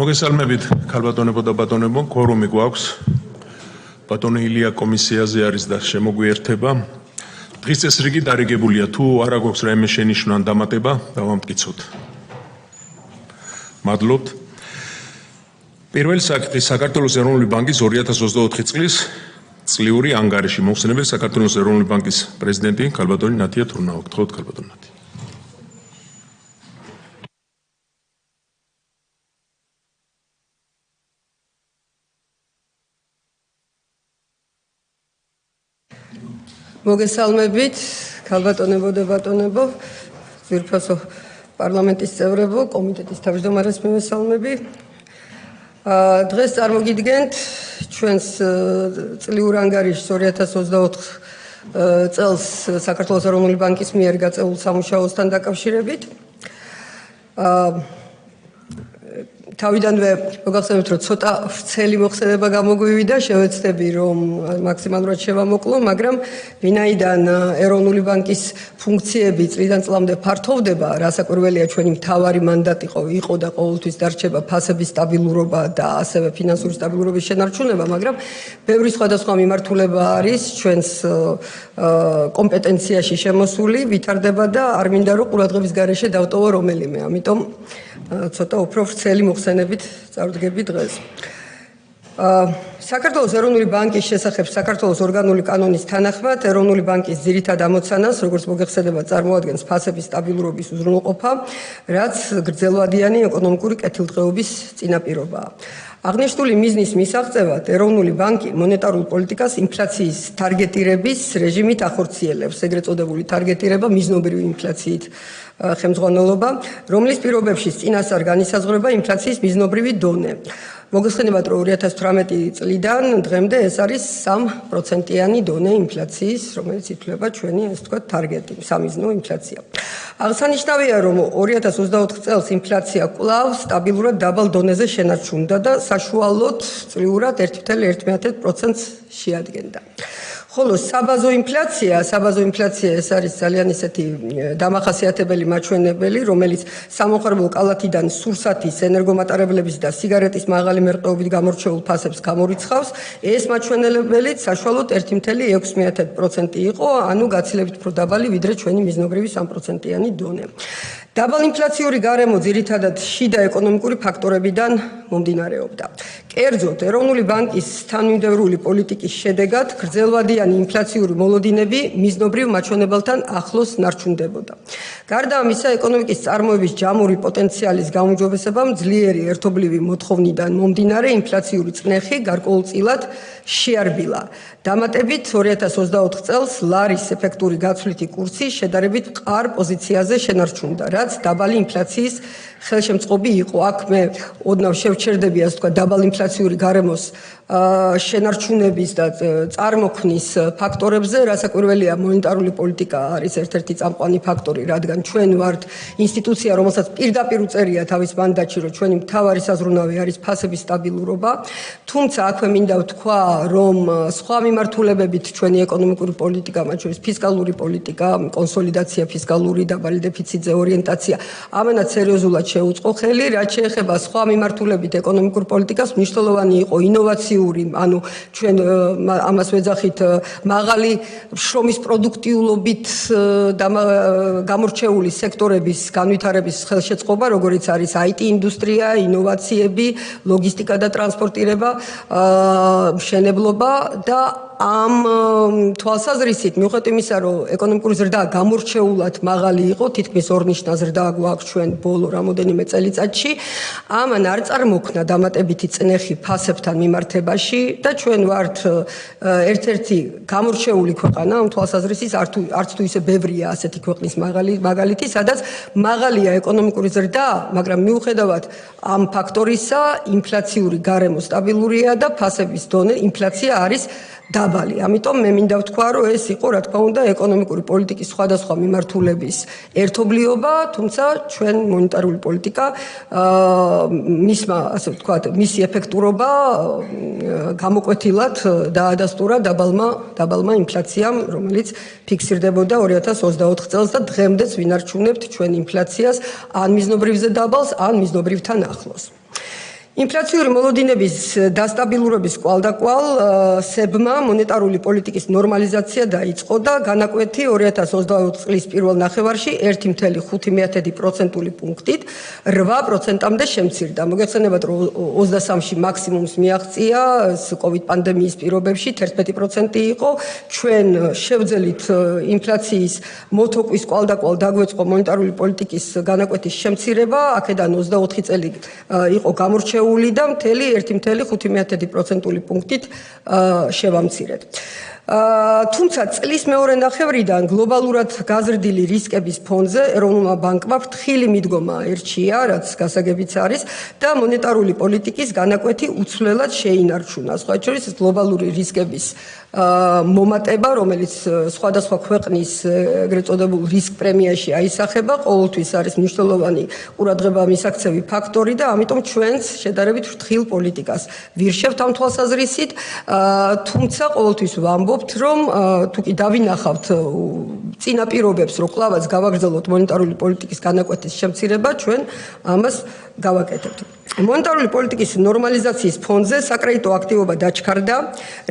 მოგესალმებით, ქალბატონებო და ბატონებო, quorumi გვაქვს. ბატონი ილია კომისიაზე არის და შემოგვიერთება. დღის წესრიგი დარიგებულია, თუ არა გვაქვს რაიმე შენიშვნა ან დამატება, დავამტკიცოთ. მადლობთ. პირველი საკითხი საქართველოს ეროვნული ბანკის 2024 წლის წლიური ანგარიში მოხსენებელია საქართველოს ეროვნული ბანკის პრეზიდენტი ქალბატონი ნათია თურნავა. გთხოვთ ქალბატონი ნათია. მოგესალმებით, ქალბატონებო და ბატონებო, ძვირფასო პარლამენტის წევრებო, კომიტეტის თავმჯდომარეს მივესალმები. დღეს წარმოგიდგენთ ჩვენს წლიურ ანგარიშს 2024 წელს საქართველოს ეროვნული ბანკის მიერ გაწეულ სამუშაოსთან დაკავშირებით. თავიდანვე მოგახსენებთ, რომ ცოტა ვრცელი მოხსენება გამოგვივიდა, შევეცდები, რომ მაქსიმალურად შევამოკლო, მაგრამ ვინაიდან ეროვნული ბანკის ფუნქციები წლიდან წლამდე ფართოვდება, რასაკვირველია ჩვენი მთავარი მანდატი იყო და ყოველთვის დარჩება ფასების სტაბილურობა და ასევე ფინანსური სტაბილურობის შენარჩუნება, მაგრამ ბევრი სხვადასხვა მიმართულება არის ჩვენს კომპეტენციაში შემოსული, ვითარდება და არ მინდა რომ ყურადღების გარეშე დავტოვო რომელიმე, ამიტომ ცოტა უფრო ვრცელი მოხსენებით წავდგები დღეს. საქართველოს ეროვნული ბანკის შესახებ საქართველოს ორგანული კანონის თანახმად ეროვნული ბანკის ძირითად ამოცანას, როგორც მოგეხსენება, წარმოადგენს ფასების სტაბილურობის უზრუნველყოფა, რაც გრძელვადიანი ეკონომიკური კეთილდღეობის წინაპირობაა. აღნიშნული მიზნის მისაღწევად ეროვნული ბანკი მონეტარულ პოლიტიკას ინფლაციის თარგეტირების რეჟიმით ახორციელებს, ეგრეთ წოდებული თარგეტირება მიზნობრივი ინფლაციით ხელმძღვანელობა, რომლის პირობებშიც წინასწარ განისაზღვრება ინფლაციის მიზნობრივი დონე. მოგეხსენებათ, რომ 2018 წლიდან დღემდე ეს არის 3%-იანი დონე ინფლაციის, რომელიც ითვლება ჩვენი, ასე ვთქვათ, თარგეტი, სამიზნო ინფლაცია. აღსანიშნავია, რომ 2024 წელს ინფლაცია კვლავ სტაბილურად დაბალ დონეზე შენარჩუნდა და საშუალოდ წლიურად 1,1%-ს შეადგენდა. ხოლო საბაზო ინფლაცია ეს არის ძალიან ისეთი დამახასიათებელი მაჩვენებელი, რომელიც სამოხარბლო კალათიდან სურსათის, ენერგომატარებლების და სიგარეტის მაღალი მერყეობით გამორჩეულ ფასებს გამორიცხავს. ეს მაჩვენებელიც საშუალოდ 1,6% იყო, ანუ გაცილებით უფრო დაბალი, ვიდრე ჩვენი მიზნობრივი 3%-იანი დონე. დაბალ ინფლაციური გარემო ძირითადად შიდა ეკონომიკური ფაქტორებიდან მომდინარეობდა. კერძოდ, ეროვნული ბანკის თანმიმდევრული პოლიტიკის შედეგად გრძელვადიანი ინფლაციური მოლოდინები მიზნობრივ მაჩვენებელთან ახლოს ნარჩუნდებოდა. გარდა ამისა, ეკონომიკის წარმოების ჯამური პოტენციალის გაუმჯობესებამ ძლიერი ერთობლივი მოთხოვნიდან მომდინარე ინფლაციური წნეხი გარკვეულწილად შეარბილა. დამატებით 2024 წელს ლარის ეფექტური გაცვლითი კურსი შედარებით მყარ პოზიციაზე შენარჩუნდა, რაც დაბალი ინფლაციის ხელშემწყობი იყო. აქ მე ოდნავ შევჩერდები, ასე ვთქვათ, დაბალ ინფლაციური გარემოს შენარჩუნების და წარმოქმნის ფაქტორებზე, რასაკვირველია, მონეტარული პოლიტიკა არის ერთ-ერთი წამყვანი ფაქტორი, რადგან ჩვენ ვართ ინსტიტუცია, რომელსაც პირდაპირ უწერია თავის მანდატში, რომ ჩვენი მთავარი საზრუნავი არის ფასების სტაბილურობა. თუმცა აქვე მინდა ვთქვა, რომ სხვა მიმართულებებით ჩვენი ეკონომიკური პოლიტიკა, მათ შორის ფისკალური პოლიტიკა, კონსოლიდაცია ფისკალური, დაბალი დეფიციტზე ორიენტაცია, ამანაც სერიოზულად შეუწყო ხელი. რაც შეეხება სხვა მიმართულებით ეკონომიკურ პოლიტიკას, მნიშვნელოვანი იყო ინოვაციური, ანუ ჩვენ ამას ვეძახით მაღალი შრომის პროდუქტიულობით გამორჩეული სექტორების განვითარების ხელშეწყობა, როგორიც არის IT ინდუსტრია, ინოვაციები, ლოგისტიკა და ტრანსპორტირება, მშენებლობა და ამ თვალსაზრისით, მიუხედავად იმისა, რომ ეკონომიკური ზრდა გამორჩეულად მაღალი იყო, თითქმის ორნიშნა ზრდა გვაქვს ჩვენ ბოლო რამოდენიმე წელიწადში, ამან არ წარმოქმნა დამატებითი წნეხი ფასებთან მიმართებაში და ჩვენ ვართ ერთ-ერთი გამორჩეული ქვეყანა ამ თვალსაზრისით, არც თუ ისე ბევრია ასეთი ქვეყნის მაგალითი, სადაც მაღალია ეკონომიკური ზრდა, მაგრამ მიუხედავად ამ ფაქტორისა, ინფლაციური გარემო სტაბილურია და ფასების დონე ინფლაცია არის დაბალი. ამიტომ მე მინდა ვთქვა, რომ ეს იყო, რა თქმა უნდა, ეკონომიკური პოლიტიკის სხვადასხვა მიმართულების ერთობლიობა, თუმცა ჩვენ მონეტარული პოლიტიკა მისმა, ასე ვთქვათ, მისი ეფექტურობა გამოკვეთილად დაადასტურა დაბალმა ინფლაციამ, რომელიც ფიქსირდებოდა 2024 წელს და დღემდეც ვინარჩუნებთ ჩვენ ინფლაციას ან მიზნობრივზე დაბალს, ან მიზნობრივთან ახლოს. ინფლაციური მოლოდინების დასტაბილურობის კვალდაკვალ სებმა მონეტარული პოლიტიკის ნორმალიზაცია დაიწყო და განაკვეთი 2024 წლის პირველ ნახევარში 1.5% პუნქტით 8%-მდე შემცირდა. მოგეხსენებათ, რომ 23-ში მაქსიმუმს მიაღწია COVID პანდემიის პირობებში 11% იყო. ჩვენ შევძელით ინფლაციის მოთოკვის კვალდაკვალ დაგვეწყო მონეტარული პოლიტიკის განაკვეთის შემცირება, აქედან 24 წელი იყო გამორჩეული და მთელი 1.5% პუნქტით შევამცირეთ. თუმცა წლის მეორე ნახევრიდან გლობალურად გაზრდილი რისკების ფონზე ეროვნულმა ბანკმა ფრთხილი მიდგომა აერჩია, რაც გასაგებიც არის და მონეტარული პოლიტიკის განაკვეთი უცვლელად შეინარჩუნა. სხვა შორის გლობალური რისკების მომატება, რომელიც სხვადასხვა ქვეყნის ეგრეთ წოდებულ რისკ პრემიაში აისახება, ყოველთვის არის მნიშვნელოვანი ყურადღება მისაქცევი ფაქტორი და ამიტომ ჩვენს შედარებით ფრთხილ პოლიტიკას ვირშევთ ამ თვალსაზრისით, თუმცა ყოველთვის ვამბობთ, რომ თუ კი დავინახავთ წინა პირობებს, რომ კვლავაც გავაგრძელოთ მონეტარული პოლიტიკის განაკვეთის შემცირება, ჩვენ ამას გავაკეთებთ. მონეტარული პოლიტიკის ნორმალიზაციის ფონზე საკრედიტო აქტივობა დაჩქარდა,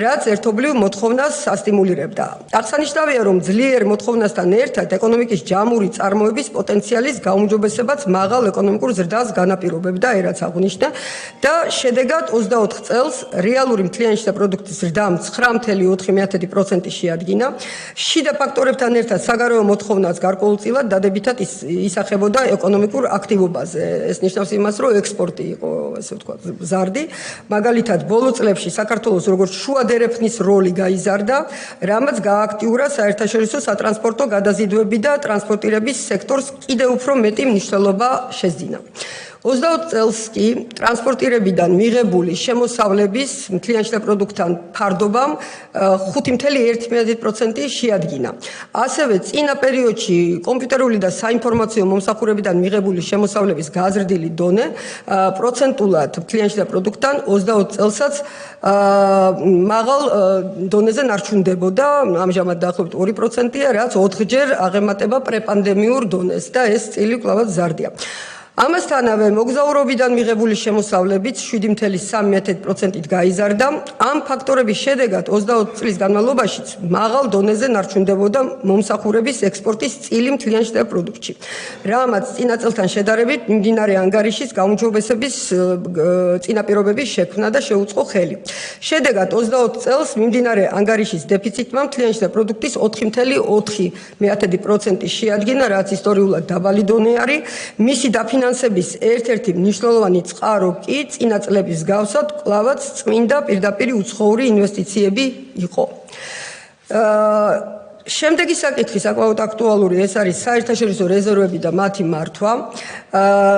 რაც ერთობლივ მოთხოვნას ასტიმულირებდა. აღსანიშნავია, რომ ძლიერ მოთხოვნასთან ერთად ეკონომიკის ჯამური წარმოების პოტენციალის გაუმჯობესებაც მაღალ ეკონომიკურ ზრდას განაპირობებდა, რაც აღვნიშნა და შედეგად 24 წელს რეალური მთლიანი შიდა პროდუქტის ზრდამ 9.4% შეადგინა. შიდა ფაქტორებთან ერთად საგარეო მოთხოვნაც გარკვეულწილად დადებითად ისახებოდა ეკონომიკურ აქტივობაზე. ეს ნიშნავს იმას, რომ ექსპორტი იყო, ასე ვთქვათ, ზარდი. მაგალითად, ბოლო წლებში საქართველოს როგორც შუადერეფნის როლი გაიზარდა, რამაც გააქტიურა საერთაშორისო სატრანსპორტო გადაზიდვები და ტრანსპორტირების სექტორს კიდევ უფრო მეტი მნიშვნელობა შეძინა. 20 წელს კი ტრანსპორტირებიდან მიღებული შემოსავლების მთლიან შიდა პროდუქტთან ფარდობამ 5.1% შეადგინა. ასევე წინა პერიოდში კომპიუტერული და საინფორმაციო მომსახურებიდან მიღებული შემოსავლების გაზრდილი დონე პროცენტულად მთლიან შიდა პროდუქტთან 20 წელსაც მაღალ დონეზე ნარჩუნდებოდა, ამჟამად დაახლოებით 2%-ია, რაც 4-ჯერ აღემატება პრეპანდემიურ დონეს და ეს წილი კვლავაც ზარდია. ამასთანავე მოგზაურობიდან მიღებული შემოსავლებიც 7.3%-ით გაიზარდა. ამ ფაქტორების შედეგად 20 წლის განმავლობაში მაღალ დონეზე ნარჩუნდებოდა მომსახურების ექსპორტის წილი მთლიან შიდა პროდუქტში. რამაც წინა წელთან შედარებით მიმდინარე ანგარიშის გაუმჯობესების წინაპირობების შექმნა და შეუწყო ხელი. შედეგად 20 წელს მიმდინარე ანგარიშის დეფიციტმა მთლიან შიდა პროდუქტის 4.4% შეადგინა, რაც ისტორიულად დაბალი დონე არის. მისი დაფინანსების ერთ-ერთი მნიშვნელოვანი წყარო კი წინა წლების მსგავსად კვლავაც წმინდა პირდაპირი უცხოური ინვესტიციები იყო. შემდეგი საკითხი საკმაოდ აქტუალური, ეს არის საერთაშორისო რეზერვები და მათი მართვა.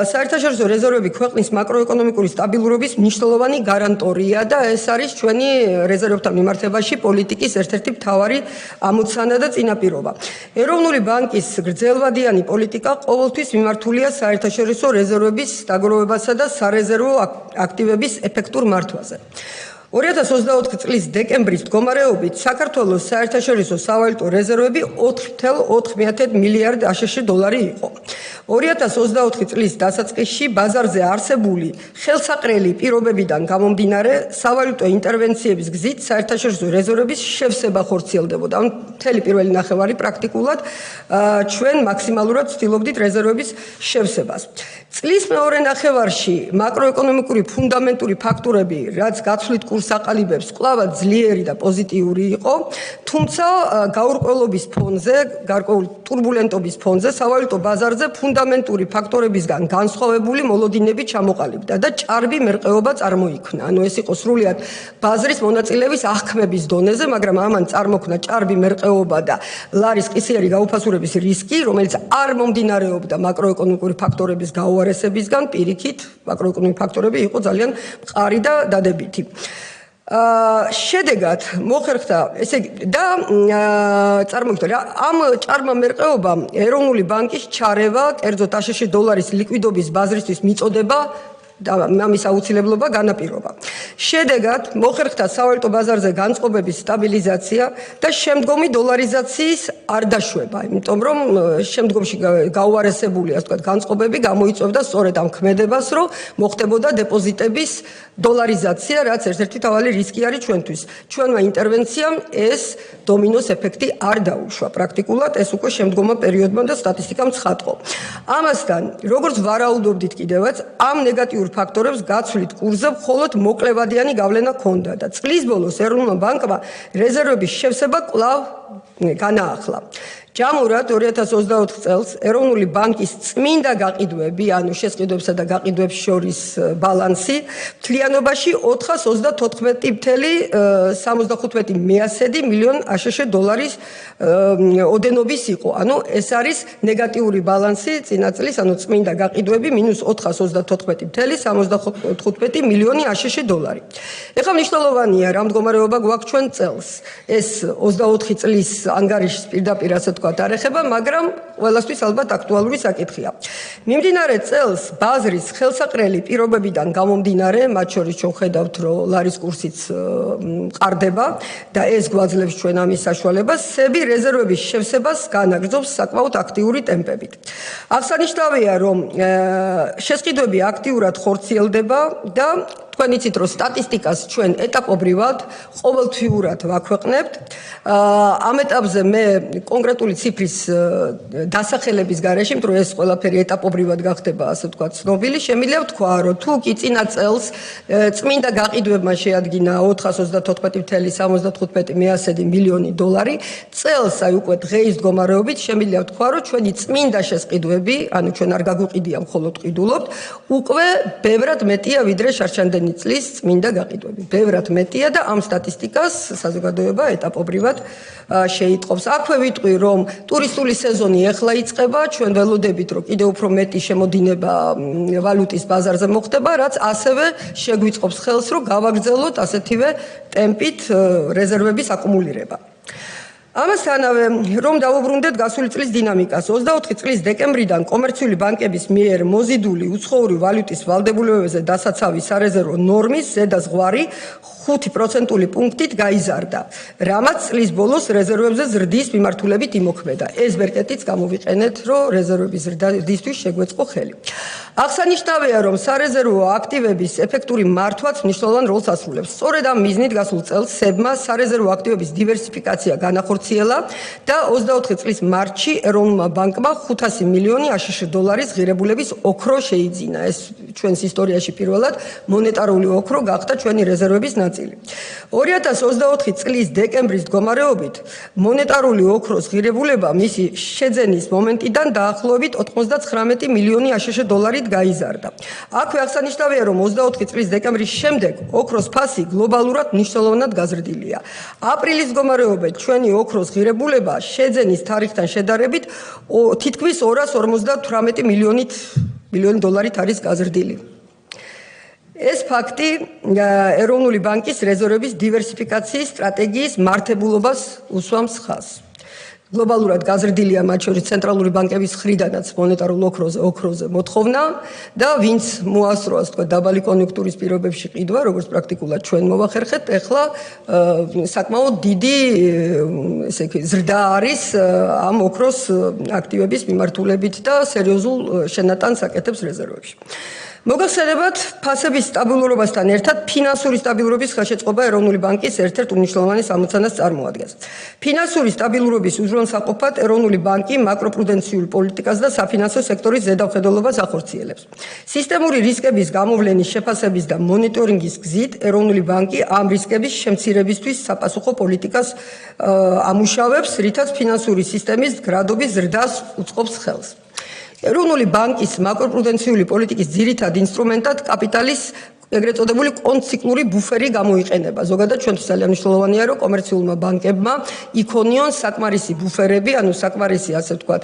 საერთაშორისო რეზერვები ქვეყნის მაკროეკონომიკური სტაბილურობის მნიშვნელოვანი გარანტორია და ეს არის ჩვენი რეზერვებთან მიმართებაში პოლიტიკის ერთ-ერთი მთავარი ამოცანა და წინაპირობა. ეროვნული ბანკის გრძელვადიანი პოლიტიკა ყოველთვის მიმართულია საერთაშორისო რეზერვების დაგროვებასა და სარეზერვო აქტივების ეფექტურ მართვაზე. 2024 წლის დეკემბრის მდგომარეობით საქართველოს საერთაშორისო სავალუტო რეზერვები 4.4 მილიარდ აშშ დოლარი იყო. 2024 წლის დასაწყისში ბაზარზე არსებული ხელსაყრელი პირობებიდან გამომდინარე, სავალუტო ინტერვენციების გზით საერთაშორისო რეზერვების შევსება ხორციელდებოდა. მთელი პირველი ნახევარი პრაქტიკულად ჩვენ მაქსიმალურად ვცდილობდით რეზერვების შევსებას. წლის მეორე ნახევარში მაკროეკონომიკური ფუნდამენტური ფაქტორები, რაც გაცვლით კურს აყალიბებს, კვლავაც ძლიერი და პოზიტიური იყო, თუმცა გაურკვევლობის ფონზე, გარკვეული ტურბულენტობის ფონზე, სავალუტო ბაზარზე ფუნდამენტური ფაქტორებისგან განსხვავებული მოლოდინები ჩამოყალიბდა და ჭარბი მერყეობა წარმოიქმნა. ანუ ეს იყო სრულიად ბაზრის მონაწილეების აღქმების დონეზე, მაგრამ ამან წარმოქმნა ჭარბი მერყეობა და ლარის ყისიერი გაუფასურების რისკი, რომელიც არ მომდინარეობდა მაკროეკონომიკური ფაქტორების გაუარესებისგან, პირიქით, მაკროეკონომიკური ფაქტორები იყო ძალიან მყარი და დადებითი. შედეგად მოხერხდა, ესე იგი, და წარმოიქმნა ამ ჭარბმა მერყეობამ ეროვნული ბანკის ჩარევა, კერძოდ აშშ დოლარის ლიკვიდობის ბაზრისთვის მიწოდება და ამის აუცილებლობა განაპირობა. შედეგად მოხერხდა სავალუტო ბაზარზე განწყობების სტაბილიზაცია და შემდგომი დოლარიზაციის არ დაშვება, იმიტომ რომ შემდგომში გაუარესებული, ასე ვთქვათ, განწყობები გამოიწვევდა სწორედ ამ ქმედებას, რომ მოხდებოდა დეპოზიტების დოლარიზაცია, რაც ერთ-ერთი თავალი რისკი არის ჩვენთვის. ჩვენმა ინტერვენციამ ეს დომინოს ეფექტი არ დაუშვა პრაქტიკულად, ეს უკვე შემდგომმა პერიოდმა და სტატისტიკამ ცხადყო. ამასთან, როგორც ვარაუდობდით კიდევაც, ამ ნეგატიურ ფაქტორებს გაცვლით კურსზე მხოლოდ მოკლევადიანი გავლენა ჰქონდა და წლის ბოლოს ეროვნულმა ბანკმა რეზერვების შევსება კვლავ განაახლა. ჯამურად 2024 წელს ეროვნული ბანკის წმინდა გაყიდვები, ანუ შესყიდვებსა და გაყიდვებს შორის ბალანსი, მთლიანობაში 434,75 მილიონ აშშ დოლარის ოდენობის იყო. ანუ ეს არის ნეგატიური ბალანსი წინა წლის, ანუ წმინდა გაყიდვები მინუს 434,75 მილიონი აშშ დოლარი. ეხლა მნიშვნელოვანია რა მდგომარეობა გვაქვს ჩვენ წელს. ეს 24 წლის ანგარიშის პირდაპირ ასე არ ეხება, მაგრამ ყველასთვის ალბათ აქტუალური საკითხია. მიმდინარე წელს ბაზრის ხელსაყრელი პირობებიდან გამომდინარე, მათ შორის ჩვენ ხედავთ, რომ ლარის კურსიც ყარდება და ეს გვაძლევს ჩვენ ამის საშუალებას, სები რეზერვების შევსებას განაგრძობს საკმაოდ აქტიური ტემპებით. აღსანიშნავია, რომ შესყიდვები აქტიურად ხორციელდება და თქვენ იცით, რომ სტატისტიკას ჩვენ ეტაპობრივად ყოველთვიურად ვაქვეყნებთ. ამ ეტაპზე მე კონკრეტული ციფრის დასახელების გარეშე, რომ ეს ყველაფერი ეტაპობრივად გახდება, ასე ვთქვათ, ცნობილი, შემიძლია ვთქვა, რომ თუ კი წინა წელს წმინდა გაყიდვებმა შეადგინა 434,75 მილიონი დოლარი, წელს აი უკვე დღეის მდგომარეობით შემიძლია ვთქვა, რომ ჩვენი წმინდა შესყიდვები, ანუ ჩვენ არ გაგვიყიდია მხოლოდ ყიდულობთ, უკვე ბევრად მეტია ვიდრე შარშანდენი წლის წმინდა გაყიდვები. ბევრად მეტია და ამ სტატისტიკას საზოგადოება ეტაპობრივად შეიტყობს. აქვე ვიტყვი, რომ ტურისტული სეზონი ეხლა იწყება, ჩვენ ველოდებით, რომ კიდევ უფრო მეტი შემოდინება ვალუტის ბაზარზე მოხდება, რაც ასევე შეგვიწყობს ხელს, რომ გავაგრძელოთ ასეთივე ტემპით რეზერვების აკუმულირება. ამასთანავე, რომ დავუბრუნდეთ გასული წლის დინამიკას, 24 წლის დეკემბრიდან კომერციული ბანკების მიერ მოზიდული უცხოური ვალუტის ვალდებულებებზე დასაცავი სარეზერვო ნორმის ზედაზღვარი 5% პუნქტით გაიზარდა, რამაც წლის ბოლოს რეზერვებზე ზრდის მიმართულებით იმოქმედა. ეს ბერკეტიც გამოვიყენეთ, რომ რეზერვების ზრდისთვის შეგვეწყო ხელი. აღსანიშნავია, რომ სარეზერვო აქტივების ეფექტური მართვაც მნიშვნელოვან როლს ასრულებს. სწორედ ამ მიზნით გასულ წელს სებმა სარეზერვო აქტივების დივერსიფიკაცია განახორციელა და 24 წლის მარტში ეროვნულმა ბანკმა 500 მილიონი აშშ დოლარის ღირებულების ოქრო შეიძინა. ეს ჩვენს ისტორიაში პირველად მონეტარული ოქრო გახდა ჩვენი რეზერვების ნაწილი. 2024 წლის დეკემბრის მდგომარეობით მონეტარული ოქროს ღირებულება მისი შეძენის მომენტიდან დაახლოებით 99 მილიონი აშშ დოლარით გაიზარდა. აქვე აღსანიშნავია, რომ 24 წლის დეკემბრის შემდეგ ოქროს ფასი გლობალურად მნიშვნელოვნად გაზრდილია. აპრილის მდგომარეობით ჩვენი ოქროს ღირებულება შეძენის თარიღთან შედარებით თითქმის 258 მილიონი დოლარით არის გაზრდილი. ეს ფაქტი ეროვნული ბანკის რეზერვების დივერსიფიკაციის სტრატეგიის მართებულობას უსვამს ხაზს. გლობალურად გაზრდილია მათ შორის ცენტრალური ბანკების მხრიდანაც მონეტარულ ოქროზე მოთხოვნა და ვინც მოასწრო, ასე ვთქვათ, დაბალი კონიუნქტურის პირობებში ყიდვა, როგორც პრაქტიკულად ჩვენ მოვახერხეთ, ეხლა საკმაოდ დიდი ზრდა არის ამ ოქროს აქტივების მიმართულებით და სერიოზულ შენატანს აკეთებს რეზერვებში. მოგახსენებათ, ფასების სტაბილურობასთან ერთად ფინანსური სტაბილურობის ხელშეწყობა ეროვნული ბანკის ერთ-ერთ უმნიშვნელოვანეს ამოცანას წარმოადგენს. ფინანსური სტაბილურობის უზრუნველსაყოფად ეროვნული ბანკი მაკროპრუდენციულ პოლიტიკას და საფინანსო სექტორის ზედამხედველობას ახორციელებს. სისტემური რისკების გამოვლენის შეფასების და მონიტორინგის გზით ეროვნული ბანკი ამ რისკების შემცირებისთვის საპასუხო პოლიტიკას ამუშავებს, რითაც ფინანსური სისტემის გრადობის ზრდას უწყობს ხელს. ეროვნული ბანკის მაკროპრუდენციული პოლიტიკის ძირითად ინსტრუმენტად კაპიტალის ეგრეთ წოდებული კონციკლური ბუფერი გამოიყენება. ზოგადად ჩვენთვის ძალიან მნიშვნელოვანია, რომ კომერციულმა ბანკებმა იქონიონ საკმარისი ბუფერები, ანუ საკმარისი, ასე ვთქვათ,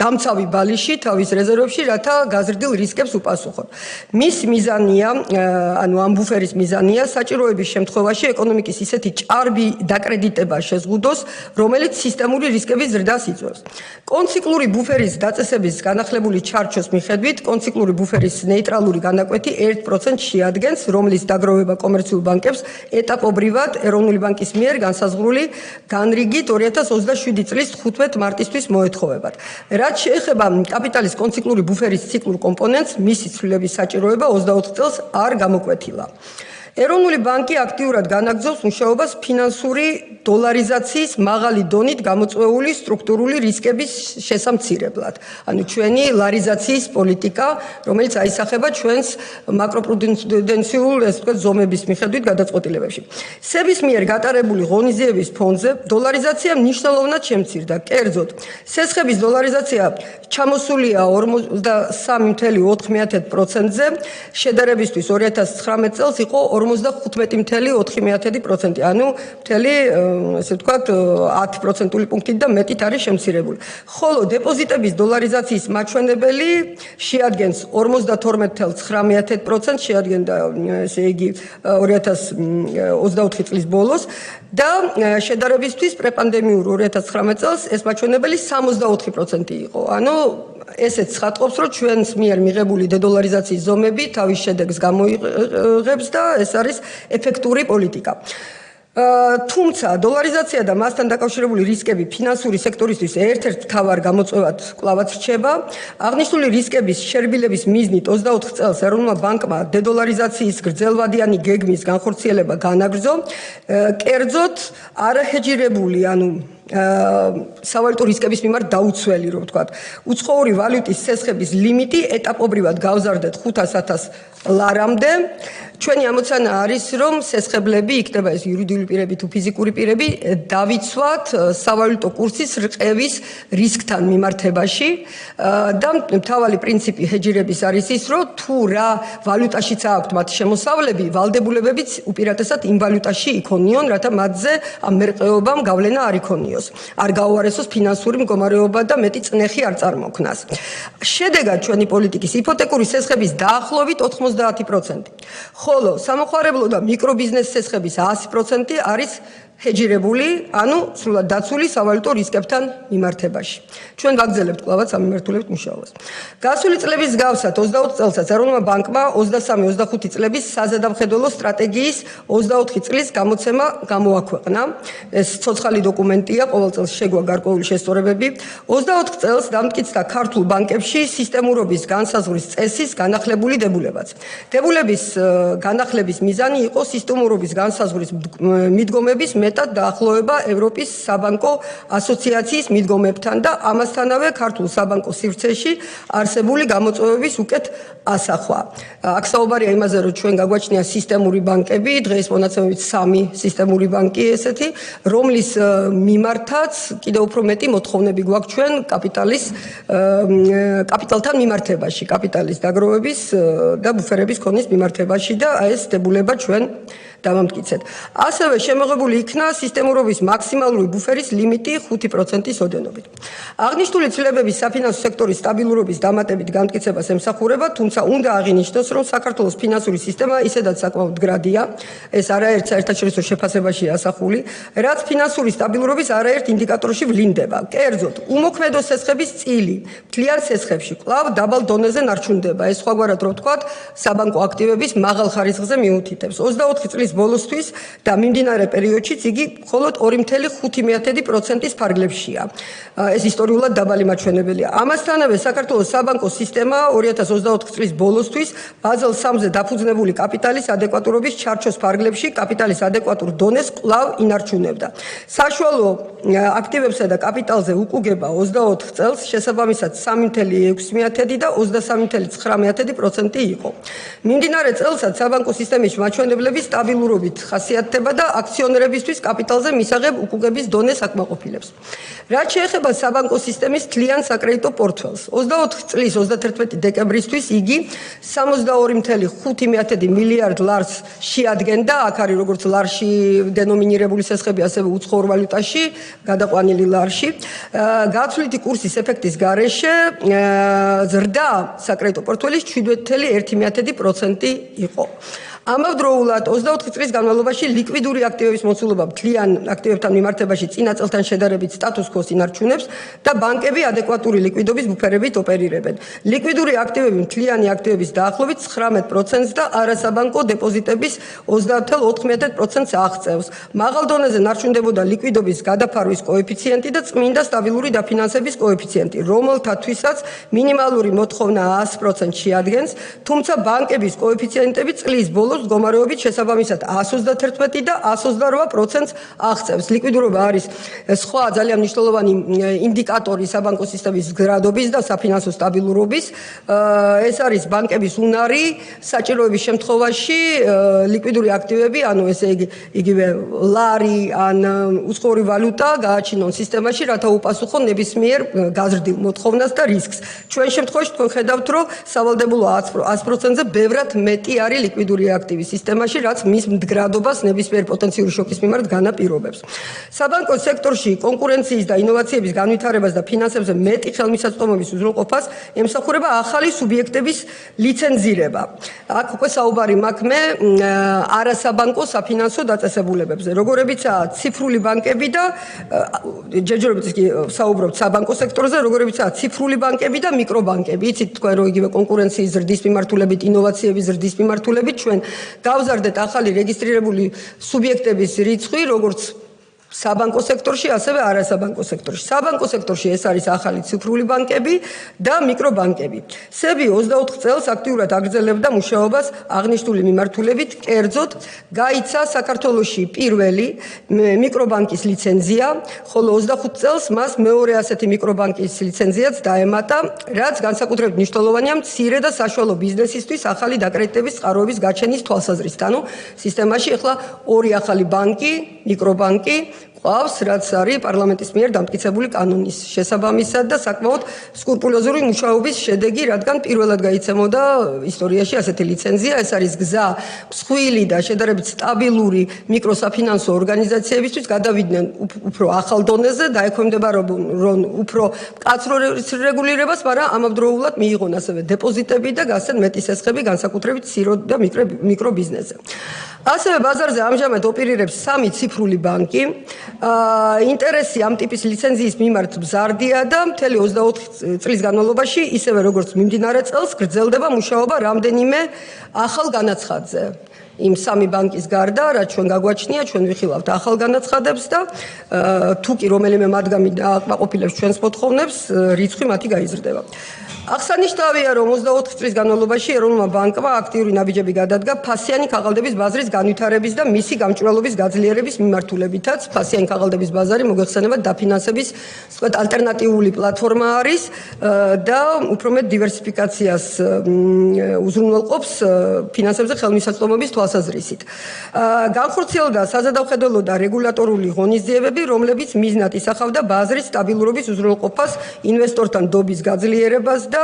დამცავი ბალიში თავის რეზერვებში, რათა გაზრდილ რისკებს უპასუხონ. მის მიზანია, ანუ ამ ბუფერის მიზანია საჭიროების შემთხვევაში ეკონომიკის ისეთი ჭარბი დაკრედიტება შეზღუდოს, რომელიც სისტემური რისკების ზრდას იწვევს. კონციკლური ბუფერის დაწესების განახლებული ჩარჩოს მიხედვით, კონციკლური ბუფერის ნეიტრალური განაკვეთი 1% შეადგენს, რომლის დაგროვება კომერციულ ბანკებს ეტაპობრივად ეროვნული ბანკის მიერ განსაზღვრული განრიგით 2027 წლის 15 მარტისთვის მოეთხოვებათ. რაც შეეხება კაპიტალის კონციკლური ბუფერის ციკლურ კომპონენტს, მისი ცვლილების საჭიროება 24 წელს არ გამოკვეთილა. ეროვნული ბანკი აქტიურად განაგრძობს მუშაობას ფინანსური დოლარიზაციის მაღალი დონით გამოწვეული სტრუქტურული რისკების შესამცირებლად. ანუ ჩვენი ლარიზაციის პოლიტიკა, რომელიც აისახება ჩვენს მაკროპრუდენციულ ზომების მიხედვით გადაწყვეტილებებში. სების მიერ გატარებული ღონისძიების ფონზე დოლარიზაცია მნიშვნელოვნად შემცირდა. კერძოდ, სესხების დოლარიზაცია ჩამოსულია 43.4%-ზე, შედარებისთვის 2019 წელს იყო 55.4%, ანუ მთელი, ასე ვთქვათ, 10%-ული პუნქტით და მეტით არის შემცირებული. ხოლო დეპოზიტების დოლარიზაციის მაჩვენებელი შეადგენს 52.9%, შეადგენდა, ესე იგი, 2024 წლის ბოლოს და შედარებისთვის პრეპანდემიურ 2019 წელს ეს მაჩვენებელი 64% იყო. ანუ ესეც ცხადყოფს, რომ ჩვენს მიერ მიღებული დედოლარიზაციის ზომები თავის შედეგს გამოიღებს და ეს არის ეფექტური პოლიტიკა. თუმცა დოლარიზაცია და მასთან დაკავშირებული რისკები ფინანსური სექტორისთვის ერთ-ერთ მთავარ გამოწვევად კვლავაც რჩება. აღნიშნული რისკების შერბილების მიზნით 24 წელს ეროვნულმა ბანკმა დედოლარიზაციის გრძელვადიანი გეგმის განხორციელება განაგრძო. კერძოდ არაჰეჯირებული, ანუ სავალუტო რისკების მიმართ დაუცველი, რომ ვთქვათ, უცხოური ვალუტის სესხების ლიმიტი ეტაპობრივად გავზარდეთ 500,000 ლარამდე. ჩვენი ამოცანა არის, რომ სესხებლები, იქნება ეს იურიდიული პირები თუ ფიზიკური პირები, დავიცვათ სავალუტო კურსის რყევის რისკთან მიმართებაში და მთავარი პრინციპი ჰეჯირების არის ის, რომ თუ რა ვალუტაშიც აქვთ მათ შემოსავლები, ვალდებულებებიც უპირატესად იმ ვალუტაში იქონიონ, რათა მათზე ამ მერყეობამ გავლენა არ იქონიოს. არ გაუარესოს ფინანსური მდგომარეობა და მეტი წნეხი არ წარმოქმნას. შედეგად ჩვენი პოლიტიკის იპოთეკური სესხების დაახლოებით 90%, ხოლო სამოხარებლო და მიკრობიზნეს სესხების 100% არის ჰეჯირებული, ანუ სრულად დაცული სავალუტო რისკებთან მიმართებაში. ჩვენ ვაგრძელებთ კვლავაც ამ მიმართულებით მუშაობას. გასული წლების მსგავსად 24 წელსაც ეროვნულმა ბანკმა 23-25 წლების საზედამხედველო სტრატეგიის 24 წლის გამოცემა გამოაქვეყნა. ეს ცოცხალი დოკუმენტია, ყოველ წელს შეგვა გარკვეული შესწორებები. 24 წელს დამტკიცდა ქართულ ბანკებში სისტემურობის განსაზღვრის წესის განახლებული დებულებაც. დებულების განახლების მიზანი იყო სისტემურობის განსაზღვრის მიდგომების მეტად დაახლოება ევროპის საბანკო ასოციაციის მიდგომებთან და ამასთანავე ქართულ საბანკო სივრცეში არსებული გამოწვევების უკეთ ასახვა. აქ საუბარია იმაზე, რომ ჩვენ გაგვაჩნია სისტემური ბანკები, დღეს მონაცემებით 3 სისტემური ბანკი ესეთი, რომლის მიმართაც კიდევ უფრო მეტი მოთხოვნები გვაქვს ჩვენ კაპიტალთან მიმართებაში, კაპიტალის დაგროვების და ბუფერების ქონის მიმართებაში და ეს დებულება ჩვენ დავამტკიცეთ. ასევე შემოღებული იქნა სისტემურობის მაქსიმალური ბუფერის ლიმიტი 5%-ის ოდენობით. აღნიშნული ცვლილებების საფინანსო სექტორის სტაბილურობის დამატებით განმტკიცებას ემსახურება, თუმცა უნდა აღინიშნოს, რომ საქართველოს ფინანსური სისტემა ისედაც საკმაოდ მდგრადია, ეს არაერთ საერთაშორისო შეფასებაშია ასახული, რაც ფინანსური სტაბილურობის არაერთ ინდიკატორში ვლინდება. კერძოდ, უმოქმედო სესხების წილი მთლიან სესხებში კვლავ დაბალ დონეზე ნარჩუნდება. ეს სხვაგვარად რო ვთქვათ, საბანკო აქტივების მაღალ ხარისხზე მიუთითებს. 24 წლის ბოლოსთვის და მიმდინარე პერიოდშიც იგი მხოლოდ 2.5%-ის ფარგლებშია. ეს ისტორიულად დაბალი მაჩვენებელია. ამასთანავე საქართველოს საბანკო სისტემა 2024 წლის ბოლოსთვის ბაზელ 3-ზე დაფუძნებული კაპიტალის ადეკვატურობის ჩარჩოს ფარგლებში კაპიტალის ადეკვატურ დონეს კვლავ ინარჩუნებდა. საშუალო აქტივებსა და კაპიტალზე უკუგება 24 წელს შესაბამისად 3.6% და 23.9% იყო. მიმდინარე წელს შესაძლოა საბანკო სისტემის მაჩვენებლების სტაბილურობით ხასიათდება და აქციონერებისთვის კაპიტალზე მისაღებ უკუგების დონე საკმაყოფილებს. რაც შეეხება საბანკო სისტემის მთლიან საკრედიტო პორტფელს, 24 წლის 31 დეკემბრისთვის იგი 62.5 მილიარდ ლარს შეადგენდა, აქ არის როგორც ლარში დენომინირებული სესხები, ასევე უცხოურ ვალუტაში, გადაყვანილი ლარში. გაცვლითი კურსის ეფექტის გარეშე ზრდა საკრედიტო პორტფელის 7.1% იყო. ამავდროულად 24 წლის განმავლობაში ლიკვიდური აქტივების მოცულობა მთლიან აქტივებთან მიმართებაში წინა წელთან შედარებით სტატუს quo-ს ინარჩუნებს და ბანკები ადეკვატური ლიკვიდობის ბუფერებით ოპერირებენ. ლიკვიდური აქტივები მთლიანი აქტივების დაახლოებით 19%-ს და არასაბანკო დეპოზიტების 30.4%-ს აღწევს. მაღალ დონეზე ნარჩუნდებოდა ლიკვიდობის გადაფარვის კოეფიციენტი და წმინდა სტაბილური დაფინანსების კოეფიციენტი, რომელთათვისაც მინიმალური მოთხოვნა 100% შეადგენს, თუმცა ბანკების კოეფიციენტები წლის ბოლოს მდგომარეობით შესაბამისად 131 და 128%-ს აღწევს. ლიკვიდურობა არის სხვა ძალიან მნიშვნელოვანი ინდიკატორი საბანკო სისტემის გრადობის და საფინანსო სტაბილურობის. ეს არის ბანკების უნარი საჭიროების შემთხვევაში ლიკვიდური აქტივები, ანუ ესე იგივე ლარი ან უცხოური ვალუტა გააჩინონ სისტემაში, რათა უპასუხონ ნებისმიერ გაზრდილ მოთხოვნას და რისკს. ჩვენ შემთხვევაში თქვენ ხედავთ, რომ სავალდებულო 100%-ზე ბევრად მეტი არის ლიკვიდური აქტივი სისტემაში, რაც მის მდგრადობას ნებისმიერ პოტენციური შოკის მიმართ განაპირობებს. საბანკო სექტორში კონკურენციის და ინოვაციების განვითარებას და ფინანსებზე მეტი ხელმისაწვდომობის უზრუნველყოფას ემსახურება ახალი სუბიექტების ლიცენზირება. აქ უკვე საუბარი მაქვს არასაბანკო საფინანსო დაწესებულებებზე, როგორებიცაა ციფრული ბანკები და ჯერჯერობით საუბრობთ საბანკო სექტორზე, როგორებიცაა ციფრული ბანკები და მიკრობანკები. იცით თქვენ რომ იგივე კონკურენციის ზრდის მიმართულებით, ინოვაციების ზრდის მიმართულებით ჩვენ გავზარდეთ ახალი რეგისტრირებული სუბიექტების რიცხვი, როგორც საბანკო სექტორში, ასევე არასაბანკო სექტორში. საბანკო სექტორში ეს არის ახალი ციფრული ბანკები და მიკრობანკები. SEBI 24 წელს აქტიურად აგრძელებდა მუშაობას აღნიშნული მიმართულებით, კერძოდ გაიცა საქართველოში პირველი მიკრობანკის ლიცენზია, ხოლო 25 წელს მას მეორე ასეთი მიკრობანკის ლიცენზიაც დაემატა, რაც განსაკუთრებით მნიშვნელოვანია მცირე და საშუალო ბიზნესისთვის ახალი დაკრედიტების წყაროების გაჩენის თვალსაზრისით. ანუ სისტემაში ახლა ორი ახალი ბანკი, მიკრობანკი ყავს, რაც არის პარლამენტის მიერ დამტკიცებული კანონის შესაბამისად და საკმაოდ სკრუპულოზური მუშაობის შედეგი, რადგან პირველად გაიცემოდა ისტორიაში ასეთი ლიცენზია. ეს არის გზა მსხვილი და შედარებით სტაბილური მიკროსაფინანსო ორგანიზაციებისთვის გადავიდნენ უფრო ახალ დონეზე, დაექვემდებარებონ უფრო მკაცრო რეგულირებას, მაგრამ ამავდროულად მიიღონ ასევე დეპოზიტები და გასცენ მეტი სესხები, განსაკუთრებით ცირო და მიკრობიზნესზე. ასევე ბაზარზე ამჟამად ოპერირებს 3 ციფრული ბანკი. ინტერესი ამ ტიპის ლიცენზიის მიმართ მზარდია და მთელი 24 წლის განმავლობაში, ისევე როგორც მიმდინარე წელს, გრძელდება მუშაობა რამდენიმე ახალ განაცხადზე. იმ 3 ბანკის გარდა, რაც ჩვენ გაგვაჩნია, ჩვენ ვიხილავთ ახალ განაცხადებს და თუ კი რომელიმე მათგანი დააკმაყოფილებს ჩვენს მოთხოვნებს, რიცხვი მათი გაიზრდება. აღსანიშნავია, რომ 24 წლის განმავლობაში ეროვნულმა ბანკმა აქტიური ნაბიჯები გადადგა ფასიანი ქაღალდების ბაზრის განვითარების და მისი გამჭვირვალობის გაძლიერების მიმართულებითაც. ფასიანი ქაღალდების ბაზარი მოგეხსენებათ დაფინანსების ალტერნატიული პლატფორმა არის და უფრო მეტ დივერსიფიკაციას უზრუნველყოფს ფინანსებზე ხელმისაწვდომობის თვალსაზრისით. განხორციელდა საზედავხედველო და რეგულატორული ღონისძიებები, რომლებიც მიზნად ისახავდა ბაზრის სტაბილურობის უზრუნველყოფას, ინვესტორთან დობის გაძლიერებას და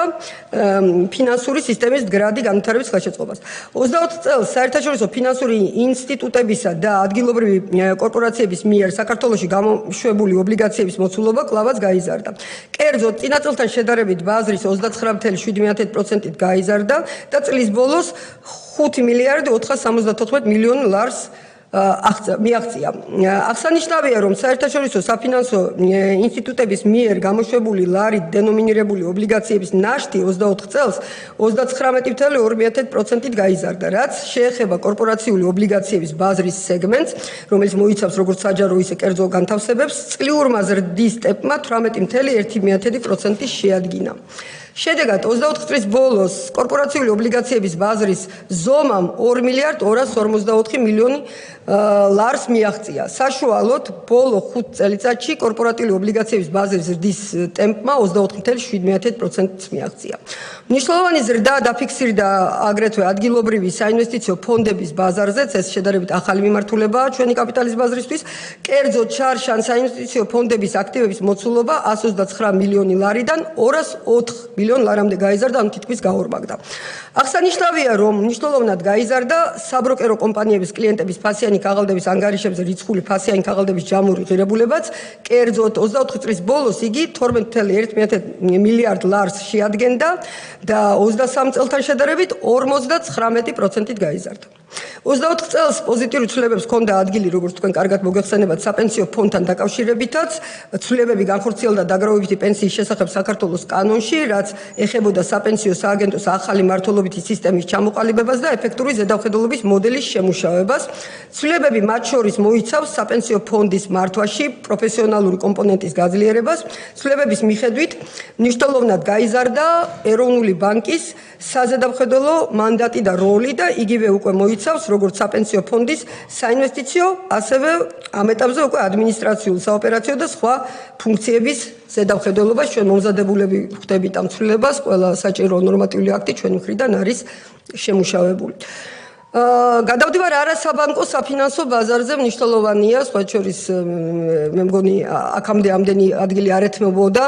ფინანსური სისტემის მდგრადი განვითარების ხელშეწყობას. 24 წელს საერთაშორისო ფინანსური ინსტიტუტებისა და ადგილობრივი კორპორაციების მიერ საქართველოში გამოშვებული ობლიგაციების მოცულობა კვლავაც გაიზარდა. კერძოდ, წინა წელთან შედარებით ბაზრის 29.7%-ით გაიზარდა და წლის ბოლოს 5 მილიარდი 474 მილიონი ლარს მიაღწია. აღსანიშნავია, რომ საერთაშორისო საფინანსო ინსტიტუტების მიერ გამოშვებული ლარით დენომინირებული ობლიგაციების ნაშთი 24 წელს 39.2%-ით გაიზარდა, რაც შეეხება კორპორაციული ობლიგაციების ბაზრის სეგმენტს, რომელიც მოიცავს როგორც საჯარო, ისე კერძო განთავსებებს, წლიურმა ზრდის ტემპმა 18.1%-ი შეადგინა. შედეგად 24 წლის ბოლოს კორპორაციული ობლიგაციების ბაზრის ზომამ 2 მილიარდ 254 მილიონი ლარს მიაღწია. საშუალოდ ბოლო 5 წელიწადში კორპორატიული ობლიგაციების ბაზრის ზრდის ტემპმა 24.7%-ს მიაღწია. მნიშვნელოვანი ზრდა დაფიქსირდა აგრეთვე ადგილობრივი საინვესტიციო ფონდების ბაზარზეც, ეს შედარებით ახალი მიმართულებაა ჩვენი კაპიტალის ბაზრისთვის. კერძოდ ჩარშან საინვესტიციო ფონდების აქტივების მოცულობა 129 მილიონი ლარიდან 204 მილიონ ლარამდე გაიზარდა, ანუ თითქმის გაორმაგდა. აღსანიშნავია, რომ მნიშვნელოვნად გაიზარდა საბროკერო კომპანიების კლიენტების ფასიანი ქაღალდების ანგარიშებზე რიცხული ფასიანი ქაღალდების ჯამური ღირებულებაც, კერძოდ 24 წლის ბოლოს იგი 12.1 მილიარდ ლარს შეადგენდა და 23 წელთან შედარებით 59%-ით გაიზარდა. 24 წელს პოზიტიური ცვლილებებს ჰქონდა ადგილი, როგორც თქვენ კარგად მოგეხსენებათ, საპენსიო ფონდთან დაკავშირებითაც, ცვლილებები განხორციელდა დაგროვებითი პენსიის შესახებ საქართველოს კანონში, რაც ეხებოდა საპენსიო სააგენტოს ახალი მართლობითი სისტემის ჩამოყალიბებას და ეფექტური ზედამხედველობის მოდელის შემუშავებას. ცვლილებები მათ შორის მოიცავს საპენსიო ფონდის მართვაში პროფესიონალური კომპონენტის გაძლიერებას. ცვლილებების მიხედვით მნიშვნელოვნად გაიზარდა ეროვნული ბანკის საზედამხედველო მანდატი და როლი და იგივე უკვე მოიცავს როგორც საპენსიო ფონდის საინვესტიციო, ასევე ამ ეტაპზე უკვე ადმინისტრაციულ, საოპერაციო და სხვა ფუნქციების ზედამხედველობას. ჩვენ მომზადებულები ვხვდებით ამ ცვლილებას, ყველა საჭირო ნორმატიული აქტი ჩვენი მხრიდან არის შემუშავებული. გადავდივარ არასაბანკო საფინანსო ბაზარზე, მნიშვნელოვანია, სხვა შორის მე მგონი აქამდე ამდენი ადგილი არ ეთმობოდა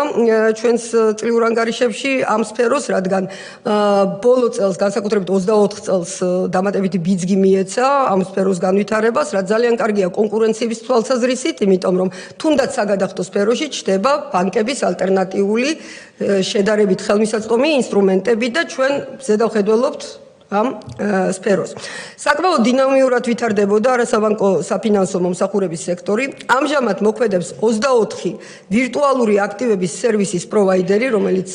ჩვენს წლიურ ანგარიშებში ამ სფეროს, რადგან ბოლო წელს, განსაკუთრებით 24 წელს დამატებითი ბიძგი მიეცა ამ სფეროს განვითარებას, რაც ძალიან კარგია კონკურენციის თვალსაზრისით, იმიტომ რომ თუნდაც საგადახდო სფეროში ჩნდება ბანკების ალტერნატიული შედარებით ხელმისაწვდომი ინსტრუმენტები და ჩვენ ზედავხედველობთ ამ სფეროს. საკმაოდ დინამიურად ვითარდებოდა არასაბანკო საფინანსო მომსახურების სექტორი. ამჟამად მოქმედებს 24 ვირტუალური აქტივების სერვისის პროვაიდერი, რომელიც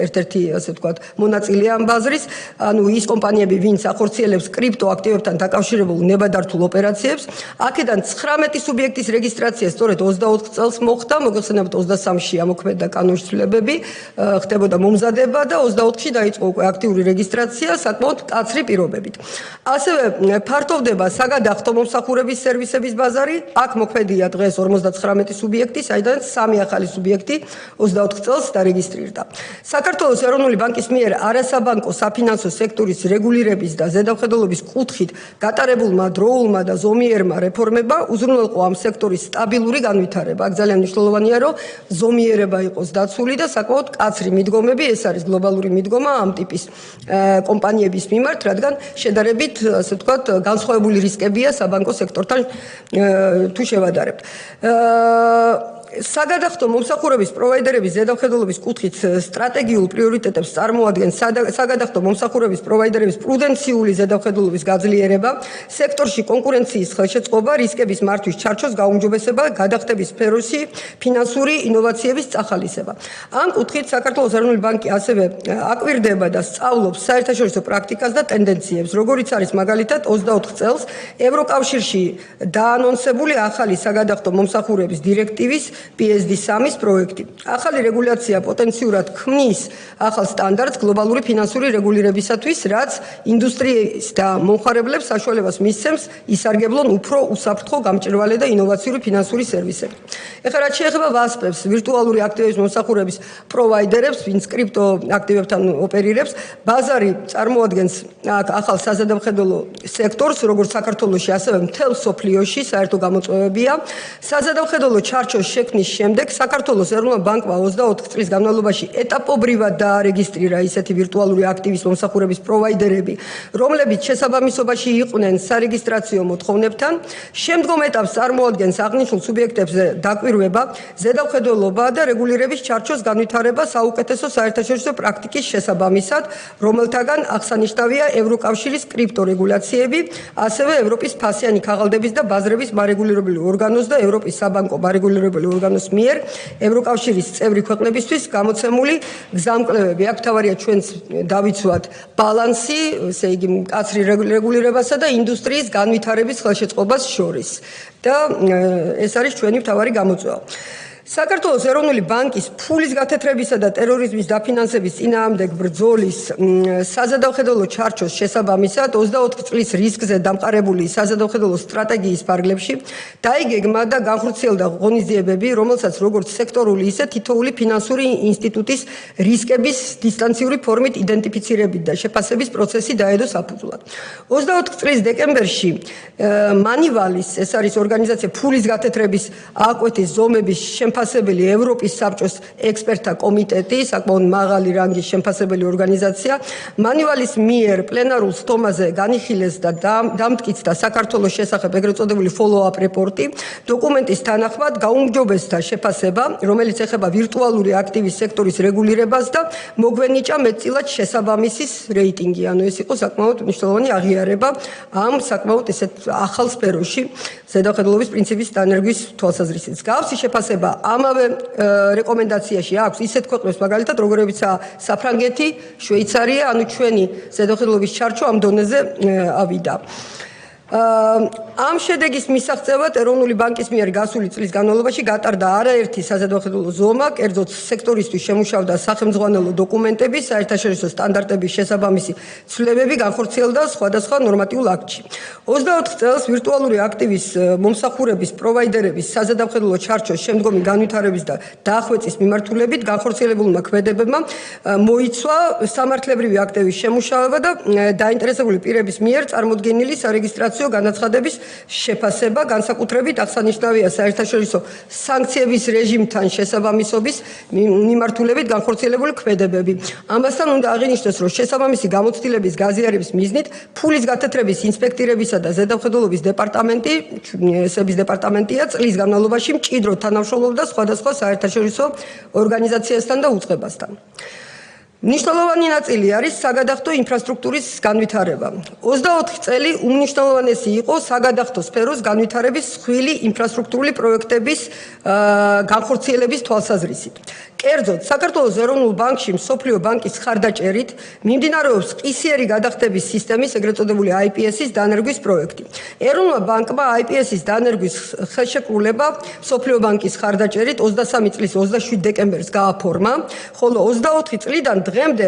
ერთ-ერთი, ასე ვთქვათ, მონაწილეა ამ ბაზრის, ანუ ის კომპანიები, ვინც ახორციელებს კრიპტო აქტივებთან დაკავშირებულ ნებადართულ ოპერაციებს. აქედან 19 სუბიექტის რეგისტრაცია სწორედ 24 წელს მოხდა, მოგეხსენებათ 23-ში ამოქმედდა კანონში ცვლილებები, ხდებოდა მომზადება და 24-ში დაიწყო უკვე აქტიური რეგისტრაცია, საკმაოდ კაცრი პირობებით. ასევე ფართოვდება საგადახდო მომსახურების სერვისების ბაზარი. აქ მოქმედია დღეს 59 სუბიექტი, საიდან 3 ახალი სუბიექტი 24 წელს დარეგისტრირდა. საქართველოს ეროვნული ბანკის მიერ არასაბანკო საფინანსო სექტორის რეგულირების და ზედამხედველობის კუთხით გატარებულმა დროულმა და ზომიერმა რეფორმებმა უზრუნველყო ამ სექტორის სტაბილური განვითარება. აქ ძალიან მნიშვნელოვანია, რომ ზომიერება იყოს დაცული და საკმაოდ კაცრი მიდგომები, ეს არის გლობალური მიდგომა ამ ტიპის კომპანიების მიმართ, რადგან შედარებით, ასე ვთქვათ, განსხვავებული რისკებია საბანკო სექტორთან თუ შევადარებთ. საგადახდო მომსახურების პროვაიდერების ზედამხედველობის კუთხით სტრატეგიულ პრიორიტეტებს წარმოადგენს საგადახდო მომსახურების პროვაიდერების პრუდენციული ზედამხედველობის გაძლიერება, სექტორში კონკურენციის ხელშეწყობა, რისკების მართვის ჩარჩოს გაუმჯობესება, გადახდების სფეროში ფინანსური ინოვაციების წახალისება. ამ კუთხით საქართველოს ეროვნული ბანკი ასევე აკვირდება და სწავლობს საერთაშორისო პრაქტიკას და ტენდენციებს, როგორიც არის მაგალითად 24 წელს ევროკავშირში დაანონსებული ახალი საგადახდო მომსახურების დირექტივის PSD3-ის პროექტი. ახალი რეგულაცია პოტენციურად ქმნის ახალ სტანდარტს გლობალური ფინანსური რეგულირებისათვის, რაც ინდუსტრიის და მომხმარებლებს საშუალებას მისცემს ისარგებლონ უფრო უსაფრთხო, გამჭვირვალე და ინოვაციური ფინანსური სერვისები. ეხლა რაც შეეხება ვასპებს, ვირტუალური აქტივების მომსახურების პროვაიდერებს, ვინც კრიპტო აქტივებთან ოპერირებს, ბაზარი წარმოადგენს ახალ საზედამხედველო სექტორს, როგორც საქართველოში, ასევე მთელ მსოფლიოში, საერთო გამოწვევებია. საზედამხედველო ჩარჩოს შექმნის შემდეგ საქართველოს ეროვნულ ბანკმა 24 წლის განმავლობაში ეტაპობრივად დაარეგისტრირა ისეთი ვირტუალური აქტივის მომსახურების პროვაიდერები, რომლებიც შესაბამისობაში იყვნენ სარეგისტრაციო მოთხოვნებთან. შემდგომ ეტაპს წარმოადგენს აღნიშნულ სუბიექტებზე დაკვირვება, ზედამხედველობა და რეგულირების ჩარჩოს განვითარება საუკეთესო საერთაშორისო პრაქტიკის შესაბამისად, რომელთაგან აღსანიშნავია ევროკავშირის კრიპტო რეგულაციები, ასევე ევროპის ფასიანი ქაღალდების და ბაზრების მარეგულირებული ორგანოს და ევროპის საბანკო მარეგულირებული ორგანოს მიერ ევროკავშირის წევრი ქვეყნებისთვის გამოცემული გზამკვლევები. აქ თავარია ჩვენს დავიცვათ ბალანსი, ესე იგი მკაცრი რეგულირებასა და ინდუსტრიის განვითარების ხელშეწყობას შორის. და ეს არის ჩვენი მთავარი გამოწვევა. საქართველოს ეროვნული ბანკის ფულის გათეთრებისა და ტერორიზმის დაფინანსების წინააღმდეგ ბრძოლის საზედახედველო ჩარჩოს შესაბამისად 24 წლის რისკზე დამყარებული საზედახედველო სტრატეგიის ფარგლებში დაიგეგმა და განხორციელდა ღონისძიებები, რომელსაც როგორც სექტორული, ისე თითოეული ფინანსური ინსტიტუტის რისკების დისტანციური ფორმით იდენტიფიცირებით და შეფასების პროცესი დაედო საფუძვლად. 24 წლის დეკემბერში მანივალის, ეს არის ორგანიზაცია ფულის გათეთრების აკვეთის ზომების შემფასებელი ევროპის საბჭოს ექსპერტთა კომიტეტი, საკმაოდ მაღალი რანგის შემფასებელი ორგანიზაცია, მანივალის მიერ პლენარულ სტომაზე განიხილეს და დამტკიცდა საქართველოს შესახებ ეგრეთ წოდებული follow-up რეპორტი, დოკუმენტის თანახმად გაუმჯობესდა შეფასება, რომელიც ეხება ვირტუალური აქტივის სექტორის რეგულირებას და მოგვენიჭა მეტწილად შესაბამისის რეიტინგი. ანუ ეს იყო საკმაოდ მნიშვნელოვანი აღიარება ამ საკმაოდ ესეთ ახალ სფეროში ზედახედულობის პრინციპის დანერგვის თვალსაზრისით. გავსი შეფასება ამავე რეკომენდაციაში აქვს ისეთ ქვეყნებს, მაგალითად, როგორებიცაა საფრანგეთი, შვეიცარია, ანუ ჩვენი ზედახედულობის ჩარჩო ამ დონეზე ავიდა. ამ შედეგის მისაღწევად ეროვნული ბანკის მიერ გასული წლის განმავლობაში გატარდა არაერთი საზედახედულო ზომა, კერძოდ სექტორისთვის შემუშავდა სახელმძღვანელო დოკუმენტები, საერთაშორისო სტანდარტების შესაბამისი ცვლილებები განხორციელდა სხვადასხვა ნორმატიულ აქტში. 24 წელს ვირტუალური აქტივის მომსახურების პროვაიდერების საზედახედულო ჩარჩოს შემდგომი განვითარების და დაახვეწის მიმართულებით განხორციელებულმა ქმედებებმა მოიცვა სამართლებრივი აქტების შემუშავება და დაინტერესებული პირების მიერ წარმოდგენილი სარეგისტრაციო განაცხადების შეფასება, განსაკუთრებით აღსანიშნავია საერთაშორისო სანქციების რეჟიმთან შესაბამისობის მიმართულებით განხორციელებული ქმედებები. ამასთან უნდა აღინიშნოს, რომ შესაბამისი გამოცდილების გაზიარების მიზნით ფულის გათეთრების ინსპექტირებისა და ზედამხედველობის დეპარტამენტი, ესების დეპარტამენტია წლის განმავლობაში მჭიდროდ თანამშრომლობდა სხვადასხვა საერთაშორისო ორგანიზაციასთან და უწყებასთან. მნიშვნელოვანი ნაწილი არის საგადახდო ინფრასტრუქტურის განვითარება. 24 წელი უმნიშვნელოვანესი იყო საგადახდო სფეროს განვითარების სხვილი ინფრასტრუქტურული პროექტების განხორციელების თვალსაზრისით. კერძოდ, საქართველოს ეროვნულ ბანკში მსოფლიო ბანკის ხარდაჭერით მიმდინარეობს ყისიერი გადახდების სისტემის, ეგრეთ წოდებული IPS-ის დანერგვის პროექტი. ეროვნულმა ბანკმა IPS-ის დანერგვის ხელშეკრულება მსოფლიო ბანკის ხარდაჭერით 23 წლის 27 დეკემბერს გააფორმა, ხოლო 24 წლიდან დღემდე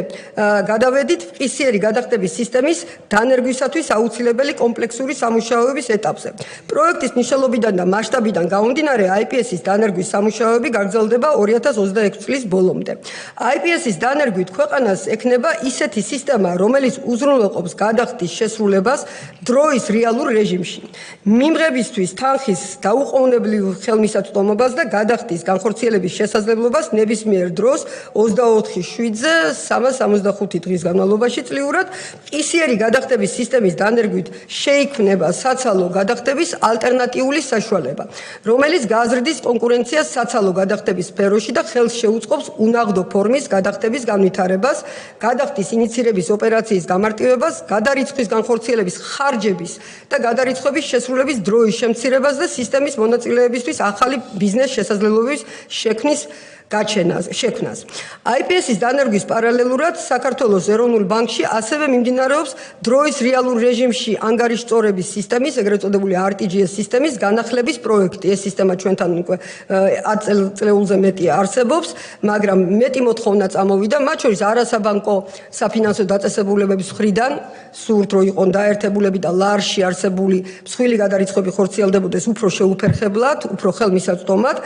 გადავედით ყისიერი გადახდების სისტემის დანერგვისათვის აუცილებელი კომპლექსური სამუშაოების ეტაპზე. პროექტის მნიშვნელობიდან და მასშტაბიდან გამომდინარე, IPS-ის დანერგვის სამუშაოები გაგრძელდება 2026 წლის ბოლომდე. IPS-ის დანერგვით ქვეყანას ექნება ისეთი სისტემა, რომელიც უზრუნველყოფს გადახდის შესრულებას დროის რეალურ რეჟიმში. მიმღებისთვის თანხის დაუყოვნებლივ ხელმისაწვდომობას და გადახდის განხორციელების შესაძლებლობას ნებისმიერ დროს 24/7-ზე 365 დღის განმავლობაში წლიურად ყისიერი გადახდების სისტემის დანერგვით შეიქმნება საცალო გადახდების ალტერნატიული საშუალება, რომელიც გააზრდის კონკურენციას საცალო გადახდების სფეროში და ხელს შეუწყობს უნაღდო ფორმის გადახდების განვითარებას, გადახდის ინიცირების ოპერაციის გამარტივებას, გადარიცხვის განხორციელების ხარჯების და გადარიცხვების შესრულების დროის შემცირებას და სისტემის მონაწილეებისთვის ახალი ბიზნეს შესაძლებლობების შექმნას. IPS-ის დანერგვის პარალელურად საქართველოს ეროვნულ ბანკში ასევე მიმდინარეობს დროის რეალურ რეჟიმში ანგარიშწორების სისტემის, ეგრეთ წოდებული RTGS სისტემის განახლების პროექტი. ეს სისტემა ჩვენთან უკვე 10 წლეულზე მეტი არსებობს, მაგრამ მეტი მოთხოვნა წამოვიდა, მათ შორის არასაბანკო საფინანსო დაწესებულებების მხრიდან, სურთ რომ იყონ დაერთებულები და ლარში არსებული მსხვილი გადარიცხვები ხორციელდებოდეს უფრო შეუფერხებლად, უფრო ხელმისაწვდომად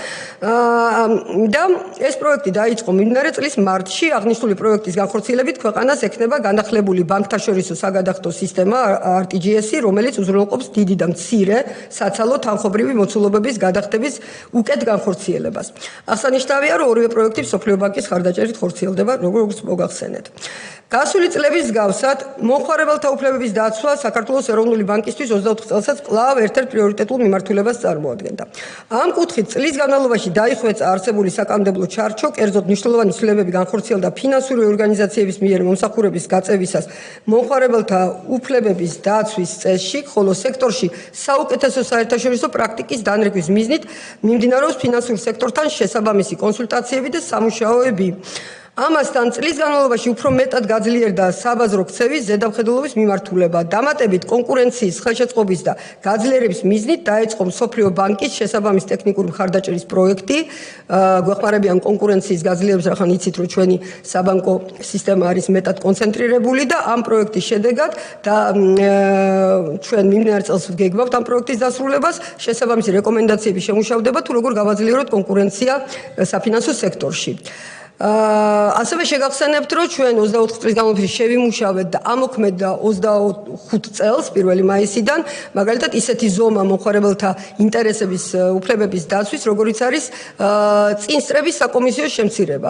და ეს პროექტი დაიწყო მიმდინარე წლის მარტში. აღნიშნული პროექტის განხორციელებით ქვეყანას ექნება განახლებული ბანკთაშორისო საგადახდო სისტემა RTGS-ი, რომელიც უზრუნველყოფს დიდი და მცირე საცალო თანხობრივი მოცულობების გადახდების უკეთ განხორციელებას. აღსანიშნავია, რომ ორივე პროექტი მსოფლიო ბანკის ხარდაჭერით ხორციელდება, როგორც მოგახსენეთ. გასული წლების მსგავსად, მომხმარებელთა უფლებების დაცვა საქართველოს ეროვნული ბანკისთვის 24 წელსაც კვლავ ერთ-ერთ პრიორიტეტულ მიმართულებას წარმოადგენდა. ამ კუთხით წლის განმავლობაში დაიხვეწა არსებული საკანონმდებლო ჩარჩო, კერძოდ მნიშვნელოვანი ცვლილებები განხორციელდა ფინანსური ორგანიზაციების მიერ მომსახურების გაწევისას მომხმარებელთა უფლებების დაცვის წესში, ხოლო სექტორში საუკეთესო საერთაშორისო პრაქტიკის დანერგვის მიზნით მიმდინარეობს ფინანსურ სექტორთან შესაბამისი კონსულტაციები და სამუშაოები. ამასთან წლის განმავლობაში უფრო მეტად გაძლიერდა საბაზრო ქცევის ზედამხედველობის მიმართულება. დამატებით კონკურენციის ხელშეწყობის და გაძლიერების მიზნით დაიწყო მსოფლიო ბანკის შესაბამის ტექნიკური მხარდაჭერის პროექტი. გვეხმარებიან კონკურენციის გაძლიერებას, რახან იცით, რომ ჩვენი საბანკო სისტემა არის მეტად კონცენტრირებული და ამ პროექტის შედეგად და ჩვენ მიმდინარე წელს გეგმავთ ამ პროექტის დასრულებას, შესაბამისი რეკომენდაციები შემუშავდება თუ როგორ გავაძლიეროთ კონკურენცია საფინანსო სექტორში. ასევე შეგახსენებთ, რომ ჩვენ 24 წლის განმავლობაში შევიმუშავეთ და ამოქმედა 25 წელს 1 მაისიდან, მაგალითად ისეთი ზომა მომხმარებელთა ინტერესების უფლებების დაცვის, როგორიც არის წინსწრების საკომისიო შემცირება.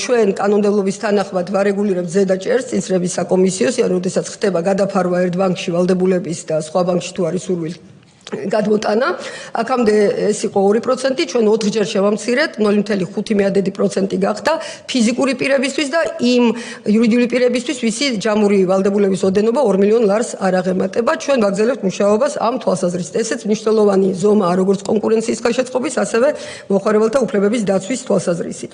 ჩვენ კანონმდებლობის თანახმად ვარეგულირებთ ზედაჭერს წინსწრების საკომისიოს, ან როდესაც ხდება გადაფარვა ერთ ბანკში ვალდებულების და სხვა ბანკში თუ არის სურვილი გადმოტანა, აქამდე ეს იყო 2%, ჩვენ 4-ჯერ შევამცირეთ, 0.5% გახდა ფიზიკური პირებისთვის და იმ იურიდიული პირებისთვის, ვისი ჯამური ვალდებულების ოდენობა 2 მილიონ ლარს არ აღემატება. ჩვენ ვაგრძელებთ მუშაობას ამ თვალსაზრისით. ესეც მნიშვნელოვანი ზომაა როგორც კონკურენციის ხელშეწყობის, ასევე მომხმარებელთა უფლებების დაცვის თვალსაზრისით.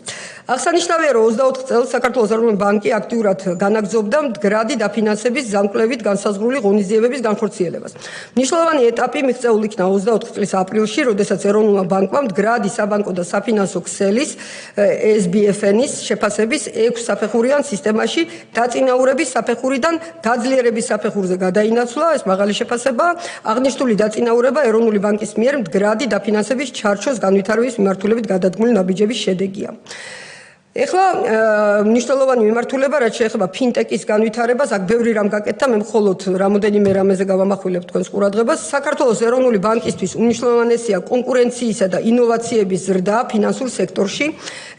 აღსანიშნავია, რომ 24 წელს საქართველოს ეროვნული ბანკი აქტიურად განაგრძობდა მდგრადი დაფინანსების ზამკვლევით განსაზღვრული ღონისძიებების განხორციელებას. მნიშვნელოვანი ეტაპი წეული იქნა 24 წლის აპრილში, როდესაც ეროვნულმა ბანკმა მდგრადი საბანკო და საფინანსო ქსელის SBFN-ის შეფასების 6 საფეხურიან სისტემაში დაწინაურების საფეხურიდან გაძლიერების საფეხურზე გადაინაცვლა. ეს მაღალი შეფასებაა. აღნიშნული დაწინაურება ეროვნული ბანკის მიერ მდგრადი დაფინანსების ჩარჩოს განვითარების მიმართულებით გადადგმული ნაბიჯების შედეგია. ეხლა მნიშვნელოვანი მიმართულება, რაც შეეხება ფინტეკის განვითარებას, აქ ბევრი რამ გაკეთდა, მე მხოლოდ რამოდენიმე რამეზე გავამახვილებ თქვენს ყურადღებას. საქართველოს ეროვნული ბანკისთვის უმნიშვნელოვანესია კონკურენციისა და ინოვაციების ზრდა ფინანსურ სექტორში,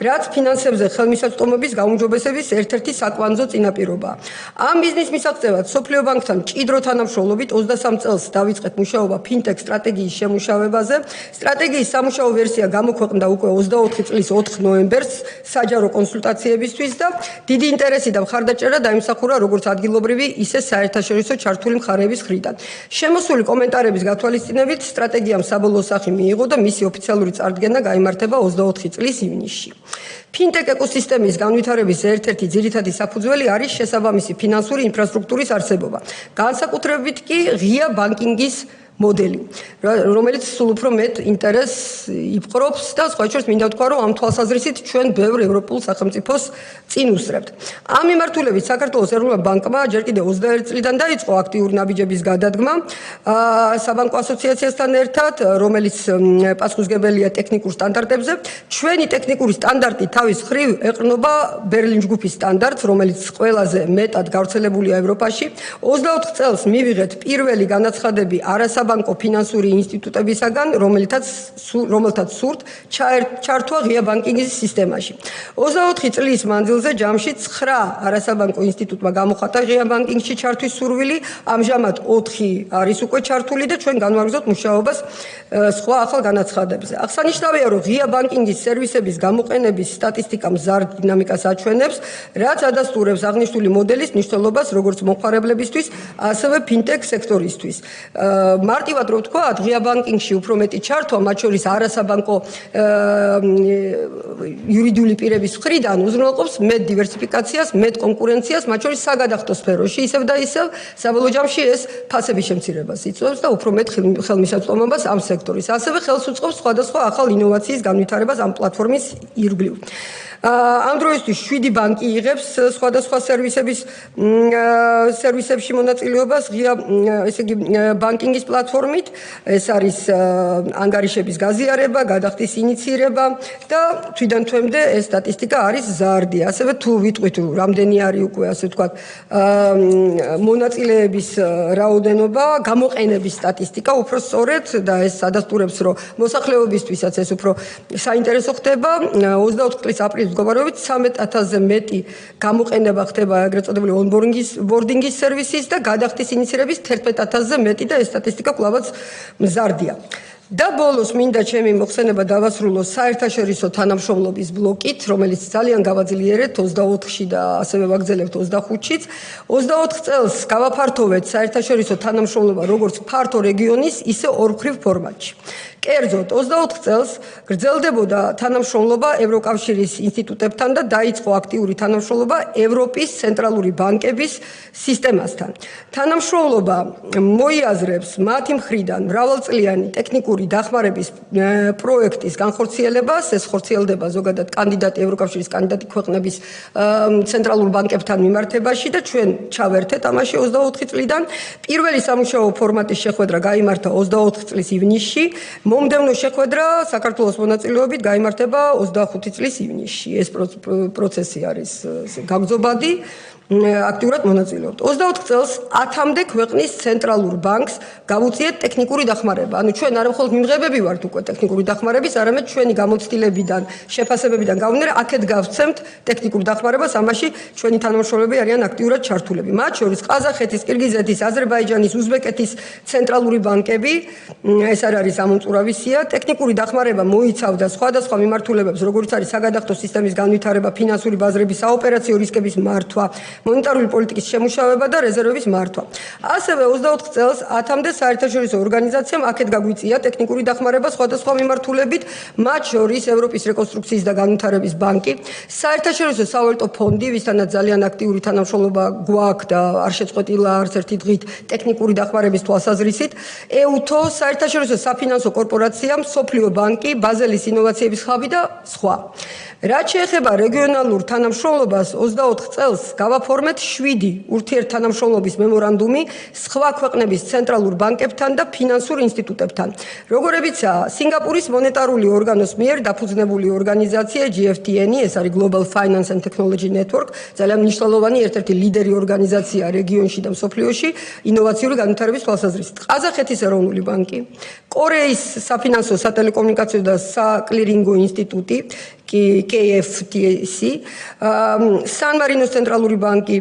რაც ფინანსებზე ხელმისაწვდომობის გაუმჯობესების ერთ-ერთი საკვანძო წინაპირობაა. ამ ბიზნეს მისაღწევად სოფლიო ბანკთან მჭიდრო თანამშრომლობით 23 წელს დავიწყეთ მუშაობა ფინტეკ სტრატეგიის შემუშავებაზე. სტრატეგიის სამუშაო ვერსია გამოქვეყნდა უკვე 24 წლის 4 ნოემბერს საჯარო კონსულტაციებისთვის და დიდი ინტერესი და მხარდაჭერა დაიმსახურა როგორც ადგილობრივი, ისე საერთაშორისო ჩართული მხარეების მხრიდან. შემოსული კომენტარების გათვალისწინებით სტრატეგიამ საბოლოო სახე მიიღო და მისი ოფიციალური წარდგენა გაიმართება 24 წლის ივნისში. ფინტეკ ეკოსისტემის განვითარების ერთ-ერთი ძირითადი საფუძველი არის შესაბამისი ფინანსური ინფრასტრუქტურის არსებობა. განსაკუთრებით კი ღია ბანკინგის მოდელი, რომელიც სულ უფრო მეტ ინტერესს იპყრობს და სხვა შორის მინდა ვთქვა, რომ ამ თვალსაზრისით ჩვენ ბევრ ევროპულ სახელმწიფოს წინ უსწრებთ. ამ მიმართულებით საქართველოს ეროვნულ ბანკმა ჯერ კიდევ 21 წლიდან დაიწყო აქტიური ნაბიჯების გადადგმა საბანკო ასოციაციასთან ერთად, რომელიც პასუხისმგებელია ტექნიკურ სტანდარტებზე. ჩვენი ტექნიკური სტანდარტი თავის მხრივ ეყრდნობა ბერლინ ჯგუფის სტანდარტს, რომელიც ყველაზე მეტად გავრცელებულია ევროპაში. 24 წელს მივიღეთ პირველი განაცხადები არასაბანკო ფინანსური ინსტიტუტებისაგან, რომელთაც სურთ ჩართვა ღია ბანკინგის სისტემაში. 24 წლის მანძილზე ჯამში 9 არასაბანკო ინსტიტუტმა გამოხატა ღია ბანკინგში ჩართვის სურვილი, ამჟამად 4 არის უკვე ჩართული და ჩვენ განვაგრძობთ მუშაობას სხვა ახალ განაცხადებებზე. აღსანიშნავია, რომ ღია ბანკინგის სერვისების გამოყენების სტატისტიკა მზარდ დინამიკას აჩვენებს, რაც ადასტურებს აღნიშნული მოდელის მნიშვნელობას როგორც მომხმარებლებისთვის, ასევე ფინტეკ სექტორისთვის. მარტივად რო ვთქვათ, ღია ბანკინგში უფრო მეტი ჩართვა, მათ შორის არასაბანკო იურიდიული პირების მხრიდან უზრუნველყოფს მეტ დივერსიფიკაციას, მეტ კონკურენციას, მათ შორის საგადახდო სფეროში, ისევ და ისევ საბოლოო ჯამში ეს ფასების შემცირებას იწვევს და უფრო მეტ ხელმისაწვდომობას ამ სექტორის. ასევე ხელს უწყობს სხვადასხვა ახალ ინოვაციის განვითარებას ამ პლატფორმის ირგვლივ. ამ დროისთვის 7 ბანკი იღებს სხვადასხვა სერვისებში მონაწილეობას ღია, ესე იგი, ბანკინგის პლატფორმით. ეს არის ანგარიშების გაზიარება, გადახდის ინიცირება და თვიდან თვემდე ეს სტატისტიკა არის ზარდი. ასევე თუ ვიტყვით, რამდენი არის უკვე, ასე ვთქვათ, მონაწილეების რაოდენობა, გამოყენების სტატისტიკა უფრო სწორედ და ეს ადასტურებს, რომ მოსახლეობისთვისაც ეს უფრო საინტერესო ხდება. 24 წლის აპრილის მდგომარეობით 13,000-ზე მეტი გამოყენება ხდება ეგრეთ წოდებული ონბორდინგის სერვისის და გადახდის ინიცირების 11,000-ზე მეტი და ეს სტატისტიკა კვლავაც მზარდია. და ბოლოს მინდა ჩემი მოხსენება დავასრულო საერთაშორისო თანამშრომლობის ბლოკით, რომელიც ძალიან გავაძლიერეთ 24-ში და ასევე ვაგრძელებთ 25-შიც. 24 წელს გავაფართოვეთ საერთაშორისო თანამშრომლობა როგორც ფართო რეგიონის, ისე ორმხრივ ფორმატში. კერძოდ 24 წელს გრძელდებოდა თანამშრომლობა ევროკავშირის ინსტიტუტებთან და დაიწყო აქტიური თანამშრომლობა ევროპის ცენტრალური ბანკების სისტემასთან. თანამშრომლობა მოიაზრებს მათი მხრიდან მრავალწლიანი ტექნიკური დახმარების პროექტის განხორციელებას, ეს ხორციელდება ზოგადად ევროკავშირის კანდიდატი ქვეყნების ცენტრალურ ბანკებთან მიმართებაში და ჩვენ ჩავერთეთ ამაში 24 წლიდან. პირველი სამუშაო ფორმატის შეხვედრა გაიმართა 24 წლის ივნისში. მომდევნო შეხვედრა საქართველოს მონაწილეობით გაიმართება 25 წლის ივნისში. ეს პროცესი არის გაგრძობადი, აქტიურად მონაწილეობთ. 24 წელს 10-მდე ქვეყნის ცენტრალურ ბანკს გავუწიეთ ტექნიკური დახმარება. ანუ ჩვენ არა მხოლოდ მიმღებები ვართ უკვე ტექნიკური დახმარების, არამედ ჩვენი გამოცდილებიდან, შეფასებებიდან გამომდინარე, აქეთ გავცემთ ტექნიკურ დახმარებას, ამაში ჩვენი თანამშრომლები არიან აქტიურად ჩართულები. მათ შორის ყაზახეთის, კირგიზეთის, აზერბაიჯანის, უზბეკეთის ცენტრალური ბანკები, ეს არ არის ამომწურავი სია. ტექნიკური დახმარება მოიცავდა სხვადასხვა მიმართულებებს, როგორც არის საგადახდო სისტემის განვითარება, ფინანსური ბაზრების საოპერაციო რისკების მართვა, მონეტარული პოლიტიკის შემუშავება და რეზერვების მართვა. ასევე 24 წელს 10-მდე საერთაშორისო ორგანიზაციამ აქეთ გაგვიწია ტექნიკური დახმარება სხვადასხვა მიმართულებით, მათ შორის ევროპის რეკონსტრუქციის და განვითარების ბანკი, საერთაშორისო სავალუტო ფონდი, ვისთანაც ძალიან აქტიური თანამშრომლობა გვაქვს და არ შეწყვეტილა არც ერთი დღით ტექნიკური დახმარების თვალსაზრისით, EUTO, საერთაშორისო საფინანსო კორპორაცია, მსოფლიო ბანკი, ბაზელის ინოვაციების ხაბი და სხვა. რაც შეეხება რეგიონალურ თანამშრომლობას, 24 წელს გავაფორმეთ 7 ურთიერთთანამშრომლობის მემორანდუმი სხვა ქვეყნების ცენტრალურ ბანკებთან და ფინანსურ ინსტიტუტებთან. როგორებიცაა სინგაპურის მონეტარული ორგანოს მიერ დაფუძნებული ორგანიზაცია GFTN, ეს არის Global Finance and Technology Network, ძალიან მნიშვნელოვანი ერთ-ერთი ლიდერი ორგანიზაცია რეგიონში და მსოფლიოში ინოვაციური განვითარების თვალსაზრისით. ყაზახეთის ეროვნული ბანკი, კორეის საფინანსო, სატელეკომუნიკაციო და საკლირინგო ინსტიტუტი, KFTC, სან-მარინოს ცენტრალური ბანკი,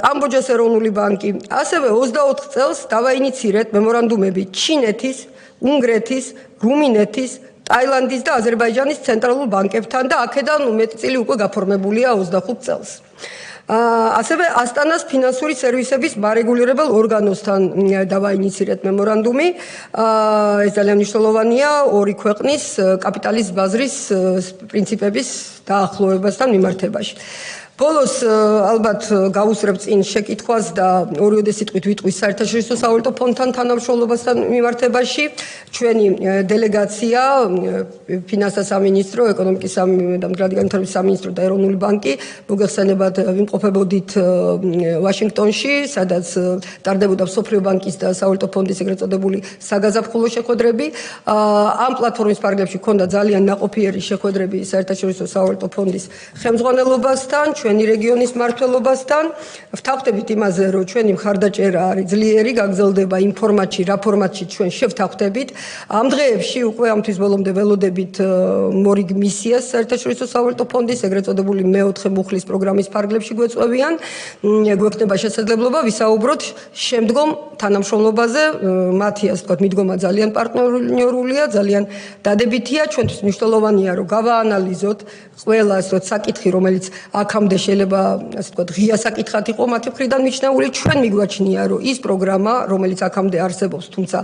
კამბოჯას ეროვნული ბანკი, ასევე 24 წელს დავაინიცირეთ მემორანდუმები ჩინეთის, უნგრეთის, რუმინეთის, ტაილანდის და აზერბაიჯანის ცენტრალურ ბანკებთან და აქედან მეტი წილი უკვე გაფორმებულია 25 წელს. ასევე ასტანას ფინანსური სერვისების მარეგულირებელ ორგანოსთან დავაინიცირეთ მემორანდუმი. ეს ძალიან მნიშვნელოვანია ორი ქვეყნის კაპიტალის ბაზრის პრინციპების დაახლოვებასთან მიმართებაში. ბოლოს ალბათ გავუსწრებ წინ შეკითხვას და ორივე სიტყვით ვიტყვის საერთაშორისო სავალუტო ფონდთან თანამშრომლობასთან მიმართებაში. ჩვენი დელეგაცია, ფინანსთა სამინისტრო, ეკონომიკის და მდგრადი განვითარების სამინისტრო და ეროვნული ბანკი მოგეხსენებათ ვიმყოფებოდით ვაშინგტონში, სადაც ტარდებოდა მსოფლიო ბანკის და სავალუტო ფონდის ეგრეთ წოდებული საგაზაფხულო შეხვედრები. ამ პლატფორმის ფარგლებში ჰქონდა ძალიან ნაყოფიერი შეხვედრები საერთაშორისო სავალუტო ფონდის ხელმძღვანელობასთან, ჩვენი რეგიონის მმართველობასთან. ვთანხმდებით იმაზე, რომ ჩვენი მხარდაჭერა არის ძლიერი, გაგრძელდება იმ ფორმატში, რა ფორმატში ჩვენ შევთანხმდებით. ამ დღეებში უკვე ამთვის ბოლომდე ველოდებით მორიგ მისიას საერთაშორისო სავალუტო ფონდის ეგრეთ წოდებული მეოთხე მუხლის პროგრამის ფარგლებში გვეწვევიან. გვექნება შესაძლებლობა ვისაუბროთ შემდგომ თანამშრომლობაზე. მათი ასე ვთქვათ მიდგომა ძალიან პარტნიორულია, ძალიან დადებითია. ჩვენთვის მნიშვნელოვანია, რომ გავაანალიზოთ ყველა ასე ვთქვათ საკითხი, რომელიც აქამდე შეიძლება ასე ვთქვათ ღია საკითხად იყო მათი მხრიდან მიჩნეული. ჩვენ მიგვაჩნია, რომ ის პროგრამა, რომელიც აქამდე არსებობს, თუმცა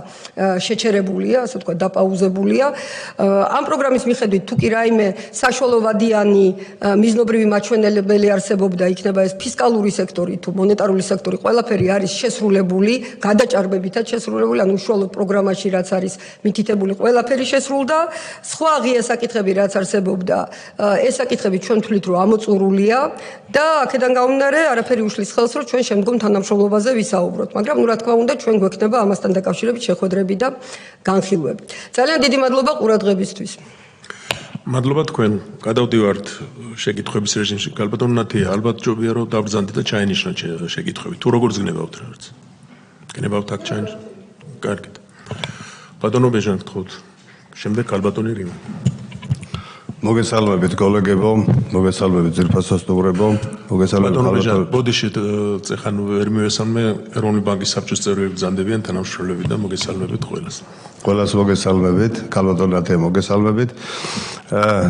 შეჩერებულია, ასე ვთქვათ დაპაუზებულია. ამ პროგრამის მიხედვით თუ კი რაიმე საშუალებიანი მიზნობრივი მაჩვენებელი არსებობდა, იქნება ეს ფისკალური სექტორი თუ მონეტარული სექტორი, ყველაფერი არის შესრულებული, გადაჭარბებითაც შესრულებული, ანუ უშუალოდ პროგრამაში რაც არის მითითებული, ყველაფერი შესრულდა. სხვა ღია საკითხები რაც არსებობდა, ეს საკითხები ჩვენ თვლით, რომ ამოწურულია და აქედან გამომდინარე არაფერი უშლის ხელს, რომ ჩვენ შემდგომ თანამშრომლობაზე ვისაუბროთ, მაგრამ რა თქმა უნდა ჩვენ გვექნება ამასთან დაკავშირებით შეხვედრები და განხილვები. ძალიან დიდი მადლობა ყურადღებისთვის. მადლობა თქვენ. გადავდივართ შეკითხვების რეჟიმში. გალბატონ ნათია, ალბათ ჯობია რომ დავბრძანდეთ და ჩაენიშნოთ შეკითხვები. თუ როგორ გზნებავთ რაღაც? გნებავთ აქ ჩაენიშნოთ? კარგით. ბატონო ბეჟან გთხოვთ. შემდეგ გალბატონი რიმა. მოგესალმებით კოლეგებო. მოგესალმებით ძირფასო სტუმრებო, მოგესალმებით. ბოდიში წეხან ვერ მივესალმე ეროვნული ბანკის საბჭოს წევრები ბრძანდებიან თანამშრომლები და მოგესალმებით ყველას. ყველას მოგესალმებით, ქალბატონათე მოგესალმებით.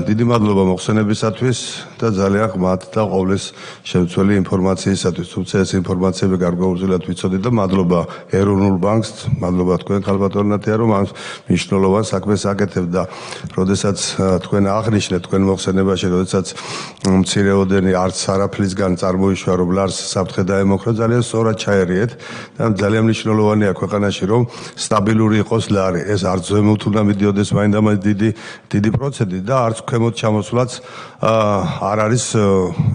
დიდი მადლობა მოხსენებისათვის და ძალიან ღმათ და ყოვლის შემცველი ინფორმაციისათვის. თუმცა ეს ინფორმაციები გარკვეულწილად ვიცოდით და მადლობა ეროვნულ ბანკს, მადლობა თქვენ ქალბატონათეა, რომ ამ მნიშვნელოვან საქმეს აკეთებთ და როდესაც თქვენ აღნიშნეთ თქვენ მოხსენებაში, როდესაც მცირეოდენი არც არაფლისგან წარმოიშვა, რომ ლარს საფრთხე დაემოხდა, ძალიან სწორად ჩაერიეთ და ძალიან მნიშვნელოვანია ქვეყანაში, რომ სტაბილური იყოს ლარი. ეს არც ზემოთ უნდა მიდიოდეს მაინდამაინც დიდი პროცენტი და არც ქვემოთ ჩამოსვლაც არ არის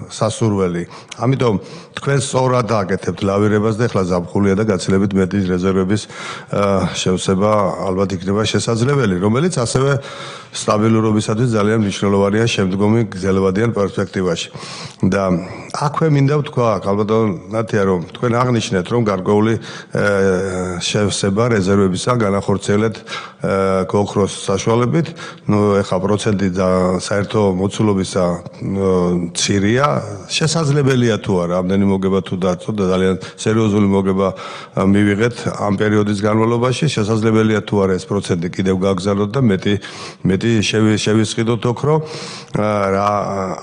სასურველი. ამიტომ თქვენ სწორად აკეთებთ ლავირებას და ეხლა ზაფხულია და გაცილებით მეტი რეზერვების შევსება ალბათ იქნება შესაძლებელი, რომელიც ასევე სტაბილურობისათვის ძალიან მნიშვნელოვანია შემდგომი გრძელვადიან პერსპექტივაში. და აქვე მინდა ვთქვა, ქალბატონათეა, რომ თქვენ აღნიშნეთ, რომ გარკვეული შევსება რეზერვებისა განახორციელეთ გოხროს საშუალებით. ეხლა პროცენტი და საერთო მოცულობისა მცირეა, შესაძლებელია თუ არა, ამდენი მოგება თუ დაწო და ძალიან სერიოზული მოგება მივიღეთ ამ პერიოდის განმავლობაში, შესაძლებელია თუ არა ეს პროცენტი კიდევ გაგზავნოთ და მეტი შევისყიდოთ ოქრო, რა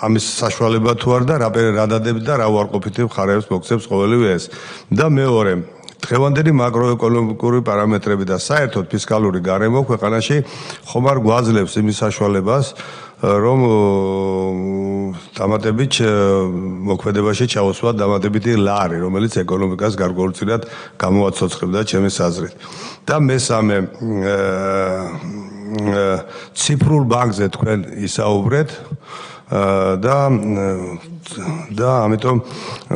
ამის საშუალება თუ არა და რა დადებით და რა უარყოფითი მხარეებს მოგცემს ყოველივე ეს. და მეორე დღევანდელი მაკროეკონომიკური პარამეტრები და საერთოდ ფისკალური გარემო ქვეყანაში ხომ არ გვაძლევს იმის საშუალებას, რომ დამატებით მოქმედებაში ჩაუსვათ დამატებითი ლარი, რომელიც ეკონომიკას გარკვეულწილად გამოაცოცხლებდა ჩემის აზრით. და მესამე ციფრულ ბანკზე თქვენ ისაუბრეთ და ამიტომ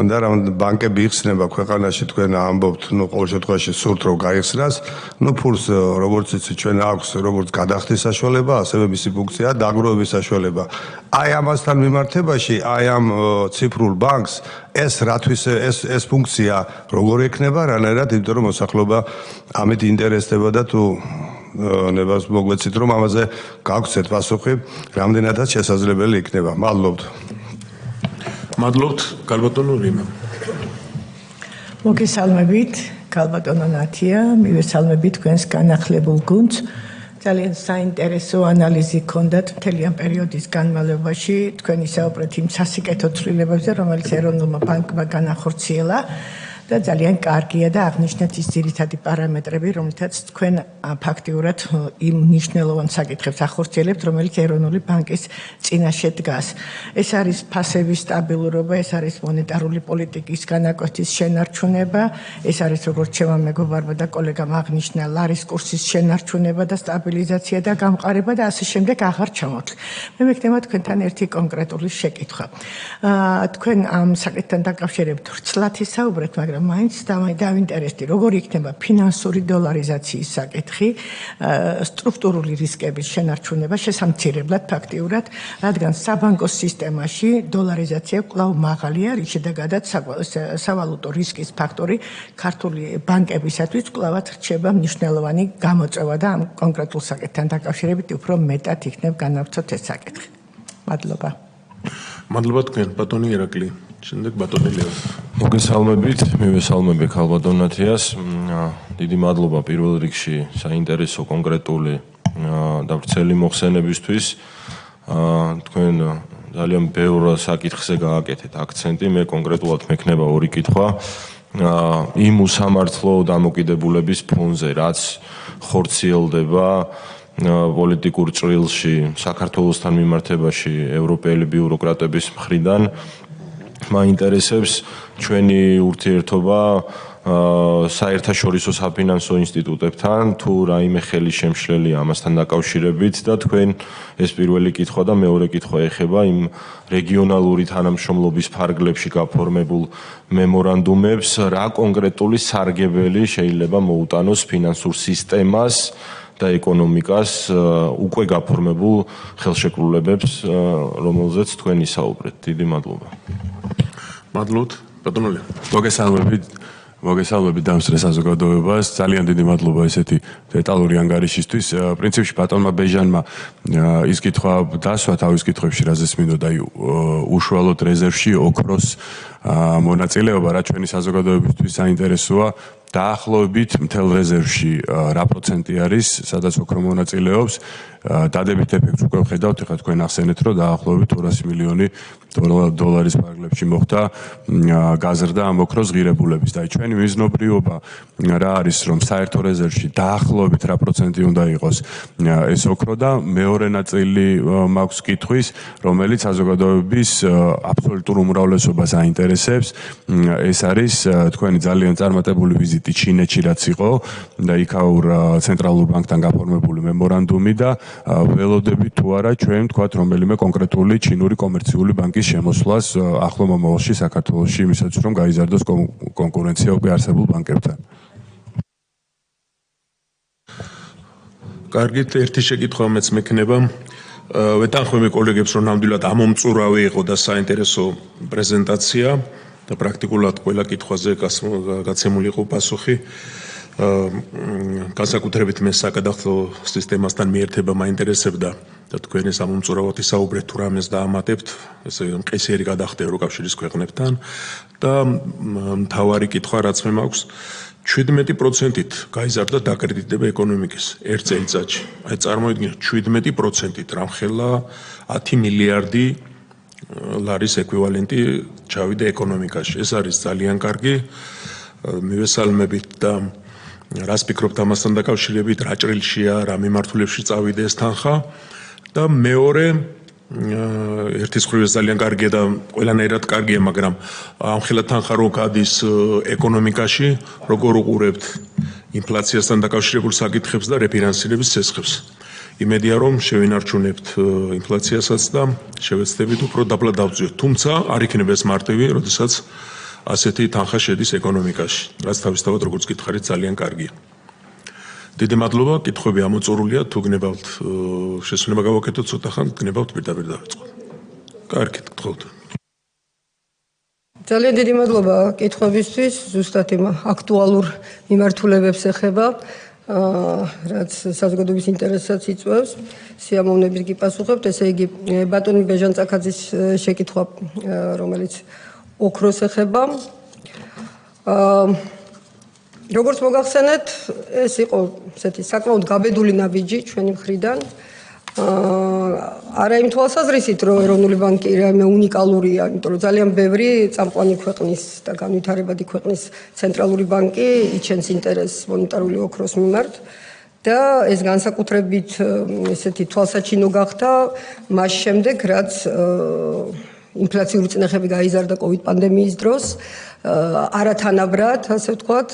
და რა ბანკები იხსნება ქვეყანაში თქვენ ამბობთ, ყოველ შემთხვევაში სურთ რომ გაიხსნას, ფულს როგორც იცით ჩვენ აქვს როგორც გადახდის საშუალება, ასევე მისი ფუნქცია დაგროვების საშუალება. აი ამასთან მიმართებაში, აი ამ ციფრულ ბანკს ეს ფუნქცია როგორ ექნება, რანაირად, იმიტომ რომ მოსახლეობა ამით ინტერესდება და თუ ნებას მოგვეცით რომ ამაზე გავქცეთ პასუხი, რამდენადაც შესაძლებელი იქნება. მადლობთ. მადლობთ, ქალბატონო რიმა. მოგესალმებით, ქალბატონო ნათია, მივესალმებით თქვენს განახლებულ გუნდს. ძალიან საინტერესო ანალიზი ჰქონდათ მთელი ამ პერიოდის განმავლობაში. თქვენ ისაუბრეთ იმ სასიკეთო ცვლილებებზე, რომელიც ეროვნულმა ბანკმა განახორციელა. და ძალიან კარგია და აღნიშნეთ ის ძირითადი პარამეტრები, რომლითაც თქვენ ფაქტიურად იმ მნიშვნელოვან საკითხებს ახორციელებთ, რომელიც ეროვნული ბანკის წინაშე დგას. ეს არის ფასების სტაბილურობა, ეს არის მონეტარული პოლიტიკის განაკვეთის შენარჩუნება, ეს არის როგორც ჩემმა მეგობარმა და კოლეგამ აღნიშნა, ლარის კურსის შენარჩუნება და სტაბილიზაცია და გამყარება და ასე შემდეგ აღარ ჩამოთვლი. მე მეკნება თქვენთან ერთი კონკრეტული შეკითხვა. თქვენ ამ საკითხთან დაკავშირებით ვრცლად ისაუბრეთ, მაგრამ მაინც დავინტერესდი, როგორი იქნება ფინანსური დოლარიზაციის საკითხი, სტრუქტურული რისკების შენარჩუნება შესამცირებლად ფაქტიურად, რადგან საბანკო სისტემაში დოლარიზაცია კვლავ მაღალია, რის შედეგადაც სავალუტო რისკის ფაქტორი ქართული ბანკებისათვის კვლავაც რჩება მნიშვნელოვანი გამოწვევა და ამ კონკრეტულ საკითხთან დაკავშირებით უფრო მეტად იქნებ განავრცოთ ეს საკითხი. მადლობა. მადლობა თქვენ, ბატონი ირაკლი. შემდეგ ბატონი ლეო. მოგესალმებით, მივესალმები ქალბატონათეას. დიდი მადლობა პირველ რიგში საინტერესო კონკრეტული და ვრცელი მოხსენებისთვის. თქვენ ძალიან ბევრ საკითხზე გააკეთეთ აქცენტი, მე კონკრეტულად მექნება ორი კითხვა. იმ უსამართლო დამოკიდებულების ფონზე, რაც ხორციელდება პოლიტიკურ ჭრილში საქართველოსთან მიმართებაში ევროპელი ბიუროკრატების მხრიდან. მაინტერესებს ჩვენი ურთიერთობა საერთაშორისო საფინანსო ინსტიტუტებთან, თუ რაიმე ხელი შემშლელია ამასთან დაკავშირებით და თქვენ ეს პირველი კითხვა და მეორე კითხვა ეხება იმ რეგიონალური თანამშრომლობის ფარგლებში გაფორმებულ მემორანდუმებს, რა კონკრეტული სარგებელი შეიძლება მოუტანოს ფინანსურ სისტემას და ეკონომიკას უკვე გაფორმებულ ხელშეკრულებებს, რომელზეც თქვენ ისაუბრეთ. დიდი მადლობა. მადლობთ, ბატონო ლეო. მოგესალმებით. მოგესალმებით დამსწრე საზოგადოებას. ძალიან დიდი მადლობა ესეთი დეტალური ანგარიშისთვის. პრინციპში ბატონმა ბეჟანმა ის კითხვა დასვა თავის კითხვებში, რაზეც მინდოდა უშუალოდ რეზერვში ოქროს მონაწილეობა, რაც ჩვენი საზოგადოებისთვის საინტერესოა. დაახლოებით მთელ რეზერვში რა პროცენტი არის, სადაც ოქრო მონაწილეობს. დადებით ეფექტს უკვე ვხედავთ, ეხლა თქვენ ახსენეთ, რომ დაახლოებით 200 მილიონი დოლარის ფარგლებში მოხდა გაზრდა ამ ოქროს ღირებულების. და ჩვენი მიზნობრიობა რა არის, რომ საერთო რეზერვში დაახლოებით რა პროცენტი უნდა იყოს ეს ოქრო და მეორე ნაწილი მაქვს კითხვის, რომელიც საზოგადოების აბსოლუტურ უმრავლესობას აინტერესებს. ეს არის თქვენი ძალიან წარმატებული ვიზიტი ჩინეთში რაც იყო და იქაურ ცენტრალურ ბანკთან გაფორმებული მემორანდუმი და ველოდებით თუ არა ჩვენ თქვათ რომელიმე კონკრეტული ჩინური კომერციული ბანკის შემოსვლას ახლო მომავალში საქართველოში იმისათვის რომ გაიზარდოს კონკურენცია უკვე არსებულ ბანკებთან. კარგით, ერთი შეკითხვა მეც მექნება. ვეთანხმები კოლეგებს, რომ ნამდვილად ამომწურავი იყო და საინტერესო პრეზენტაცია და პრაქტიკულად ყველა კითხვაზე გაცემული იყო პასუხი. განსაკუთრებით მე საკადახტო სისტემასთან მიერთება მაინტერესებდა და თქვენ ეს ამომწურავად ისაუბრეთ თუ რამეს დაამატებთ, ესე მყისიერი გადახდე ევროკავშირის ქვეყნებთან და მთავარი კითხვა რაც მე მაქვს 17%-ით გაიზარდა დაკრედიტება ეკონომიკის ერთ წელიწადში. აი წარმოიდგინეთ 17%-ით რამხელა 10 მილიარდი ლარის ეკვივალენტი ჩავიდა ეკონომიკაში. ეს არის ძალიან კარგი. მივესალმებით და რას ფიქრობთ ამასთან დაკავშირებით, რა ჭრილშია, რა მიმართულებში წავიდა ეს თანხა და მეორე ერთის მხრივ ეს ძალიან კარგია და ყველანაირად კარგია, მაგრამ ამხელა თანხა რო გადის ეკონომიკაში, როგორ უყურებთ ინფლაციასთან დაკავშირებულ საკითხებს და რეფინანსირების ცესხებს. იმედია რომ შევინარჩუნებთ ინფლაციასაც და შევეცდებით უფრო დაბლა დავწიოთ. თუმცა არ იქნება ეს მარტივი, როდესაც ასეთი თანხა შედის ეკონომიკაში, რაც თავისთავად როგორც გითხარით ძალიან კარგია. დიდი მადლობა, კითხვები ამოწურულია, თუ გნებავთ შესვენება გავაკეთოთ ცოტა ხან, გნებავთ პირდაპირ დავიწყოთ. კარგით, გთხოვთ. ძალიან დიდი მადლობა კითხვებისთვის, ზუსტად იმ აქტუალურ მიმართულებებს ეხება, რაც საზოგადოების ინტერესსაც იწვევს. სიამოვნებით გიპასუხებთ, ესე იგი ბატონი ბეჟან წაქაძის შეკითხვა, რომელიც ოქროს ეხება. როგორც მოგახსენეთ, ეს იყო ესეთი საკმაოდ გაბედული ნაბიჯი ჩვენი მხრიდან. არა იმ თვალსაზრისით, რომ ეროვნული ბანკი რაიმე უნიკალურია, იმიტომ რომ ძალიან ბევრი წამყვანი ქვეყნის და განვითარებადი ქვეყნის ცენტრალური ბანკი იჩენს ინტერესს მონეტარული ოქროს მიმართ. და ეს განსაკუთრებით ესეთი თვალსაჩინო გახდა მას შემდეგ, რაც ინფლაციური წნეხები გაიზარდა COVID პანდემიის დროს, არათანაბრად, ასე ვთქვათ,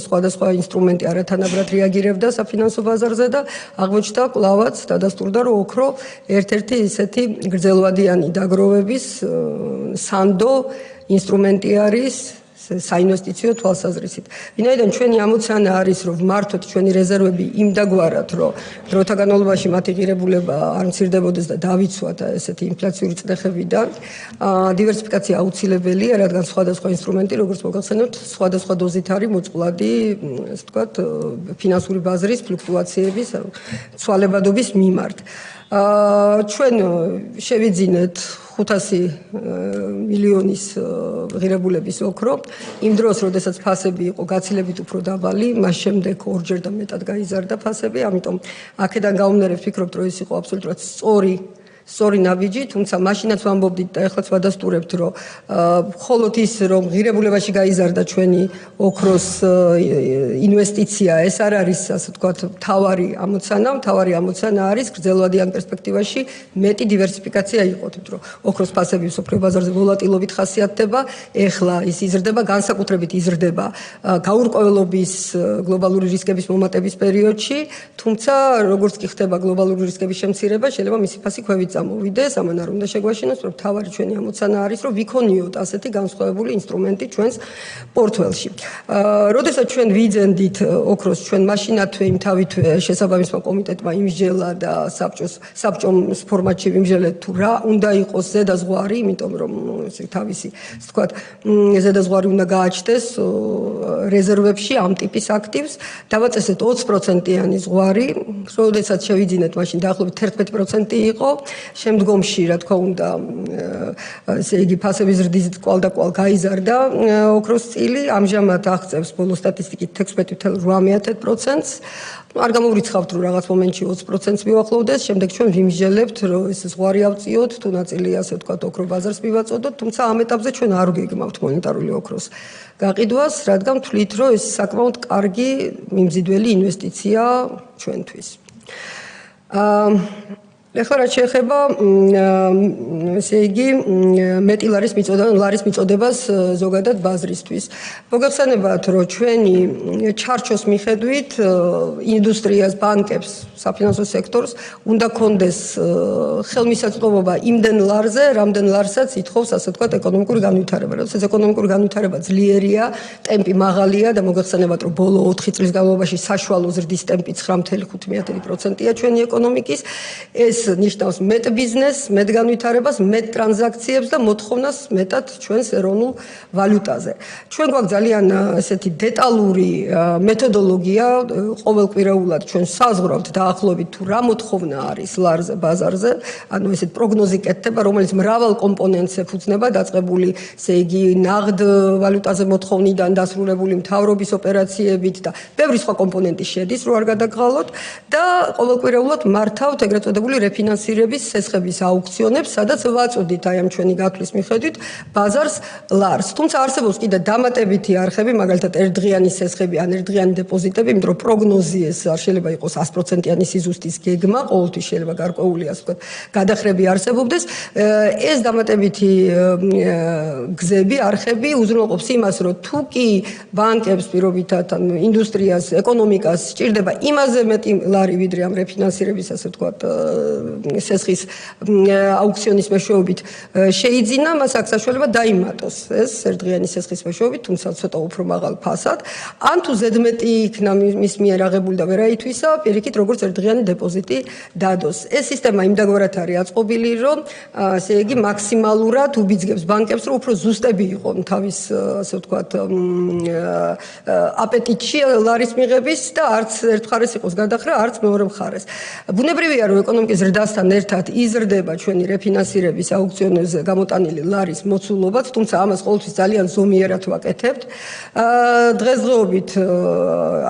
სხვადასხვა ინსტრუმენტი არათანაბრად რეაგირებდა საფინანსო ბაზარზე და აღმოჩნდა კვლავაც დადასტურდა, რომ ოქრო ერთ-ერთი ისეთი გრძელვადიანი დაგროვების სანდო ინსტრუმენტი არის საინვესტიციო თვალსაზრისით. ვინაიდან ჩვენი ამოცანა არის, რომ ვმართოთ ჩვენი რეზერვები იმდაგვარად, რომ დროთა განმავლობაში მათი ღირებულება არ მცირდებოდეს და დავიცვათ ესეთი ინფლაციური წნეხებიდან, დივერსიფიკაცია აუცილებელია, რადგან სხვადასხვა ინსტრუმენტი, როგორც მოგახსენებთ, სხვადასხვა დოზით არის მოწყვლადი, ასე ვთქვათ, ფინანსური ბაზრის ფლუქტუაციების ცვალებადობის მიმართ. ჩვენ შევიძინეთ 500 მილიონის ღირებულების ოქრო იმ დროს, როდესაც ფასები იყო გაცილებით უფრო დაბალი, მას შემდეგ ორჯერ და მეტად გაიზარდა ფასები, ამიტომ აქედან გამომდინარე ვფიქრობთ, რომ ეს იყო აბსოლუტურად სწორი ნაბიჯი, თუმცა მაშინაც ვამბობდით და ეხლაც ვადასტურებთ, რომ მხოლოდ ის, რომ ღირებულებაში გაიზარდა ჩვენი ოქროს ინვესტიცია, ეს არ არის, ასე ვთქვათ, მთავარი ამოცანა. მთავარი ამოცანა არის გრძელვადიან პერსპექტივაში მეტი დივერსიფიკაცია იყოთ, იმიტომ რომ ოქროს ფასები მსოფლიო ბაზარზე ვოლატილობით ხასიათდება, ეხლა ის იზრდება, განსაკუთრებით იზრდება გაურკვევლობის გლობალური რისკების მომატების პერიოდში, თუმცა როგორც კი ხდება გლობალური რისკების შემცირება, შეიძლება მისი ფასი ქვევით წამოვიდეს, ამან არ უნდა შეგვაშინოს, რომ თავარი ჩვენი ამოცანა არის, რომ ვიქონიოთ ასეთი განსხვავებული ინსტრუმენტი ჩვენს პორტფელში. როდესაც ჩვენ ვიძენდით ოქროს, ჩვენ მაშინათვე იმთავითვე შესაბამისმა კომიტეტმა იმსჯელა და საბჭომ ფორმატში ვიმსჯელეთ თუ რა უნდა იყოს ზედაზღვარი, იმიტომ რომ თავისი, ასე ვთქვათ, ზედაზღვარი უნდა გააჩნდეს რეზერვებში ამ ტიპის აქტივს, დავაწესეთ 20%-იანი ზღვარი, როდესაც შევიძინეთ, მაშინ დაახლოებით 11% იყო, შემდგომში, რა თქმა უნდა, ესე იგი ფასების ზრდის კვალ და კვალ გაიზარდა ოქროს წილი, ამჟამად აღწევს ბოლო სტატისტიკით 16.8%-ს. არ გამოვრიცხავთ, რომ რაღაც მომენტში 20%-ს მივახლოვდეს, შემდეგ ჩვენ ვიმსჯელებთ, რომ ეს ზღვარი ავწიოთ, თუ ნაწილი ასე ვთქვათ, ოქრო ბაზარს მივაწოდოთ, თუმცა ამ ეტაპზე ჩვენ არ გეგმავთ მონეტარული ოქროს გაყიდვას, რადგან ვთვლით, რომ ეს საკმაოდ კარგი მიმზიდველი ინვესტიცია ჩვენთვის. ეხლა რაც შეეხება ესე იგი მეტი ლარის მიწოდებას ზოგადად ბაზრისთვის. მოგეხსენებათ, რომ ჩვენი ჩარჩოს მიხედვით ინდუსტრიას, ბანკებს, საფინანსო სექტორს უნდა კონდეს ხელმისაწვდომობა იმდენ ლარზე, რამდენ ლარსაც ითხოვს, ასე ვთქვათ, ეკონომიკური განვითარება. როდესაც ეკონომიკური განვითარება ძლიერია, ტემპი მაღალია და მოგეხსენებათ, რომ ბოლო 4 წლის განმავლობაში საშუალო ზრდის ტემპი 9.5%-ია ჩვენი ეკონომიკის. ეს ნიშნავს მეტ ბიზნესს, მეტ განვითარებას, მეტ ტრანზაქციებს და მოთხოვნას მეტად ჩვენს ეროვნულ ვალუტაზე. ჩვენ გვაქვს ძალიან ესეთი დეტალური მეთოდოლოგია, ყოველკვირეულად ჩვენ საზღვრავთ დაახლოებით თუ რა მოთხოვნა არის ლარზე, ბაზარზე, ანუ ესეთ პროგნოზი კეთდება, რომელიც მრავალ კომპონენტს ეფუძნება, დაწყებული, ესე იგი, ნაღდ ვალუტაზე მოთხოვნიდან დასრულებული მთავრობის ოპერაციებით და ბევრი სხვა კომპონენტი შედის, რო არ გადაგღალოთ და ყოველკვირეულად მართავთ ეგრეთ წოდებული რეფინანსირების სესხების აუქციონებს, სადაც ვაწოდით აი ამ ჩვენი გათვლის მიხედვით ბაზარს ლარს. თუმცა არსებობს კიდე დამატებითი არხები, მაგალითად ერთდღიანი სესხები ან ერთდღიანი დეპოზიტები, იმიტომ რომ პროგნოზი ეს არ შეიძლება იყოს 100%-იანი სიზუსტის გეგმა, ყოველთვის შეიძლება გარკვეული, ასე ვთქვათ, გადახრები არსებობდეს. ეს დამატებითი გზები, არხები უზრუნველყოფს იმას, რომ თუ კი ბანკებს პირობითად ან ინდუსტრიას, ეკონომიკას სჭირდება იმაზე მეტი ლარი, ვიდრე ამ რეფინანსირების, ასე ვთქვათ, სესხის აუქციონის მეშვეობით შეიძინა, მას აქვს საშუალება დაიმატოს ეს ერთდღიანი სესხის მეშვეობით, თუმცა ცოტა უფრო მაღალ ფასად, ან თუ ზედმეტი იქნა მის მიერ აღებული და ვერაითვისა, პირიქით როგორც ერთდღიანი დეპოზიტი დადოს. ეს სისტემა იმდაგვრად არის აწყობილი, რომ ესე იგი მაქსიმალურად უბიძგებს ბანკებს, რომ უფრო ზუსტები იყონ თავის, ასე ვთქვათ, აპეტიტში ლარის მიღების და არც ერთ მხარეს იყოს გადახრა, არც მეორე მხარეს. ბუნებრივია, რომ ეკონომიკის ზრდასთან ერთად იზრდება ჩვენი რეფინანსირების აუქციონებზე გამოტანილი ლარის მოცულობაც, თუმცა ამას ყოველთვის ძალიან ზომიერად ვაკეთებთ. დღესდღეობით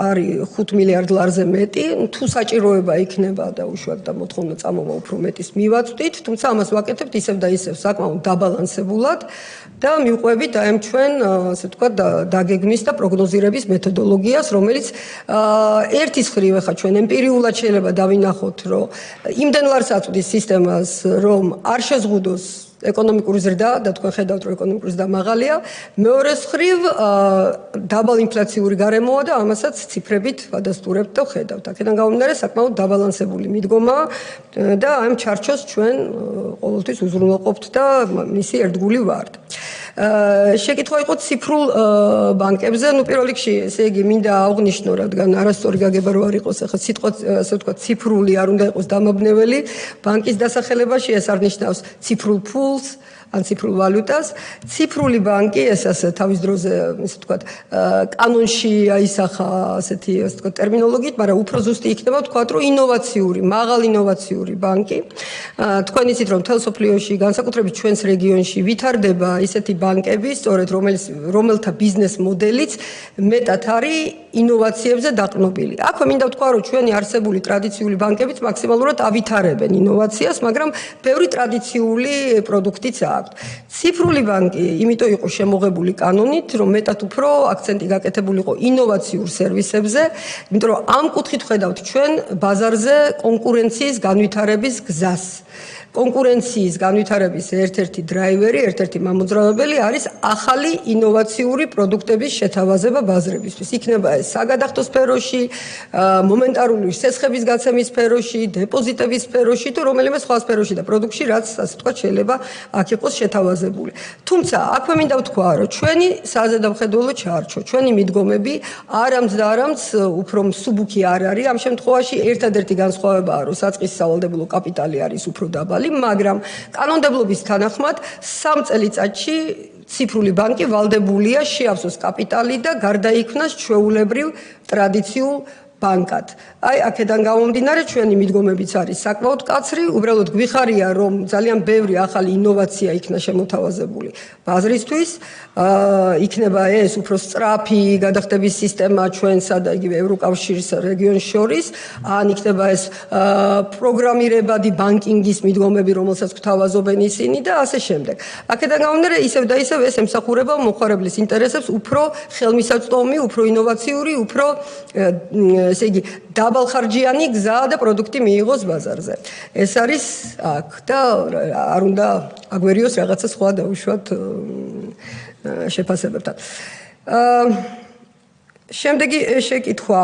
არის 5 მილიარდ ლარზე მეტი, თუ საჭიროება იქნება და უშუალოდ და მოთხოვნა წამოვა უფრო მეტის მივაწვდით, თუმცა ამას ვაკეთებთ ისევ და ისევ საკმაოდ დაბალანსებულად და მივყვებით აი ამ ჩვენ, ასე ვთქვათ, დაგეგმვის და პროგნოზირების მეთოდოლოგიას, რომელიც ერთის მხრივ ახლა ჩვენ ემპირიულად შეიძლება დავინახოთ, რომ იმდენ ლარს აწვდის სისტემას, რომ არ შეზღუდოს ეკონომიკური ზრდა და თქვენ ხედავთ, რომ ეკონომიკური ზრდა მაღალია, მეორეს მხრივ დაბალ ინფლაციური გარემოა და ამასაც ციფრებით ვადასტურებთ და ხედავთ. აქედან გამომდინარე საკმაოდ დაბალანსებული მიდგომა და ამ ჩარჩოს ჩვენ ყოველთვის უზრუნველყოფთ და მისი ერთგული ვართ. შეკითხვა იყო ციფრულ ბანკებზე, ну პირველ რიგში, ესე იგი, მინდა აღვნიშნო, რადგან არასწორი გაგება რო არ იყოს, ახლა სიტყვა, ასე ვთქვათ, ციფრული არ უნდა იყოს დამაბნეველი, ბანკის დასახელებაში ეს არ ნიშნავს ციფრულ ფულს, ან ციფრულ ვალუტას. ციფრული ბანკი, ეს ასე თავის დროზე, ასე ვთქვათ, კანონში აისახა ასეთი, ასე ვთქვათ, ტერმინოლოგიით, მაგრამ უფრო ზუსტი იქნება ვთქვათ, რომ ინოვაციური, მაღალ ინოვაციური ბანკი. თქვენ იცით, რომ მთელ სოფლიოში, განსაკუთრებით ჩვენს რეგიონში ვითარდება ისეთი ბანკები, სწორედ რომელთა ბიზნეს მოდელიც მეტად არის ინოვაციებზე დაყრდნობილი. აქვე მინდა ვთქვა, რომ ჩვენი არსებული ტრადიციული ბანკებიც მაქსიმალურად ავითარებენ ინოვაციას, მაგრამ ბევრი ტრადიციული პროდუქტიც აქვს. ციფრული ბანკი იმიტომ იყო შემოღებული კანონით, რომ მეტად უფრო აქცენტი გაკეთებული იყო ინოვაციურ სერვისებზე, იმიტომ რომ ამ კუთხით ხედავთ ჩვენ ბაზარზე კონკურენციის განვითარების გზას. კონკურენციის განვითარების ერთ-ერთი დრაივერი, ერთ-ერთი მამოძრავებელი არის ახალი ინოვაციური პროდუქტების შეთავაზება ბაზრებისთვის. იქნება ეს საგადახდო სფეროში, მომენტარული სესხების გაცემის სფეროში, დეპოზიტების სფეროში თუ რომელიმე სხვა სფეროში და პროდუქტში, რაც ასე ვთქვათ, შეიძლება აქ იყოს შეთავაზებული. თუმცა, აქვე მინდა ვთქვა, რომ ჩვენი საზედამხედველო ჩარჩო, ჩვენი მიდგომები არამც და არამც უფრო მსუბუქი არ არის. ამ შემთხვევაში ერთადერთი განსხვავებაა, რომ საწყისი სავალდებულო კაპიტალი არის უფრო დაბალი, მაგრამ კანონმდებლობის თანახმად 3 წელიწადში ციფრული ბანკი ვალდებულია შეავსოს კაპიტალი და გარდაიქმნას ჩვეულებრივ ტრადიციულ ბანკად. აი, აქედან გამომდინარე, ჩვენი მიდგომებიც არის საკმაოდ კაცრი, უბრალოდ გვიხარია, რომ ძალიან ბევრი ახალი ინოვაცია იქნა შემოთავაზებული ბაზრისთვის, იქნება ეს უფრო სწრაფი გადახდების სისტემა ჩვენსა და იგივე ევროკავშირის რეგიონს შორის, ან იქნება ეს პროგრამირებადი ბანკინგის მიდგომები, რომელსაც გვთავაზობენ ისინი და ასე შემდეგ. აქედან გამომდინარე, ისევ და ისევ ეს ემსახურება მომხმარებლის ინტერესებს უფრო ხელმისაწვდომი, უფრო ინოვაციური, უფრო ესე იგი დაბალხარჯიანი გზა და პროდუქტი მიიღოს ბაზარზე. ეს არის აქ და არ უნდა აგვერიოს რაღაცა სხვა დაუშვათ შეფასებებთან. შემდეგი შეკითხვა,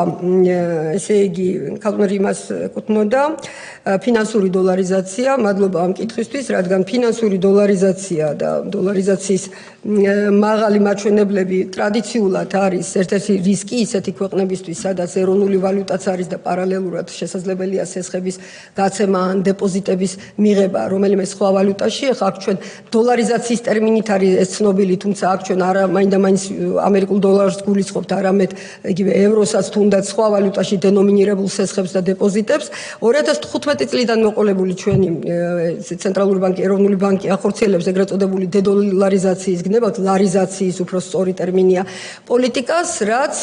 ესე იგი, ქალბატონი იმას ეკუთვნოდა, ფინანსური დოლარიზაცია, მადლობა ამ კითხვისთვის, რადგან ფინანსური დოლარიზაცია და დოლარიზაციის მაღალი მაჩვენებლები ტრადიციულად არის ერთ-ერთი რისკი ისეთი ქვეყნებისთვის, სადაც ეროვნული ვალუტაც არის და პარალელურად შესაძლებელია სესხების გაცემა ან დეპოზიტების მიღება რომელიმე სხვა ვალუტაში. ახლა აქ ჩვენ დოლარიზაციის ტერმინით არის ეს ცნობილი, თუმცა აქ ჩვენ არა მაინდა-მაინც ამერიკულ დოლარს გულისხმობთ, არამედ იგივე ევროსაც თუნდაც სხვა ვალუტაში დენომინირებულ სესხებს და დეპოზიტებს. 2015 წლიდან მოყოლებული ჩვენი ცენტრალური ბანკი, ეროვნული ბანკი ახორციელებს ეგრეთ წოდებული დედოლარიზაციის, გნებავთ ლარიზაციის უფრო სწორი ტერმინია პოლიტიკას, რაც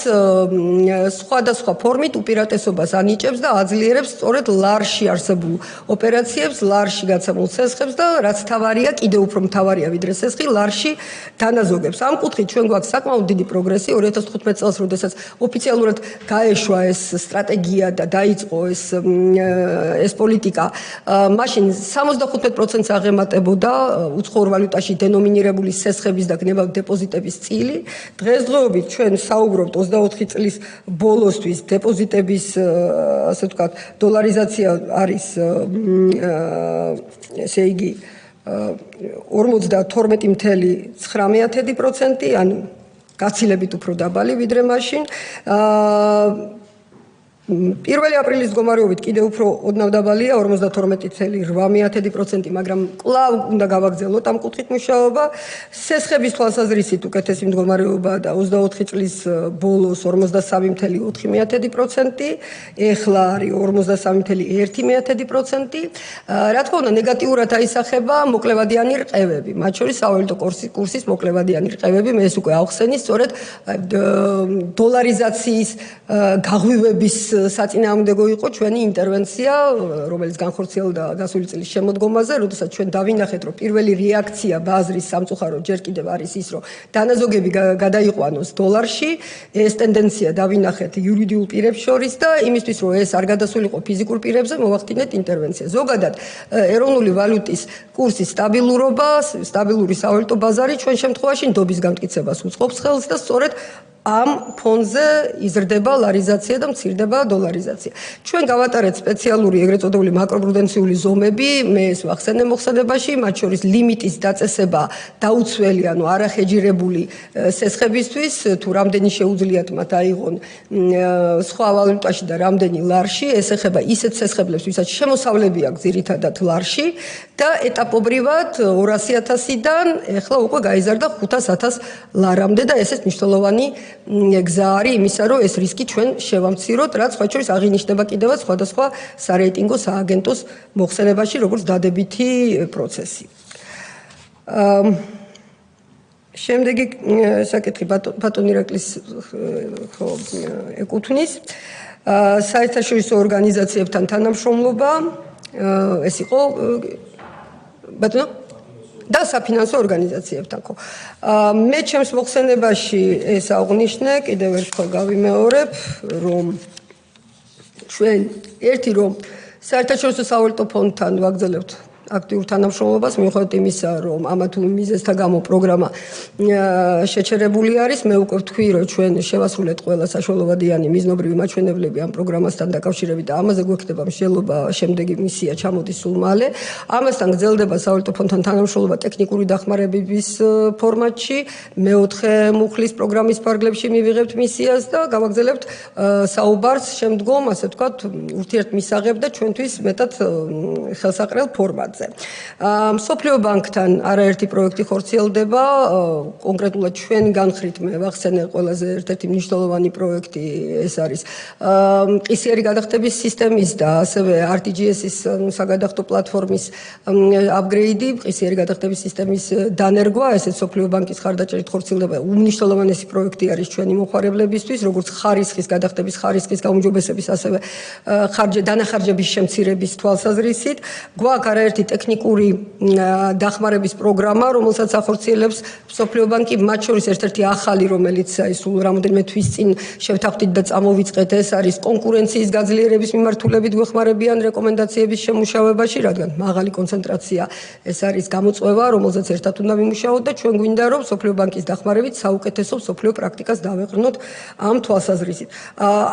სხვადასხვა ფორმით უპირატესობას ანიჭებს და აძლიერებს სწორედ ლარში არსებულ ოპერაციებს, ლარში გაცემულ სესხებს და რაც თავარია, კიდევ უფრო მთავარია ვიდრე სესხი, ლარში დანაზოგებს. ამ კუთხით ჩვენ გვაქვს საკმაოდ დიდი პროგრესი 2015 წელს, როდესაც ოფიციალურად გაეშვა ეს სტრატეგია და დაიწყო ეს პოლიტიკა. მაშინ 75%-ს აღემატებოდა უცხოურ ვალუტაში დენომინირებული სესხების და გნებავთ დეპოზიტების წილი. დღესდღეობით ჩვენ საუბრობთ 24 წლის ბოლოსთვის დეპოზიტების, ასე ვთქვათ, დოლარიზაცია არის ესე იგი 52.9%, ანუ გაცილებით უფრო დაბალი ვიდრე მაშინ. 1 აპრილის მდგომარეობით კიდევ უფრო ოდნავ დაბალია 52.8%, მაგრამ კვლავ უნდა გავაგრძელოთ ამ კუთხით მუშაობა. სესხების თვალსაზრისით უკეთესი მდგომარეობა და 24 წლის ბოლოს 53.4%, ეხლა არის 53.1%. რა თქმა უნდა, ნეგატიურად აისახება მოკლევადიანი რყევები, მათ შორის სავალუტო კურსის მოკლევადიანი რყევები. მე ეს უკვე ავხსენი, სწორედ დოლარიზაციის გაღვივების საწინააღმდეგო იყო ჩვენი ინტერვენცია, რომელიც განხორციელდა გასული წლის შემოდგომაზე, როდესაც ჩვენ დავინახეთ, რომ პირველი რეაქცია ბაზრის სამწუხაროდ ჯერ კიდევ არის ის, რომ დანაზოგები გადაიყვანოს დოლარში. ეს ტენდენცია დავინახეთ იურიდიულ პირებს შორის და იმისთვის, რომ ეს არ გადასულიყო ფიზიკურ პირებზე, მოვახდინეთ ინტერვენცია. ზოგადად, ეროვნული ვალუტის კურსის სტაბილურობა, სტაბილური სავალუტო ბაზარი ჩვენ შემთხვევაში ნდობის გამტკიცებას უწყობს ხელს და სწორედ ამ ფონზე იზრდება ლარიზაცია და მცირდება დოლარიზაცია. ჩვენ გავატარეთ სპეციალური ეგრეთ წოდებული მაკროპრუდენციული ზომები, მე ეს ვახსენე მოხსენებაში, მათ შორის ლიმიტის დაწესება დაუცველი, ანუ არახეჯირებული სესხებისთვის, თუ რამდენი შეუძლიათ მათ აიღონ სხვა ვალუტაში და რამდენი ლარში, ეს ეხება ისეთ სესხებლებს, ვისაც შემოსავლები აქვს ძირითადად ლარში და ეტაპობრივად 200.000-დან ეხლა უკვე გაიზარდა 500.000 ლარამდე და ესეც მნიშვნელოვანი გზა არის იმისა, რომ ეს რისკი ჩვენ შევამციროთ, რაც სხვა შორის აღინიშნება კიდევაც სხვადასხვა სარეიტინგო სააგენტოს მოხსენებაში, როგორც დადებითი პროცესი. შემდეგი საკითხი ბატონ ირაკლის ეკუთვნის საერთაშორისო ორგანიზაციებთან თანამშრომლობა, ეს იყო ბატონო და საფინანსო ორგანიზაციებთან ხო. მე ჩემს მოხსენებაში ეს აღვნიშნე, კიდევ ერთხელ გავიმეორებ, რომ ჩვენ ერთი რომ საერთაშორისო სავალუტო ფონდთან ვაგრძელებთ აქტიურ თანამშრომლობას, მიუხედავად იმისა, რომ ამა თუ იმ მიზეზთა გამო პროგრამა შეჩერებული არის, მე უკვე ვთქვი, რომ ჩვენ შევასრულეთ ყველა საშუალებიანი მიზნობრივი მაჩვენებლები ამ პროგრამასთან დაკავშირებით და ამაზე გვექნება მსჯელობა შემდეგი მისია ჩამოდის სულ მალე. ამასთან გრძელდება სავალუტო ფონდთან თანამშრომლობა ტექნიკური დახმარებების ფორმატში. მეოთხე მუხლის პროგრამის ფარგლებში მივიღებთ მისიას და გავაგზავნებთ საუბარს შემდგომ, ასე ვთქვათ, ურთიერთმისაღებ და ჩვენთვის მეტად ხელსაყრელ ფორმატზე. მსოფლიო ბანკთან არაერთი პროექტი ხორციელდება, კონკრეტულად ჩვენი განხრით მე ვახსენე ყველაზე ერთ-ერთი მნიშვნელოვანი პროექტი ეს არის ყისიერი გადახდების სისტემის და ასევე RTGS-ის საგადახდო პლატფორმის აპგრეიდი, ყისიერი გადახდების სისტემის დანერგვა, ესეც მსოფლიო ბანკის ხარდაჭერით ხორციელდება. უმნიშვნელოვანესი პროექტი არის ჩვენი მომხმარებლებისთვის, როგორც ხარისხის გადახდების ხარისხის გაუმჯობესების, ასევე დანახარჯების შემცირების თვალსაზრისით. გვაქვს არაერთი ტექნიკური დახმარების პროგრამა, რომელსაც ახორციელებს მსოფლიო ბანკი, მათ შორის ერთ-ერთი ახალი, რომელიც სულ რამოდენიმე თვის წინ შევთანხმდით და წამოვიწყეთ, ეს არის კონკურენციის გაძლიერების მიმართულებით გვეხმარებიან რეკომენდაციების შემუშავებაში, რადგან მაღალი კონცენტრაცია ეს არის გამოწვევა, რომელზეც ერთად უნდა ვიმუშაოთ და ჩვენ გვინდა, რომ მსოფლიო ბანკის დახმარებით საუკეთესო მსოფლიო პრაქტიკას დავეყრდნოთ ამ თვალსაზრისით.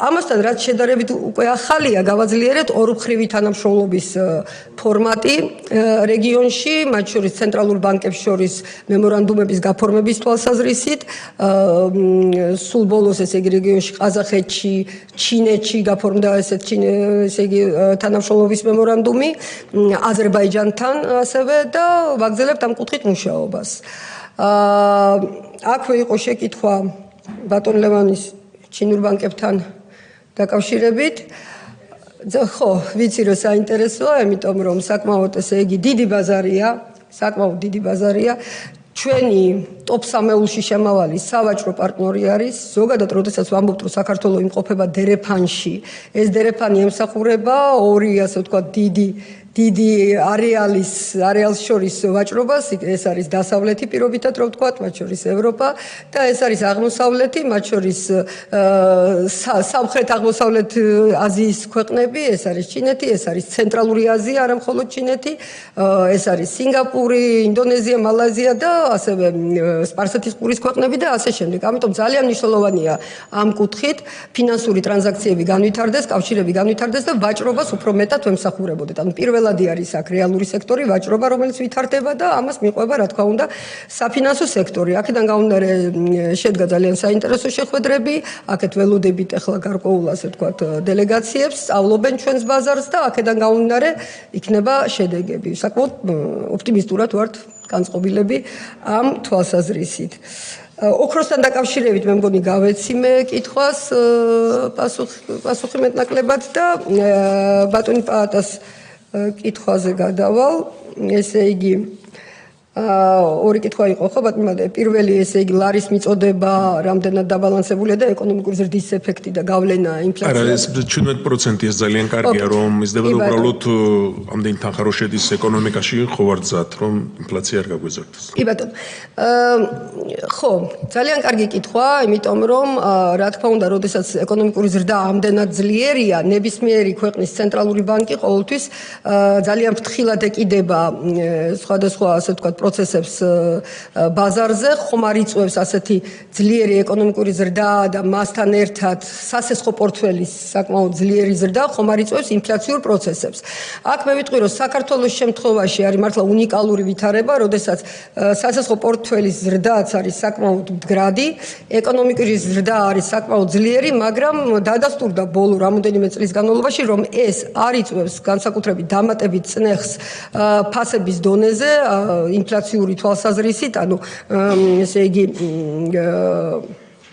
ამასთან, რაც შედარებით უკვე ახალია, გავაძლიერეთ ორმხრივი თანამშრომლობის ფორმატი რეგიონში, მათ შორის ცენტრალურ ბანკებს შორის მემორანდუმების გაფორმების თვალსაზრისით. სულ ბოლოს ესე იგი რეგიონში ყაზახეთში, ჩინეთში გაფორმდა ესე იგი თანამშრომლობის მემორანდუმი, აზერბაიჯანთან ასევე და ვაგრძელებთ ამ კუთხით მუშაობას. აქვე იყო შეკითხვა ბატონ ლევანის ჩინურ ბანკებთან დაკავშირებით. ხო, ვიცი რომ საინტერესოა, იმიტომ რომ საკმაოდ ესე იგი დიდი ბაზარია. ჩვენი ტოპ 3-ში შემავალი სავაჭრო პარტნიორი არის. ზოგადად, როდესაც ვამბობთ, რომ საქართველო იმყოფება დერეფანში, ეს დერეფანი ემსახურება ორი, ასე ვთქვათ, დიდი არეალს შორის ვაჭრობას, ეს არის დასავლეთი პირობითად, რომ ვთქვათ, მათ შორის ევროპა და ეს არის აღმოსავლეთი, მათ შორის სამხრეთ აღმოსავლეთ აზიის ქვეყნები, ეს არის ჩინეთი, ეს არის ცენტრალური აზია, არა მხოლოდ ჩინეთი, ეს არის სინგაპური, ინდონეზია, მალაიზია და ასევე სპარსეთის ყურის ქვეყნები და ასე შემდეგ. ამიტომ ძალიან მნიშვნელოვანია ამ კუთხით ფინანსური ტრანზაქციები განვითარდეს, კავშირები განვითარდეს და ვაჭრობას უფრო მეტად ვემსახურებოდეთ. ანუ პირველადი არის აქ რეალური სექტორი, ვაჭრობა, რომელიც ვითარდება და ამას მიყვება, რა თქმა უნდა, საფინანსო სექტორი. აქედან გამომდინარე შედგა ძალიან საინტერესო შეხვედრები, აქეთ ველოდებით ახლა გარკვეულ, ასე ვთქვათ, დელეგაციებს, სწავლობენ ჩვენს ბაზარს და აქედან გამომდინარე იქნება შედეგები. საკმაოდ ოპტიმისტურად ვართ განწყობილები ამ თვალსაზრისით. ოქროსთან დაკავშირებით მე მგონი გავეციმე კითხვას პასუხი მეტნაკლებად და ბატონი პაატას კითხვაზე გადავალ. ესე იგი ორი კითხვა იყო, ხო ბატონო, პირველი ესე იგი ლარის მიწოდება რამდენად დაბალანსებულია და ეკონომიკური ზრდის ეფექტი და გავლენა ინფლაციაზე. არა, ეს 17% ეს ძალიან კარგია, რომ იზრდება უბრალოდ ამდენი თანხა რო შედის ეკონომიკაში, ხო ვარ გზად, რომ ინფლაცია არ გაგვეზარდეს. კი ბატონო. ხო, ძალიან კარგი კითხვა, იმიტომ რომ რა თქმა უნდა, როდესაც ეკონომიკური ზრდა ამდენად ძლიერია, ნებისმიერი ქვეყნის ცენტრალური ბანკი ყოველთვის ძალიან ფრთხილად ეკიდება სხვადასხვა, ასე ვთქვათ, პროცესებს ბაზარზე, ხომ არ იწვევს ასეთი ძლიერი ეკონომიკური ზრდა და მასთან ერთად სასესხო პორტფელის საკმაოდ ძლიერი ზრდა ხომ არ იწვევს ინფლაციურ პროცესებს. აქ მე ვიტყვი, რომ საქართველოს შემთხვევაში არის მართლა უნიკალური ვითარება, როდესაც სასესხო პორტფელის ზრდაც არის საკმაოდ მდგრადი, ეკონომიკური ზრდა არის საკმაოდ ძლიერი, მაგრამ დადასტურდა ბოლო რამოდენიმე წლის განმავლობაში, რომ ეს არ იწვევს განსაკუთრებით დამატებით წნეხს ფასების დონეზე, ინფლაციური თვალსაზრისით, ანუ ესე იგი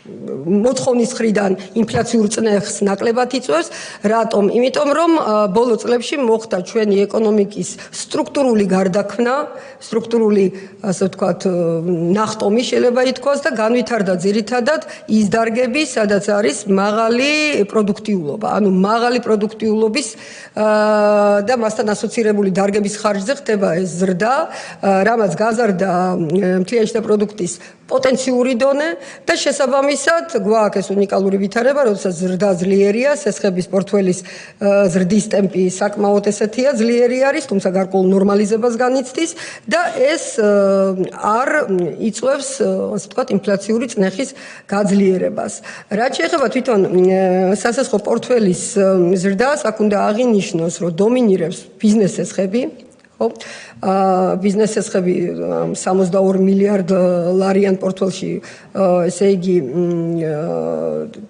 მოთხოვნის მხრიდან ინფლაციურ წნეხს ნაკლებად იწვევს. რატომ? იმიტომ რომ ბოლო წლებში მოხდა ჩვენი ეკონომიკის სტრუქტურული გარდაქმნა, სტრუქტურული, ასე ვთქვათ, ნახტომი შეიძლება ითქვას და განვითარდა ძირითადად ის დარგები, სადაც არის მაღალი პროდუქტიულობა. ანუ მაღალი პროდუქტიულობის და მასთან ასოცირებული დარგების ხარჯზე ხდება ეს ზრდა, რამაც გაზარდა მთლიანი შიდა პროდუქტის პოტენციური დონე და შესაბამისად გვაქვს ეს უნიკალური ვითარება, როდესაც ზრდა ძლიერია, სესხების პორტფელის ზრდის ტემპი საკმაოდ ესეთია, ძლიერი არის, თუმცა გარკვეულ ნორმალიზებას განიცდის და ეს არ იწვევს, ასე ვთქვათ, ინფლაციური წნეხის გაძლიერებას. რაც შეეხება თვითონ სასესხო პორტფელის ზრდას, აქ უნდა აღინიშნოს, რომ დომინირებს ბიზნეს სესხები, ხო? ბიზნეს სესხები 62 მილიარდ ლარიან პორტფელში, ესე იგი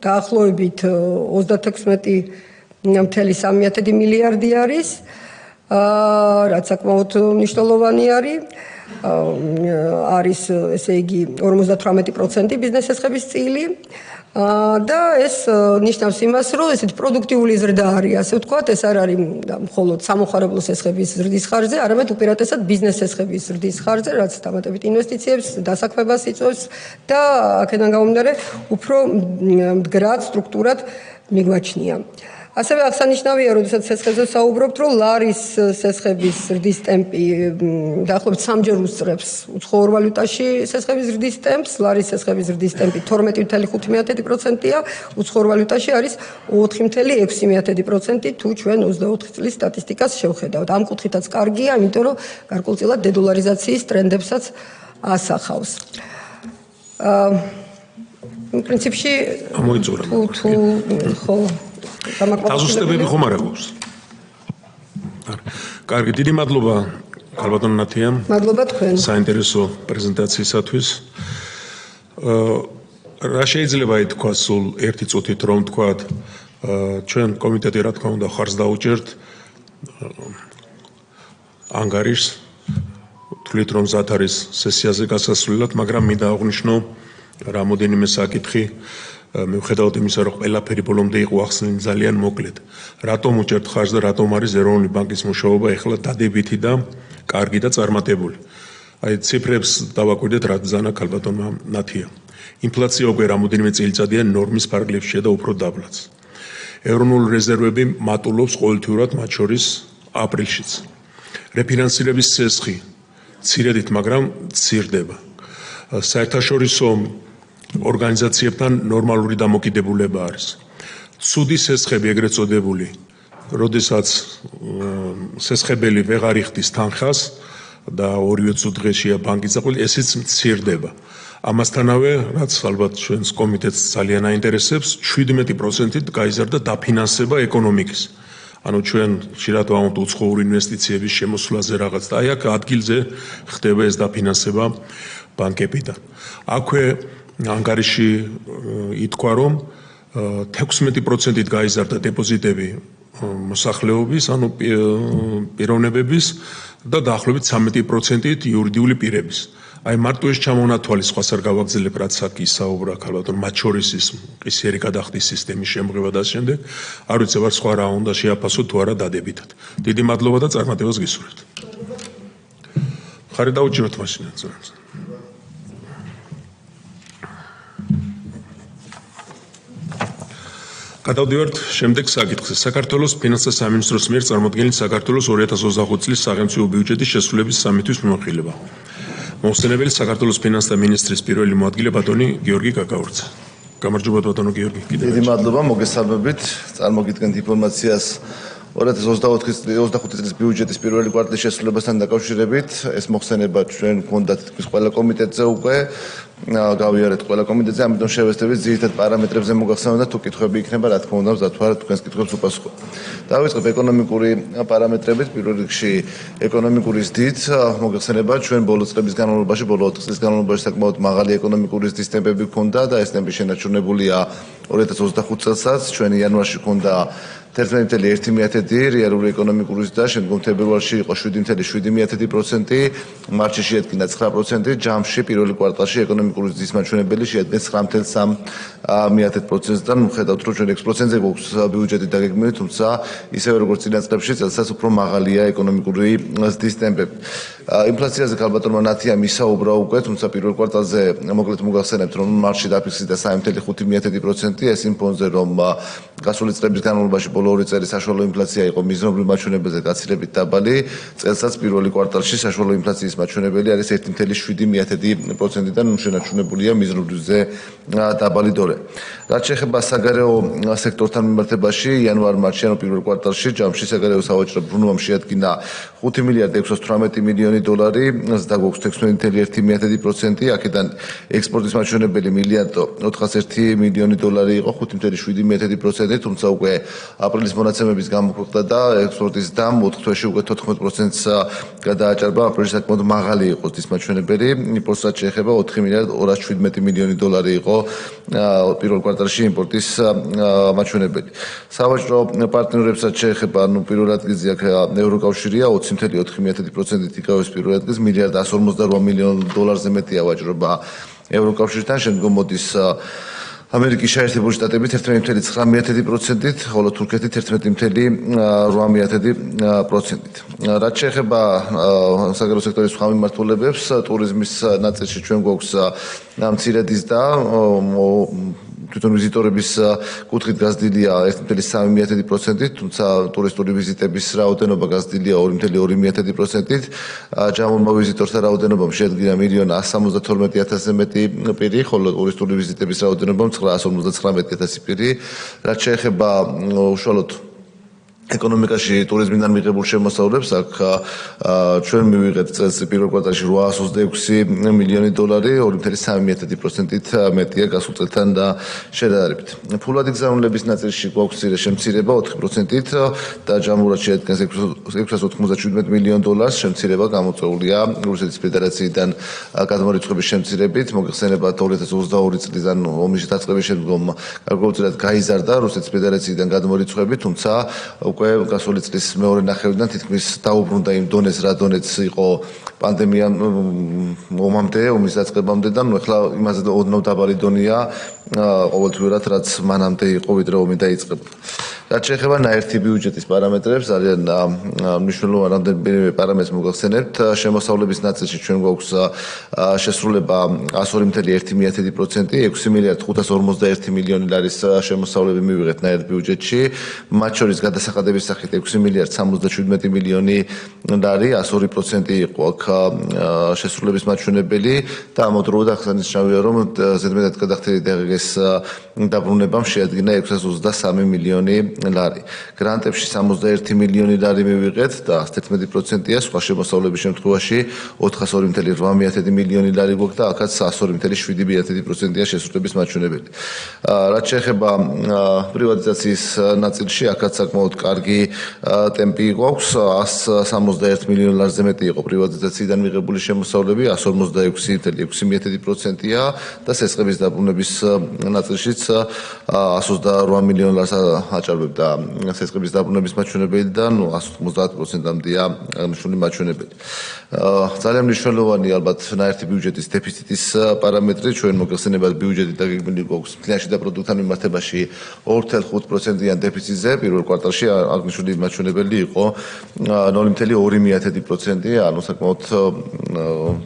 დაახლოებით 36.3 მილიარდი არის, რაც საკმაოდ მნიშვნელოვანი არის, ესე იგი 58% ბიზნეს სესხების წილი. და ეს ნიშნავს იმას, რომ ესეთი პროდუქტიული ზრდა არის, ასე ვთქვათ, ეს არ არის მხოლოდ სამოხარებლო სესხების ზრდის ხარჯზე, არამედ უპირატესად ბიზნეს სესხების ზრდის ხარჯზე, რაც დამატებით ინვესტიციებს, დასაქმებას იწვევს და აქედან გამომდინარე უფრო მდგრად სტრუქტურად მიგვაჩნია. ასევე აღსანიშნავია, როდესაც სესხებზე საუბრობთ, რომ ლარის სესხების ზრდის ტემპი დაახლოებით 3-ჯერ უსწრებს უცხოურ ვალუტაში სესხების ზრდის ტემპს, ლარის სესხების ზრდის ტემპი 12.5%-ია, უცხოურ ვალუტაში არის 4.6%, თუ ჩვენ 24 წლის სტატისტიკას შევხედავთ. ამ კუთხითაც კარგია, იმიტომ რომ გარკვეულწილად დედოლარიზაციის ტრენდებსაც ასახავს. პრინციპში ამოიწურა. ხო დაზუსტებები ხომ არ აქვს? კარგი, დიდი მადლობა ქალბატონ ნათიამ. მადლობა თქვენ. საინტერესო პრეზენტაციისათვის. რა შეიძლება ითქვას სულ ერთი წუთით, რომ თქვათ, ჩვენ კომიტეტი რა თქმა უნდა ხარს დაუჭერთ ანგარიშს, თვლით რომ მზად არის სესიაზე გასასვლელად, მაგრამ მინდა აღვნიშნო რამოდენიმე საკითხი. მიუხედავად იმისა, რომ ყველაფერი ბოლომდე იყო ახსნილი ძალიან მოკლედ. რატომ უჭერთ ხარჯს და რატომ არის ეროვნული ბანკის მუშაობა ეხლა დადებითი და კარგი და წარმატებული? აი ციფრებს დავაკვირდეთ, რა ბრძანა ქალბატონმა ნათია. ინფლაცია უკვე რამოდენიმე წელიწადია ნორმის ფარგლებშია და უფრო დაბლაც. ეროვნული რეზერვები მატულობს ყოველთვიურად, მათ შორის აპრილშიც. რეფინანსირების წესხი ცირედით, მაგრამ ცირდება. საერთაშორისო ორგანიზაციებთან ნორმალური დამოკიდებულება არის. ცუდი სესხები ეგრეთ წოდებული, როდესაც სესხებელი ვეღარ იხდის თანხას და ორივე წუთ დღეშია ბანკის წაყვილი, ესეც მცირდება. ამასთანავე, რაც ალბათ ჩვენს კომიტეტს ძალიან აინტერესებს, 17%-ით გაიზარდა დაფინანსება ეკონომიკის. ანუ ჩვენ ხშირად ვამბობთ უცხოური ინვესტიციების შემოსვლაზე რაღაც და აი აქ ადგილზე ხდება ეს დაფინანსება ბანკებიდან. აქვე ანგარიში ითქვა, რომ 16%-ით გაიზარდა დეპოზიტები მოსახლეობის, ანუ პიროვნებების და დაახლოებით 13%-ით იურიდიული პირების. აი მარტო ეს ჩამონათვალი სხვას არ გავაგზელებ, რაც აქ ისაუბრა ქალბატონ, მათ შორის ის მყისიერი გადახდის სისტემის შემოღება და შემდეგ, არ ვიცი, ვარ სხვა რა უნდა შეაფასო თუ არა დადებითად. დიდი მადლობა და წარმატებას გისურვებთ. ხარი დაუჭიროთ მაშინ ზურაბს. გადავდივართ შემდეგ საკითხზე. საქართველოს ფინანსთა სამინისტროს მიერ წარმოდგენილი საქართველოს 2025 წლის სახელმწიფო ბიუჯეტის შესრულების სამი თვის მიმოხილება. მოხსენებელი საქართველოს ფინანსთა მინისტრის პირველი მოადგილე ბატონი გიორგი კაკაურცა. გამარჯობა ბატონო გიორგი. დიდი მადლობა, მოგესალმებით. წარმოგიდგენთ ინფორმაციას 2025 წლის ბიუჯეტის პირველი კვარტალის შესრულებასთან დაკავშირებით. ეს მოხსენება ჩვენ გქონდათ თითქმის ყველა კომიტეტზე უკვე. გავიარეთ ყველა კომიტეტზე, ამიტომ შევეცდებით ძირითად პარამეტრებზე მოგახსენოთ და თუ კითხვები იქნება, რა თქმა უნდა, მზადვარ თქვენს კითხვებს უპასუხობ. დავიწყებ ეკონომიკური პარამეტრებით, პირველ რიგში ეკონომიკური ზრდით, მოგახსენება ჩვენ ბოლო წლების განმავლობაში, ბოლო 4 წლის განმავლობაში საკმაოდ მაღალი ეკონომიკური ზრდის ტემპები ჰქონდა და ეს ტემპი შენარჩუნებულია 2025 წელსაც, ჩვენ იანვარში ჰქონდა 11.1%, რეალური ეკონომიკური ზრდა, შემდგომ თებერვალში იყო 7.7%, მარტში შეადგინა 9%, ჯამში პირველი კვარტალში ეკონომიკური ზრდის მაჩვენებელი შეადგენს 9.3%-დან, მიუხედავად რომ ჩვენ 6%-ზე გვაქვს ბიუჯეტი დაგეგმილი, თუმცა ისევე როგორც წინა წლებში წელსაც უფრო მაღალია ეკონომიკური ზრდის ტემპები. ინფლაციაზე ქალბატონმა ნათიამ ისაუბრა უკვე, თუმცა პირველ კვარტალზე მოკლედ მოგახსენებთ, რომ მარტში დაფიქსირდა 3.5%, ეს იმ ფონზე, რომ გასული წლების განმავლობაში ხოლო 2 წელი საშუალო ინფლაცია იყო მიზნობრივ მაჩვენებელზე გაცილებით დაბალი, წელსაც პირველი კვარტალში საშუალო ინფლაციის მაჩვენებელი არის 1.7%-დან შენარჩუნებულია მიზნობრივზე დაბალი დონე. რაც შეეხება საგარეო სექტორთან მიმართებაში, იანვარ-მარტში, ანუ პირველ კვარტალში ჯამში საგარეო სავაჭრო ბრუნვამ შეადგინა 5 მილიარდ 618 მილიონი დოლარი, და გვაქვს 16.1%, აქედან ექსპორტის მაჩვენებელი მილიარდ 401 მილიონი დოლარი იყო 5.7%, თუმცა უკვე აპრილის მონაცემების გამოქვეყნდა და ექსპორტის და 4 თვეში უკვე 14%-ს გადააჭარბა, აპრილში საკმაოდ მაღალი იყო ის მაჩვენებელი, იმპორტს რაც შეეხება 4 მილიარდ 217 მილიონი დოლარი იყო პირველ კვარტალში იმპორტის მაჩვენებელი. სავაჭრო პარტნიორებსაც შეეხება, პირველ ადგილზე აქ ევროკავშირია 20.4%-ით იკავებს პირველ ადგილს, მილიარდ 158 მილიონ დოლარზე მეტია ვაჭრობა ევროკავშირთან, შემდგომ მოდის ამერიკის შეერთებული შტატები 11.9%-ით, ხოლო თურქეთი 11.8%-ით. რაც შეეხება საგარეო სექტორის სხვა მიმართულებებს, ტურიზმის ნაწილში ჩვენ გვაქვს მცირედის და თვითონ ვიზიტორების კუთხით გაზრდილია 1.3%-ით, თუმცა ტურისტული ვიზიტების რაოდენობა გაზრდილია 2.2%-ით. ჯამურმა ვიზიტორთა რაოდენობამ შეადგინა 1.172.000-ზე მეტი პირი, ხოლო ტურისტული ვიზიტების რაოდენობამ 959.000 პირი. რაც შეეხება უშუალოდ ეკონომიკაში ტურიზმიდან მიღებულ შემოსავლებს, აქ ჩვენ მივიღეთ წელს პირველ კვარტალში 826 მილიონი დოლარი, 2.3%-ით მეტია გასულ წელთან შედარებით. ფულადი გზავნილების ნაწილში გვაქვს შემცირება 4%-ით და ჯამურად შეადგენს 697 მილიონ დოლარს, შემცირება გამოწვეულია რუსეთის ფედერაციიდან გადმორიცხვების შემცირებით, მოგეხსენებათ 2022 წლიდან ომის დაწყების შემდგომ გარკვეულწილად გაიზარდა რუსეთის ფედერაციიდან გადმორიცხვები, თუმცა უკვე გასული წლის მეორე ნახევრიდან თითქმის დაუბრუნდა იმ დონეს, რა დონეც იყო პანდემიამ ომამდე, ომის დაწყებამდე და ახლა იმაზე ოდნავ დაბალი დონეა ყოველთვიურად, რაც მანამდე იყო, ვიდრე ომი დაიწყებოდა. რაც შეეხება ნაერთი ბიუჯეტის პარამეტრებს, ძალიან მნიშვნელოვანი რამდენიმე პარამეტრს მოგახსენებთ. შემოსავლების ნაწილში ჩვენ გვაქვს შესრულება 102.1%, 6 მილიარდ 551 მილიონი ლარის შემოსავლები მივიღეთ ნაერთ ბიუჯეტში, მათ შორის გადასახადების სახით 6 მილიარდ 77 მილიონი ლარი, 102% იყო აქ შესრულების მაჩვენებელი და ამავდროულად აღსანიშნავია, რომ ზედმეტად გადახდილი დაღეგეს დაბრუნებამ შეადგინა 623 მილიონი ლარი. გრანტებში 61 მილიონი ლარი მივიღეთ და 11%-ია, სხვა შემოსავლების შემთხვევაში 402.8 მილიონი ლარი გვაქვს და აქაც 102.7%-ია შესრულების მაჩვენებელი. რაც შეეხება პრივატიზაციის ნაწილში, აქაც საკმაოდ კარგი ტემპი გვაქვს, 161 მილიონ ლარზე მეტი იყო პრივატიზაციიდან მიღებული შემოსავლები, 146.6%-ია და სესხების დაბრუნების ნაწილშიც 128 მილიონ ლარს აჭარბებდა სესხების დაბრუნების მაჩვენებელი და 190%-ამდეა აღნიშნული მაჩვენებელი. ძალიან მნიშვნელოვანი ალბათ ნაერთი ბიუჯეტის დეფიციტის პარამეტრი, ჩვენ მოგეხსენებათ ბიუჯეტი დაგეგმილი გვაქვს კლიანში და პროდუქტთან მიმართებაში 2.5%-იან დეფიციტზე, პირველ კვარტალში აღნიშნული მაჩვენებელი იყო 0.2%, ანუ საკმაოდ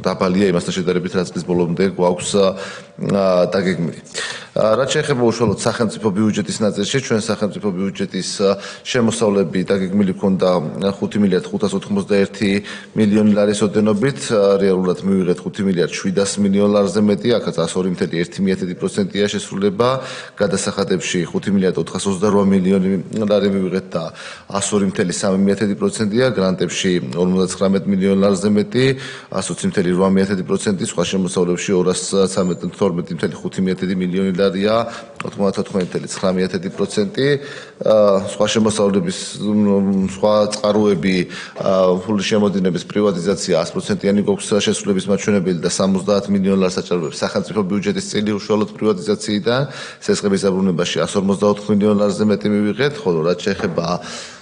დაბალია იმასთან შედარებით, რაც წლის ბოლომდე გვაქვს დაგეგმილი. რაც შეეხება უშუალოდ სახელმწიფო ბიუჯეტის ნაწილში, ჩვენ სახელმწიფო ბიუჯეტის შემოსავლები დაგეგმილი ჰქონდა 5 მილიარდ 591 მილიონი ლარის ოდენობით, რეალურად მივიღეთ 5 მილიარდ 700 მილიონ ლარზე მეტი, აქაც 102.1%-ია შესრულება, გადასახადებში 5 მილიარდ 428 მილიონი ლარი მივიღეთ და 102.3%-ია, გრანტებში 59 მილიონ ლარზე მეტი, 120.8%, სხვა შემოსავლებში 212.5 მილიონი ლარია, 94.9%. სხვა შემოსავლების სხვა წყაროები, ფულის შემოდინების პრივატიზაცია 100%-იანი გვაქვს შესრულების მაჩვენებელი და 70 მილიონ ლარს აჭარბებს სახელმწიფო ბიუჯეტის წილი უშუალოდ პრივატიზაციიდან, სესხების დაბრუნებაში 154 მილიონ ლარზე მეტი მივიღეთ, ხოლო რაც შეეხება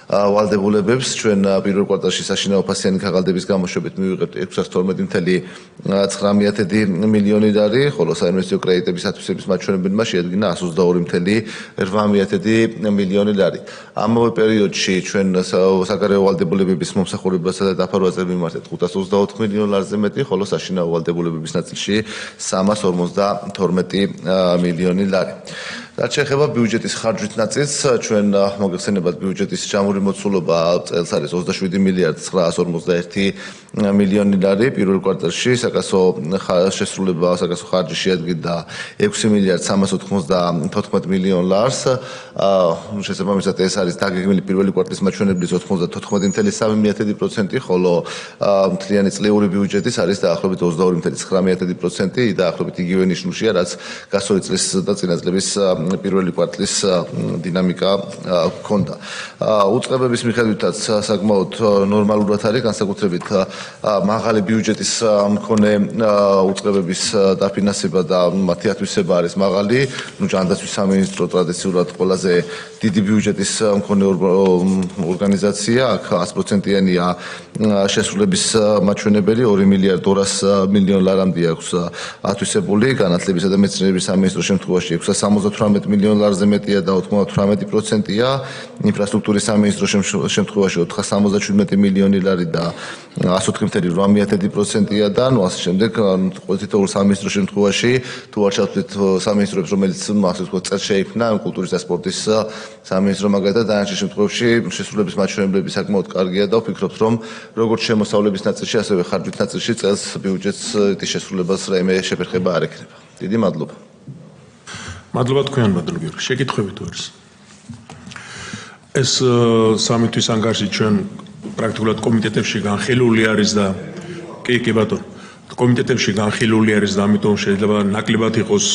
ვალდებულებებს, ჩვენ პირველ კვარტალში საშინაო ფასიანი ქაღალდების გამოშვებით მივიღებთ 612.9 მილიონი ლარი, ხოლო საინვესტიციო კრედიტების ათვისების მაჩვენებელმა შეადგინა 122.8 მილიონი ლარი. ამავე პერიოდში ჩვენ საგარეო ვალდებულებების მომსახურებასა და დაფარვაზე მიმართეთ 524 მილიონ ლარზე მეტი, ხოლო საშინაო ვალდებულებების ნაწილში 352 მილიონი ლარი. რაც შეეხება ბიუჯეტის ხარჯვით ნაწილს, ჩვენ მოგეხსენებათ ბიუჯეტის ჯამური მოცულობა წელს არის 27 მილიარდი 951 მილიონი ლარი, პირველ კვარტალში საკასო შესრულება, საკასო ხარჯი შეადგინა 6 მილიარდ 394 მილიონ ლარს. შესაბამისად ეს არის დაგეგმილი პირველი კვარტალის მაჩვენებლის 94.3%, ხოლო მთლიანი წლიური ბიუჯეტის არის დაახლოებით 22.9%, დაახლოებით იგივე ნიშნულშია, რაც გასული წლის და წინა წლების პირველი კვარტლის დინამიკა ჰქონდა. უწყებების მიხედვითაც საკმაოდ ნორმალურად არის, განსაკუთრებით მაღალი ბიუჯეტის მქონე უწყებების დაფინანსება და მათი ათვისება არის მაღალი. ჯანდაცვის სამინისტრო ტრადიციულად ყველაზე დიდი ბიუჯეტის მქონე ორგანიზაცია, აქ 100%-იანია შესრულების მაჩვენებელი, 2 მილიარდ 200 მილიონ ლარამდე აქვს ათვისებული, განათლებისა და მეცნიერების სამინისტროს შემთხვევაში 678 მილიონ ლარზე მეტია და 98%-ია, ინფრასტრუქტურის სამინისტროს შემთხვევაში 477 მილიონი ლარი და 104.8%-ია და ასე შემდეგ, თითოეულ სამინისტროს შემთხვევაში თუ არ ჩავთვლით სამინისტროებს, რომელიც ასე ვთქვათ, წელს შეიქმნა კულტურის და სპორტის სამინისტრო მაგალითად დანარჩენ შემთხვევაში შესრულების მაჩვენებლები საკმაოდ კარგია და ვფიქრობთ, რომ როგორც შემოსავლების ნაწილში, ასევე ხარჯვით ნაწილში წელს ბიუჯეტის შესრულებას რაიმე შეფერხება არ ექნება. დიდი მადლობა. მადლობა თქვენ ბატონო გიორგი. შეკითხვები თუ არის? ეს სამი თვის ანგარიში ჩვენ პრაქტიკულად კომიტეტებში განხილული არის და კი ბატონო. კომიტეტებში განხილული არის და ამიტომ შეიძლება ნაკლებად იყოს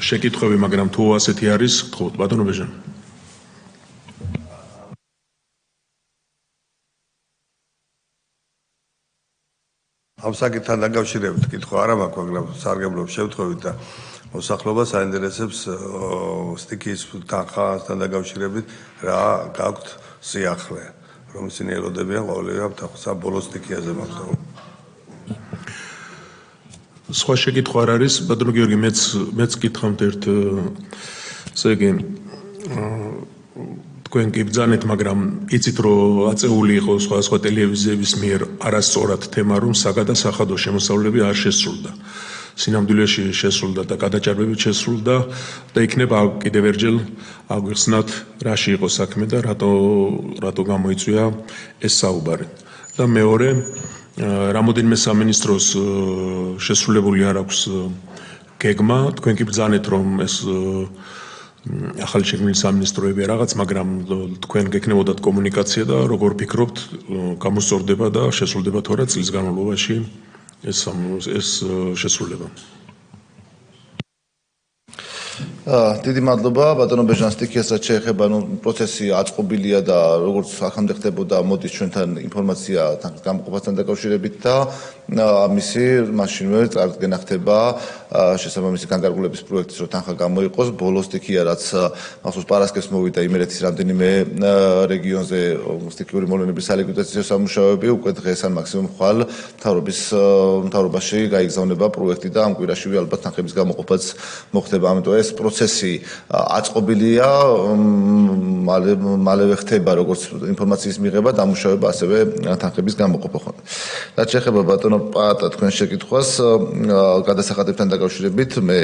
შეკითხვები, მაგრამ თუ ასეთი არის, გთხოვთ ბატონო ბეჟან. ამ საკითხთან დაკავშირებით კითხვა არა მაქვს, მაგრამ სარგებლობს შევთხოვით და მოსახლეობას აინტერესებს სტიქიის თანხასთან დაკავშირებით რა გაქვთ სიახლე, რომ ისინი ელოდებიან ყოველივე საბოლოო სტიქიაზე მაქვს. სხვა შეკითხვა არ არის, ბატონო გიორგი, მეც გითხავთ ერთ ესე იგი თქვენ კი ბრძანეთ, მაგრამ იცით რომ აწეული იყო სხვა ტელევიზიების მიერ არასწორად თემა, რომ საგადასახადო შემოსავლები არ შესრულდა. სინამდვილეში შესრულდა და გადაჭარბებით შესრულდა და იქნება კიდევ ერთხელ აგვიხსნათ რაში იყო საქმე და რატო გამოიწვია ეს საუბარი. და მეორე, რამოდენიმე სამინისტროს შესრულებული არ აქვს გეგმა, თქვენ კი ბრძანეთ რომ ეს ახალი შექმნილი სამინისტროები რაღაც, მაგრამ თქვენ გექნებოდათ კომუნიკაცია და როგორ ფიქრობთ, გამოსწორდება და შესრულდება თუ არა წლის განმავლობაში ეს შესრულება. დიდი მადლობა ბატონო ბეჟან სტიქიას, რაც შეეხება პროცესი აწყობილია და როგორც აქამდე ხდებოდა, მოდის ჩვენთან ინფორმაცია გამოყოფასთან დაკავშირებით და მისი მაშინვე წარდგენა ხდება შესაბამისი განკარგულების პროექტის რო თანხა გამოიყოს. ბოლო სტიქია, რაც მახსოვს პარასკევს მოვიდა იმერეთის რამდენიმე რეგიონზე სტიქიური მოვლენების სალიკვიდაციო სამუშაოები, უკვე დღეს ან მაქსიმუმ ხვალ მთავრობაში გაიგზავნება პროექტი და ამ კვირაშივე ალბათ თანხების გამოყოფაც მოხდება. ამიტომ ეს პროცესი აწყობილია, მალევე ხდება როგორც ინფორმაციის მიღება, დამუშავება, ასევე თანხების გამოყოფა ხონდა. რაც შეეხება ბატონო პაატა თქვენ შეკითხვას გადასახადებთან დაკავშირებით, მე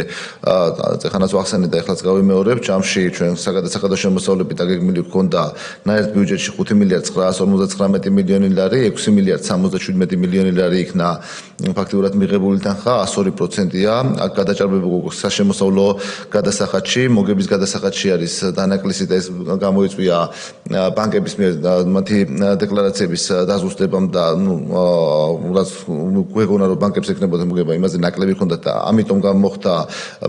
ეხანაც ვახსენე და ეხლაც გავიმეორებ, ჯამში ჩვენ საგადასახადო შემოსავლები დაგეგმილი ჰქონდა ნაერთ ბიუჯეტში 5 მილიარდ 959 მილიონი ლარი, 6 მილიარდ 77 მილიონი ლარი იქნა ფაქტიურად მიღებული თანხა, 102%-ია. აქ გადაჭარბება საშემოსავლო გადასახადში, მოგების გადასახადში არის დანაკლისი და ეს გამოიწვია ბანკების მიერ მათი დეკლარაციების დაზუსტებამ და გვეგონა რომ ბანკებს ეკნებოდა მოგება, იმაზე ნაკლები ჰქონდათ და ამიტომ გამოხდა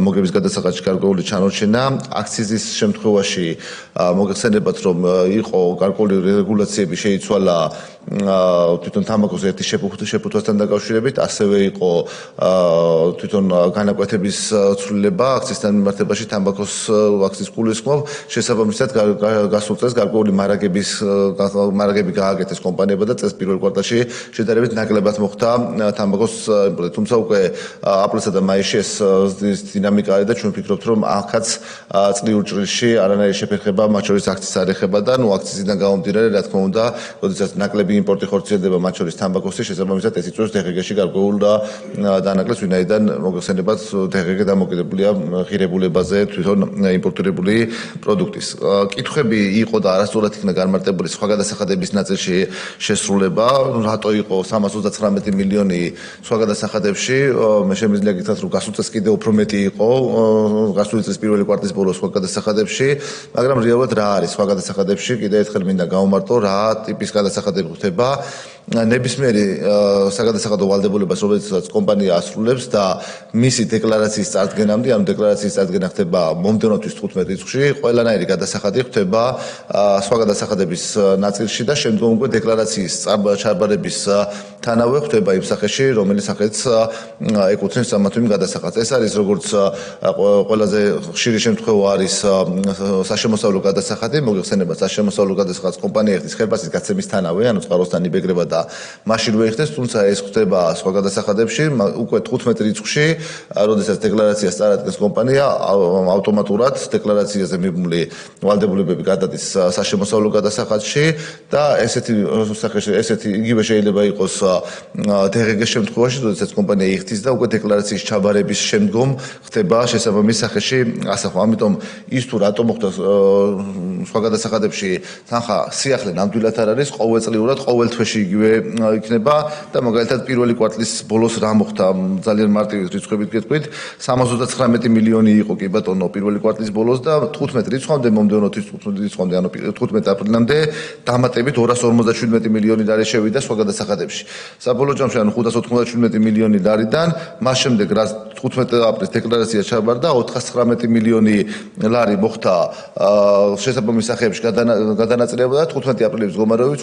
მოგების გადასახადში გარკვეული ჩანორჩენა. აქციზის შემთხვევაში მოგეხსენებათ რომ იყო გარკვეული რეგულაციები შეიცვალა თვითონ თამბაქოს ერთი შეფუთვასთან დაკავშირებით, ასევე იყო თვითონ განაკვეთების ცვლილება აქციზთან მიმართებაში თამბაქოს აქციის გულისხმობ. შესაბამისად გასულ წელს გარკვეული მარაგები გააკეთეს კომპანიებმა და წელს პირველ კვარტალში შედარებით ნაკლებად მოხდა თამბაქოს იმპორტი. თუმცა უკვე აპრილსა და მაისში ეს დინამიკა არის და ჩვენ ვფიქრობთ რომ აქაც წლიურ ჭრილში არანაირი შეფერხება მათ შორის აქციის არ ეხება და აქციზიდან გამომდინარე, რა თქმა უნდა, როდესაც ნაკლები ბევრი იმპორტი ხორციელდება, მათ შორის თამბაქოსი, შესაბამისად ეს იწვევს DGG-ში გარკვეულ დანაკლებს, ვინაიდან მოგეხსენებათ DGG დამოკიდებულია ღირებულებაზე თვითონ იმპორტირებული პროდუქტის. კითხვები იყო და არასწორად იქნა განმარტებული სხვა გადასახადების ნაწილში შესრულება, რატო იყო 339 მილიონი სხვა გადასახადებში, მე შემიძლია გითხრათ, რომ გასულ წელს კიდევ უფრო მეტი იყო, გასული წლის პირველი კვარტალის ბოლოს სხვა გადასახადებში, მაგრამ რეალურად რა არის სხვა გადასახადებში, კიდევ ერთხელ მინდა გავუმარტო, რა ტიპის გადასახადები ხდება. ნებისმიერი საგადასახადო ვალდებულებას, რომელსაც კომპანია ასრულებს და მისი დეკლარაციის წარდგენამდე, ამ დეკლარაციის წარდგენა ხდება მომდევნო თვის 15 რიცხვში, ყველანაირი გადასახადი ხდება სხვა გადასახადების ნაწილში და შემდგომ უკვე დეკლარაციის ჩაბარების თანავე ხდება იმ სახეში, რომელიც სახეც ეკუთვნის ამ თუ იმ გადასახადს. ეს არის როგორც ყველაზე ხშირი შემთხვევა არის საშემოსავლო გადასახადი, მოგეხსენებათ საშემოსავლო გადასახადს კომპანია ეხდის ხელფასის გაცემის თანავე, ანუ წყაროსთან იბეგრება და მაშინვე იხდეს, თუმცა ეს ხდება სხვა გადასახადებში, უკვე 15 რიცხვში, როდესაც დეკლარაციას წარადგენს კომპანია, ავტომატურად დეკლარაციაზე მიბმული ვალდებულებები გადადის საშემოსავლო გადასახადში და ესეთი სახეში, ესეთი იგივე შეიძლება იყოს DGG-ის შემთხვევაში, როდესაც კომპანია იხდის და უკვე დეკლარაციის ჩაბარების შემდგომ ხდება შესაბამის სახეში ასახვა. ამიტომ ის თუ რატომ მოხდა სხვა გადასახადებში თანხა სიახლე ნამდვილად არ არის, ყოველწლიურად, ყოველ თვეში იგივე იქნება და მაგალითად პირველი კვარტლის ბოლოს რა მოხდა, ძალიან მარტივი რიცხვებით გეტყვით, 339 მილიონი იყო კი ბატონო პირველი კვარტლის ბოლოს და 15 რიცხვამდე მომდევნო თვის 15 რიცხვამდე, ანუ 15 აპრილამდე დამატებით 257 მილიონი ლარი შევიდა სხვა გადასახადებში. საბოლოო ჯამში ანუ 597 მილიონი ლარიდან მას შემდეგ რაც 15 აპრილის დეკლარაცია ჩაბარდა 419 მილიონი ლარი მოხდა შესაბამის სახეებში გადანაწილება და 15 აპრილის მდგომარეობით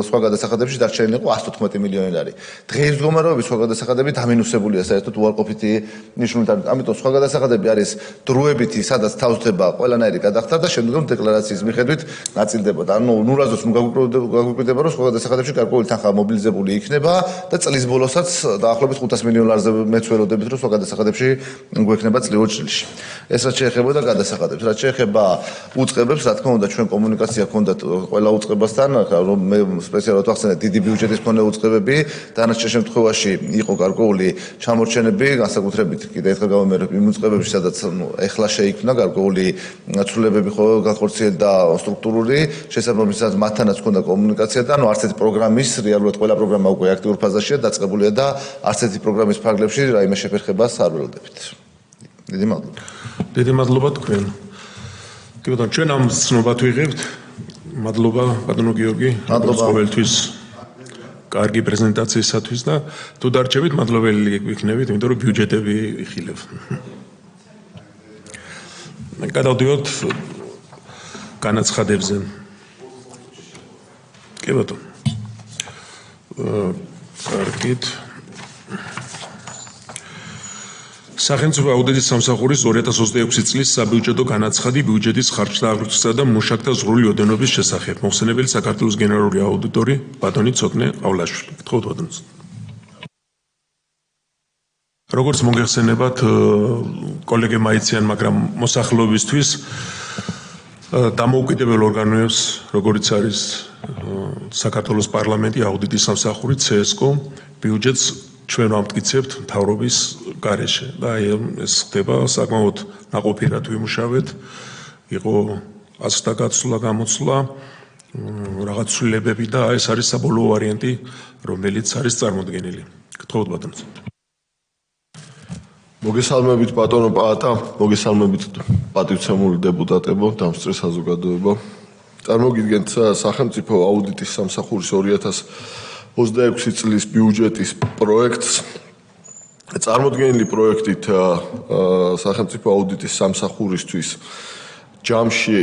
სხვა გადასახადებში დარჩენილი იყო 114 მილიონი ლარი. დღეს მდგომარეობით სხვა გადასახადები დამინუსებულია საერთოდ უარყოფითი ნიშნულით. ამიტომ სხვა გადასახადები არის დროებითი, სადაც თავსდება ყველანაირი გადახდა და შემდგომ დეკლარაციის მიხედვით ნაწილდება. ანუ ნურაზოს გაგვიკვირდება, რომ სხვა გადასახადებში გარკვეული თანხა მობილიზებული იქნება და წლის ბოლოსაც დაახლოებით 500 მილიონ ლარზე მეც ველოდებით, რომ სხვა გადასახადებში გვექნება წლიური ჭრილში. ეს რაც შეეხებოდა გადასახადებს, რაც შეეხება უწყებებს, რა თქმა უნდა, ჩვენ კომუნიკაცია ჰქონდათ ყველა უწყებასთან, რომ მე სპეციალურად ვახსენე დიდი ბიუჯეტის მქონე უწყებები, დანარჩენ შემთხვევაში იყო გარკვეული ჩამორჩენები, განსაკუთრებით კიდევ ერთხელ გავიმეორებ იმ უწყებებში, სადაც ეხლა შეიქმნა გარკვეული ცვლილებები განხორციელდა სტრუქტურული, შესაბამისად მათთანაც ჰქონდა კომუნიკაცია და ანუ არც ერთი პროგრამის, რეალურად ყველა პროგრამა უკვე აქტიურ ფაზაშია, დაწყებულია და არც ერთი პროგრამის ფარგლებში რაიმე შეფერხებას არ ველოდებით. დიდი მადლობა. დიდი მადლობა თქვენ. კი ბატონო, ჩვენ ამ ცნობას ვიღებთ. მადლობა ბატონო გიორგი, ყოველთვის კარგი პრეზენტაციისათვის და თუ დარჩებით მადლობელი ვიქნებით, იმიტომ რომ ბიუჯეტები იხილებ. გადავდივართ განაცხადებზე. კი ბატონო. კარგით. სახელმწიფო აუდიტის სამსახურის 2026 წლის საბიუჯეტო განაცხადი ბიუჯეტის ხარჯთა აღრიცხვისა და მუშაკთა ზღვრული ოდენობის შესახებ. მოხსენებელი საქართველოს გენერალური აუდიტორი ბატონი ცოტნე ყავლაშვილი. გთხოვთ ბატონო. როგორც მოგეხსენებათ, კოლეგებმა აიციან, მაგრამ მოსახლეობისთვის დამოუკიდებელ ორგანოებს, როგორიც არის საქართველოს პარლამენტი, აუდიტის სამსახური, CSCO, ბიუჯეტს ჩვენ ვამტკიცებთ მთავრობის გარეშე და ეს ხდება საკმაოდ ნაყოფიერად ვიმუშავეთ. იყო აზრთა გაცვლა, გამოცვლა, რაღაც ცვლილებები და ეს არის საბოლოო ვარიანტი, რომელიც არის წარმოდგენილი. გთხოვთ ბატონო. მოგესალმებით ბატონო პაატა, მოგესალმებით პატივცემული დეპუტატებო, დამსწრე საზოგადოებო. წარმოგიდგენთ სახელმწიფო აუდიტის სამსახურის 2026 წლის ბიუჯეტის პროექტს. წარმოდგენილი პროექტით სახელმწიფო აუდიტის სამსახურისთვის ჯამში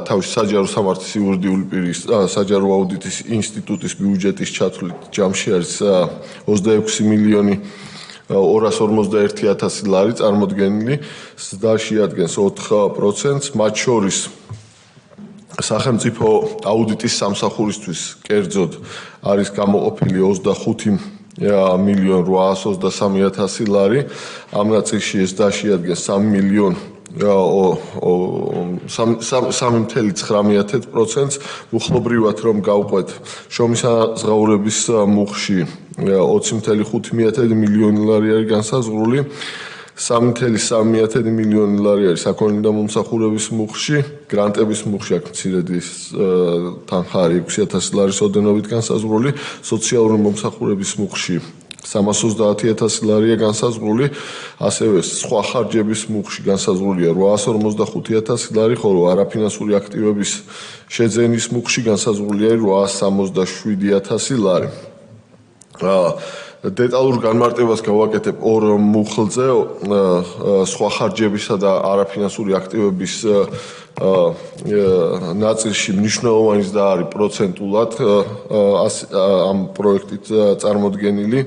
თავის საჯარო სამართლის იურიდიული პირის საჯარო აუდიტის ინსტიტუტის ბიუჯეტის ჩათვლით ჯამში არის 26 მილიონი 251,000 ლარი წარმოდგენილი, ზრდა შეადგენს 4%, მათ შორის სახელმწიფო აუდიტის სამსახურისთვის კერძოდ არის გამოყოფილი 25 მილიონ 823,000 ლარი, ამ ნაწილში ზრდა შეადგენს 3 მილიონ 3.9%-ს უხლობრივად რომ გავყვეთ შრომისაზღაურების მუხში 20.5 მილიონი ლარი არის განსაზღვრული 3.3 მილიონი ლარი არის საქონელი და მომსახურების მუხში გრანტების მუხში აქ მცირედი თანხა არის 6.000 ლარის ოდენობით განსაზღვრული სოციალური მომსახურების მუხში 330.000 ლარია განსაზღვრული, ასევე სხვა ხარჯების მუხში განსაზღვრულია 855.000 ლარი, ხოლო არაფინანსური აქტივების შეძენის მუხში განსაზღვრულია 867.000 ლარი. დეტალურ განმარტებას გავაკეთებ ორ მუხლზე, სხვა ხარჯებისა და არაფინანსური აქტივების ნაწილში მნიშვნელოვანი ზრდა არის პროცენტულად ამ პროექტით წარმოდგენილი.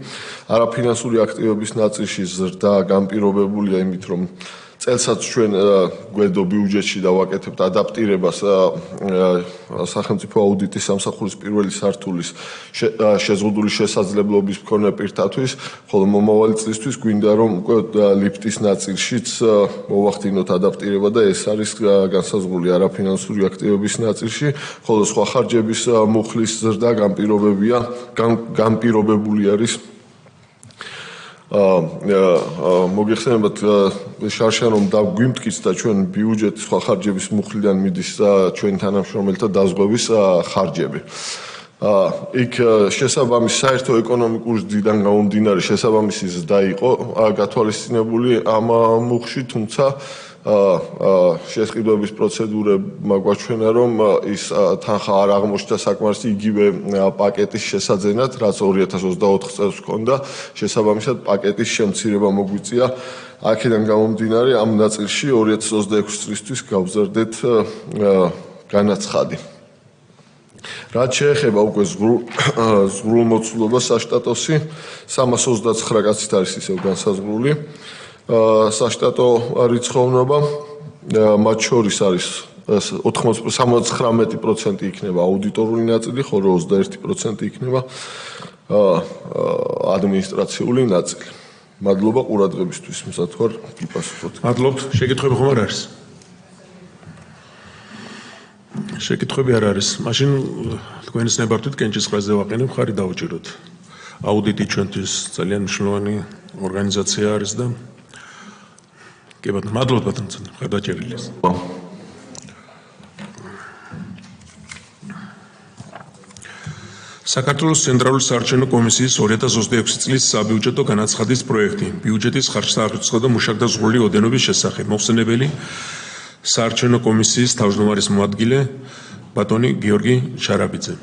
არაფინანსური აქტივების ნაწილში ზრდა განპირობებულია იმით, რომ წელსაც ჩვენ გვერდო ბიუჯეტში დავაკეთებთ ადაპტირებას სახელმწიფო აუდიტის სამსახურის პირველი სართულის შეზღუდული შესაძლებლობის მქონე პირთათვის, ხოლო მომავალი წლისთვის გვინდა რომ ლიფტის ნაწილშიც მოვახდინოთ ადაპტირება და ეს არის განსაზღვრული არაფინანსური აქტივების ნაწილში, ხოლო სხვა ხარჯების მუხლის ზრდა განპირობებული არის მოგეხსენებათ შარშან რომ დაგვიმტკიც და ჩვენ ბიუჯეტის სხვა ხარჯების მუხლიდან მიდის ჩვენი თანამშრომელთა დაზღვევის ხარჯები. იქ შესაბამის საერთო ეკონომიკური ზრდიდან გამომდინარე შესაბამისი ზრდა იყო გათვალისწინებული ამ მუხში, თუმცა შესყიდვების პროცედურებმა გვაჩვენა, რომ ის თანხა არ აღმოჩნდა საკმარისი იგივე პაკეტის შესაძენად, რაც 2024 წელს ჰქონდა, შესაბამისად პაკეტის შემცირება მოგვიწია. აქედან გამომდინარე ამ ნაწილში 2026 წლისთვის გავზარდეთ განაცხადი. რაც შეეხება უკვე ზღვრულმოცულობას საშტატოსი 329 კაცით არის ისევ განსაზღვრული. საშტატო რიცხოვნობა მათ შორის არის 79% იქნება აუდიტორული ნაწილი, ხოლო 21% იქნება ადმინისტრაციული ნაწილი. მადლობა ყურადღებისთვის, მზად ვარ გიპასუხოთ. მადლობთ. შეკითხვები ხომ არ არის? შეკითხვები არ არის. მაშინ თქვენის ნებართვით კენჭისყრაზე ვაყენებ, ხარი დავუჭიროთ. აუდიტი ჩვენთვის ძალიან მნიშვნელოვანი ორგანიზაცია არის და კი ბატონო, მადლობთ ბატონო, გადაჭერილეს. საქართველოს ცენტრალური საარჩევნო კომისიის 2026 წლის საბიუჯეტო განაცხადის პროექტი ბიუჯეტის ხარჯსაყრელთა და მუშაკთა ზღვრული ოდენობის შესახებ. მოხსენებელი საარჩევნო კომისიის თავმჯდომარის მოადგილე ბატონი გიორგი შარაბიძე.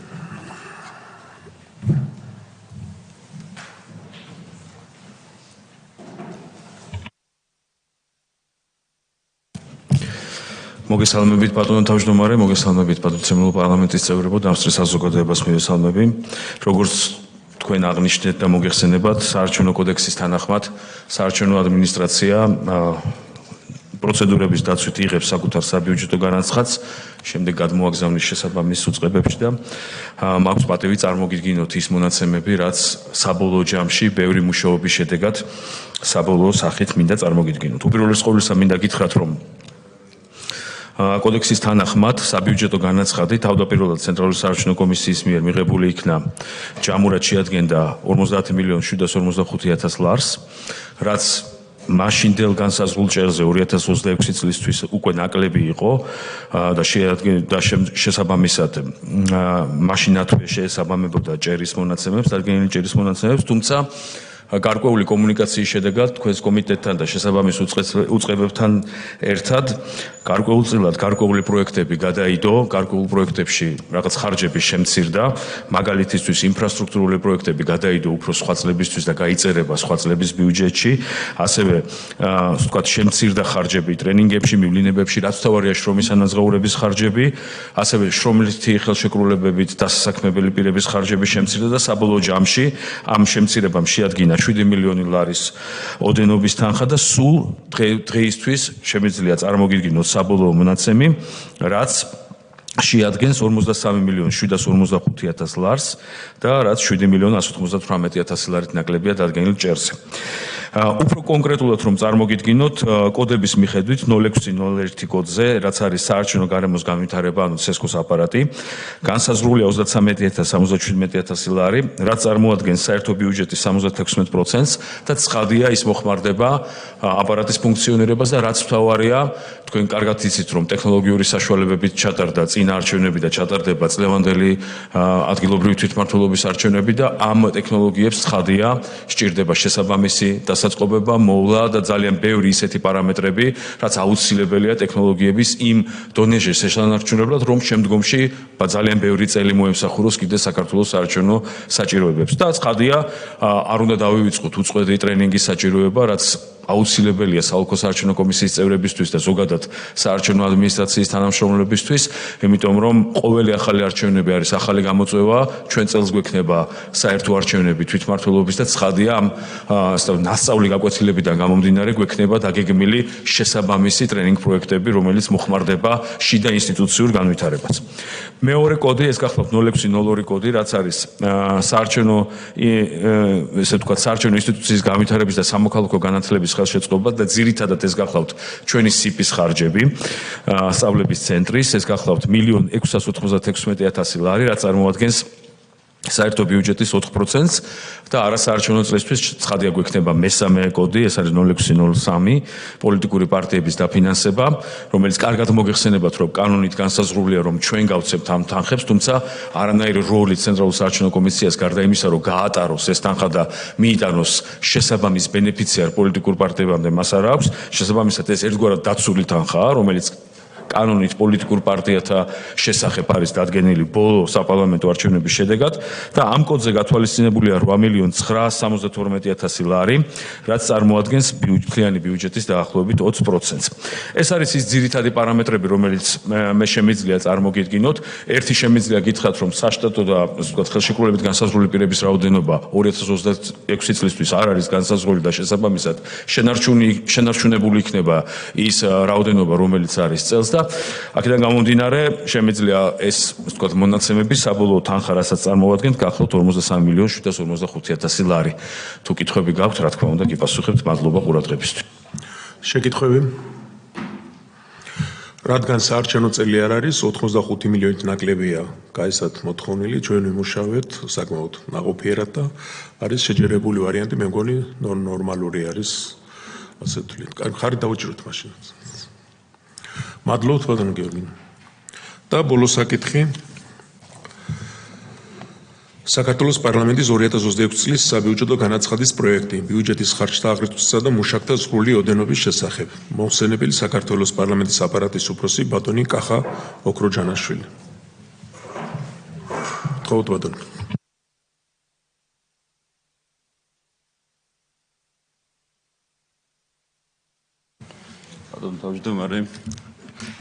მოგესალმებით ბატონო თავმჯდომარე, მოგესალმებით პატრიცემულო პარლამენტის წევრებო და ავსტრიის საზოგადოებას მივესალმები. როგორც თქვენ აღნიშნეთ და მოგეხსენებათ, საარჩევნო კოდექსის თანახმად საარჩევნო ადმინისტრაცია პროცედურების დაცვით იღებს საკუთარ საბიუჯეტო განაცხადს, შემდეგ გადმოაგზავნის შესაბამის უწყებებში და მაქვს პატივი წარმოგიდგინოთ ის მონაცემები, რაც საბოლოო ჯამში ბევრი მუშაობის შედეგად საბოლოო სახით მინდა წარმოგიდგინოთ. უპირველეს ყოვლისა მინდა გითხრათ, რომ კოდექსის თანახმად საბიუჯეტო განაცხადი თავდაპირველად ცენტრალური საარჩევნო კომისიის მიერ მიღებული იქნა ჯამურად შეადგენდა 50.745.000 ლარს, რაც მაშინდელ განსაზღვრულ ჭერზე 2026 წლისთვის უკვე ნაკლები იყო და შესაბამისად მაშინათვე შეესაბამებოდა ჭერის მონაცემებს, დადგენილი ჭერის მონაცემებს, თუმცა გარკვეული კომუნიკაციის შედეგად თქვენს კომიტეტთან და შესაბამის უწყებებთან ერთად გარკვეულწილად გარკვეული პროექტები გადაიდო, გარკვეულ პროექტებში რაღაც ხარჯები შემცირდა, მაგალითისთვის ინფრასტრუქტურული პროექტები გადაიდო უფრო სხვა წლებისთვის და გაიწერება სხვა წლების ბიუჯეტში, ასევე ვთქვათ შემცირდა ხარჯები ტრენინგებში, მივლინებებში, რაც თავარია შრომის ანაზღაურების ხარჯები, ასევე შრომითი ხელშეკრულებებით დასაქმებელი პირების ხარჯები შემცირდა და საბოლოო ჯამში ამ შემცირებამ შეადგინა 7 მილიონი ლარის ოდენობის თანხა და სულ დღეისთვის შემიძლია წარმოგიდგინოთ საბოლოო მონაცემი, რაც შეადგენს 43.745.000 ლარს და რაც 7.198.000 ლარით ნაკლებია დადგენილ ჭერზე. უფრო კონკრეტულად რომ წარმოგიდგინოთ, კოდების მიხედვით 0601 კოდზე, რაც არის საარჩევნო გარემოს განვითარება, ანუ CESCO-ს აპარატი, განსაზღვრულია 33,000-77,000 ლარი, რაც წარმოადგენს საერთო ბიუჯეტის 76%-ს და ცხადია ის მოხმარდება აპარატის ფუნქციონირებას და რაც მთავარია, თქვენ კარგად იცით, რომ ტექნოლოგიური საშუალებებით ჩატარდა წინა არჩევნები და ჩატარდება წლევანდელი ადგილობრივი თვითმმართველობის არჩევნები და ამ ტექნოლოგიებს ცხადია სჭირდება შესაბამისი დასაწყობება, მოვლა და ძალიან ბევრი ისეთი პარამეტრები, რაც აუცილებელია ტექნოლოგიების იმ დონეზე შესანარჩუნებლად, რომ შემდგომში ძალიან ბევრი წელი მოემსახუროს კიდე საქართველოს საარჩევნო საჭიროებებს. და ცხადია, არ უნდა დავივიწყოთ უწყვეტი ტრენინგის საჭიროება, რაც აუცილებელია საოლქო საარჩევნო კომისიის წევრებისთვის და ზოგადად საარჩევნო ადმინისტრაციის თანამშრომლებისთვის, იმიტომ რომ ყოველი ახალი არჩევნები არის ახალი გამოწვევა, ჩვენ წელს გვექნება საერთო არჩევნები თვითმმართველობის და ცხადია ამ ნასწავლი გაკვეთილებიდან გამომდინარე გვექნება დაგეგმილი შესაბამისი ტრენინგ პროექტები, რომელიც მოხმარდება შიდა ინსტიტუციურ განვითარებას. მეორე კოდი, ეს გახლავთ 0602 კოდი, რაც არის საარჩევნო ესე ვთქვათ, საარჩევნო ინსტიტუციის განვითარების და სამოქალაქო განათლების ხელშეწყობა და ძირითადად ეს გახლავთ ჩვენი SIP-ის ხარჯები, სწავლების ცენტრის, ეს გახლავთ 1,696,000 ლარი, რაც წარმოადგენს საერთო ბიუჯეტის 4%-ს და არასაარჩევნო წლისთვის ცხადია გვექნება მესამე კოდი, ეს არის 0603 პოლიტიკური პარტიების დაფინანსება, რომელიც კარგად მოგეხსენებათ, რომ კანონით განსაზღვრულია, რომ ჩვენ გავცემთ ამ თანხებს, თუმცა არანაირი როლი ცენტრალურ საარჩევნო კომისიას გარდა იმისა, რომ გაატაროს ეს თანხა და მიიტანოს შესაბამის ბენეფიციარ პოლიტიკურ პარტიებამდე მას არ აქვს, შესაბამისად ეს ერთგვარად დაცული თანხაა, რომელიც კანონით პოლიტიკურ პარტიათა შესახებ არის დადგენილი ბოლო საპარლამენტო არჩევნების შედეგად და ამ კოდზე გათვალისწინებულია 8,972,000 ლარი, რაც წარმოადგენს მთლიანი ბიუჯეტის დაახლოებით 20%-ს. ეს არის ის ძირითადი პარამეტრები, რომელიც მე შემიძლია წარმოგიდგინოთ. ერთი შემიძლია გითხრათ, რომ საშტატო და ასე ვთქვათ, ხელშეკრულებით განსაზღვრული პირების რაოდენობა 2026 წლისთვის არ არის განსაზღვრული და შესაბამისად შენარჩუნებული იქნება ის რაოდენობა, რომელიც არის წელს და აქედან გამომდინარე შემიძლია ეს ვთქვათ მონაცემები საბოლოო თანხა, რასაც წარმოადგენთ, გახლავთ 43,745,000 ლარი. თუ კითხვები გაქვთ, რა თქმა უნდა, გიპასუხებთ. მადლობა ყურადღებისთვის. შეკითხვები? რადგან საარჩევნო წელი არ არის, 85 მილიონით ნაკლებია გაესად მოთხოვნილი, ჩვენ ვიმუშავეთ საკმაოდ ნაყოფიერად და არის შეჯერებული ვარიანტი, მე მგონი ნორმალური არის, ასე ვთვლით. ხარით დავუჭიროთ მაშინ. მადლობთ ბატონო გიორგი. და ბოლო საკითხი. საქართველოს პარლამენტის 2026 წლის საბიუჯეტო განაცხადის პროექტი, ბიუჯეტის ხარჯთა აღრიცხვისა და მუშაკთა ზღვრული ოდენობის შესახებ. მოხსენებელი საქართველოს პარლამენტის აპარატის უფროსი ბატონი კახა ოქროჯანაშვილი. გთხოვთ ბატონო. ბატონო თავმჯდომარე,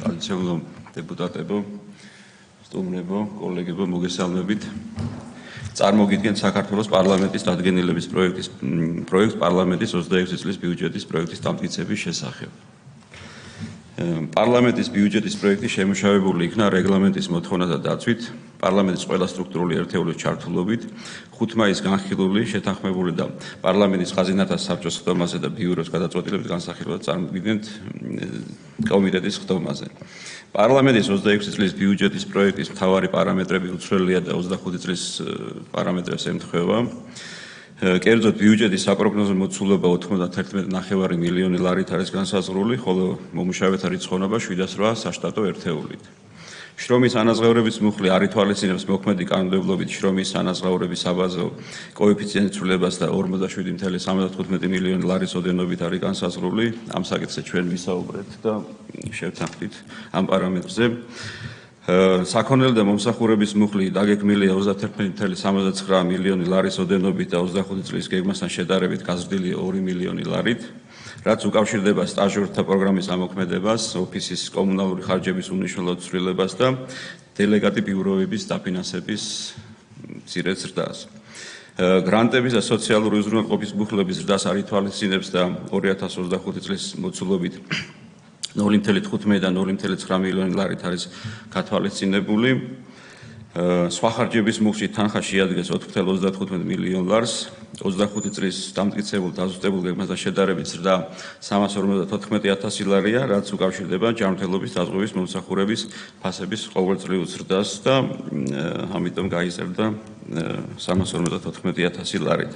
არჩევნო დეპუტატებო, სტუმრებო, კოლეგებო, მოგესალმებით. წარმოგიდგენთ საქართველოს პარლამენტის დადგენილების პროექტს პარლამენტის 26 წლის ბიუჯეტის პროექტის დამტკიცების შესახებ. პარლამენტის ბიუჯეტის პროექტი შემუშავებული იქნა რეგლამენტის მოთხოვნათა დაცვით, პარლამენტის ყველა სტრუქტურული ერთეულის ჩართულობით, 5 მაისს განხილული, შეთანხმებული და პარლამენტის ხაზინათა საბჭოს ხდომაზე და ბიუროს გადაწყვეტილებით განსახილველად წარმოგიდგენთ კომიტეტის ხდომაზე. პარლამენტის 26 წლის ბიუჯეტის პროექტის მთავარი პარამეტრები უცვლელია და 25 წლის პარამეტრებს ემთხვევა. კერძოდ ბიუჯეტის საპროგნოზო მოცულობა 91,9 მილიონი ლარით არის განსაზღვრული, ხოლო მომუშავეთა რიცხოვნობა 708 საშტატო ერთეულით. შრომის ანაზღაურების მუხლი არ ითვალისწინებს მოქმედი კანონმდებლობით შრომის ანაზღაურების საბაზო კოეფიციენტის ცვლილებას და 47,75 მილიონი ლარის ოდენობით არის განსაზღვრული. ამ საკითხზე ჩვენ ვისაუბრეთ და შევთანხმდით ამ პარამეტრზე. საქონელი და მომსახურების მუხლი დაგეგმილია 31,79 მილიონი ლარის ოდენობით და 25 წლის გეგმასთან შედარებით გაზრდილია 2 მილიონი ლარით, რაც უკავშირდება სტაჟიორთა პროგრამის ამოქმედებას, ოფისის კომუნალური ხარჯების უმნიშვნელო ცვლილებას და დელეგატი ბიუროების დაფინანსების მცირე ზრდას. გრანტების და სოციალური უზრუნველყოფის მუხლების ზრდას არ ითვალისწინებს და 2025 წლის მოცულობით 0,15 და 0,9 მილიონი ლარით არის გათვალისწინებული. სხვა ხარჯების მუხში თანხა შეადგენს 4.35 მილიონ ლარს, 25 წლის დამტკიცებულ დაზუსტებულ გეგმასთან შედარებით ზრდა 354,000 ლარია, რაც უკავშირდება ჯანმრთელობის დაზღვევის მომსახურების ფასების ყოველწლიურ ზრდას და ამიტომ გაიზარდა 354,000 ლარით.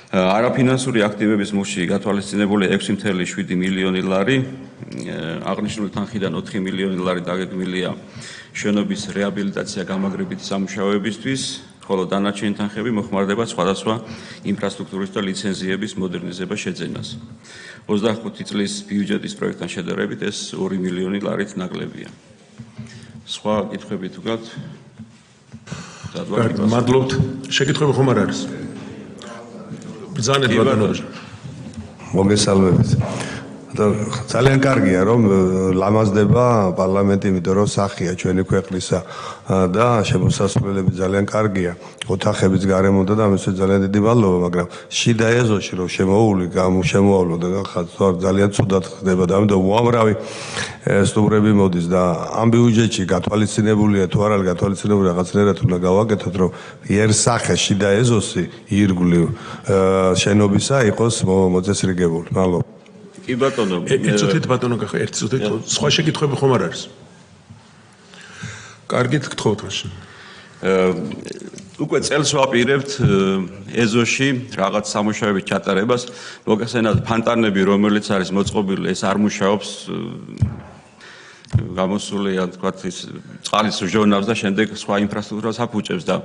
არაფინანსური აქტივების მუხში გათვალისწინებული 6.7 მილიონი ლარი, აღნიშნული თანხიდან 4 მილიონი ლარი დაგეგმილია შენობის რეაბილიტაცია გამაგრებითი სამუშაოებისთვის, ხოლო დანარჩენი თანხები მოხმარდება სხვადასხვა ინფრასტრუქტურის და ლიცენზიების მოდერნიზებას შეძენას. 25 წლის ბიუჯეტის პროექტთან შედარებით ეს 2 მილიონი ლარით ნაკლებია. სხვა კითხვები თუ გაქვთ? მადლობთ. შეკითხვები ხომ არ არის? ბრძანეთ ბატონო. მოგესალმებით. ძალიან კარგია რომ ლამაზდება პარლამენტი, იმიტომ რომ სახია ჩვენი ქვეყნისა და შემოსასვლელები ძალიან კარგია. ოთახების გარემონდა და ამისთვის ძალიან დიდი მადლობა, მაგრამ შიდა ეზოში რომ შემოავლო და ძალიან ცუდად ხდება და ამიტომ უამრავი სტუმრები მოდის და ამ ბიუჯეტში გათვალისწინებულია თუ არ არის გათვალისწინებული რაღაცნაირად უნდა გავაკეთოთ, რომ იერსახე შიდა ეზოსი ირგვლივ შენობისა იყოს მოწესრიგებული. მადლობა. კი ბატონო, ეცოთეთ ბატონო გახა ერთი წუთით სხვა შეკითხვები ხომ არ არის? კარგით, გთხოვთ მაშინ. უკვე წელს ვაპირებთ ეზოში რაღაც სამუშაოების ჩატარებას, მოგეხსენათ ფანტანები, რომელიც არის მოწყობილი, ეს არ მუშაობს, გამოსულია თქვათ ის წყალის ჟონავს და შემდეგ სხვა ინფრასტრუქტურას აფუჭებს და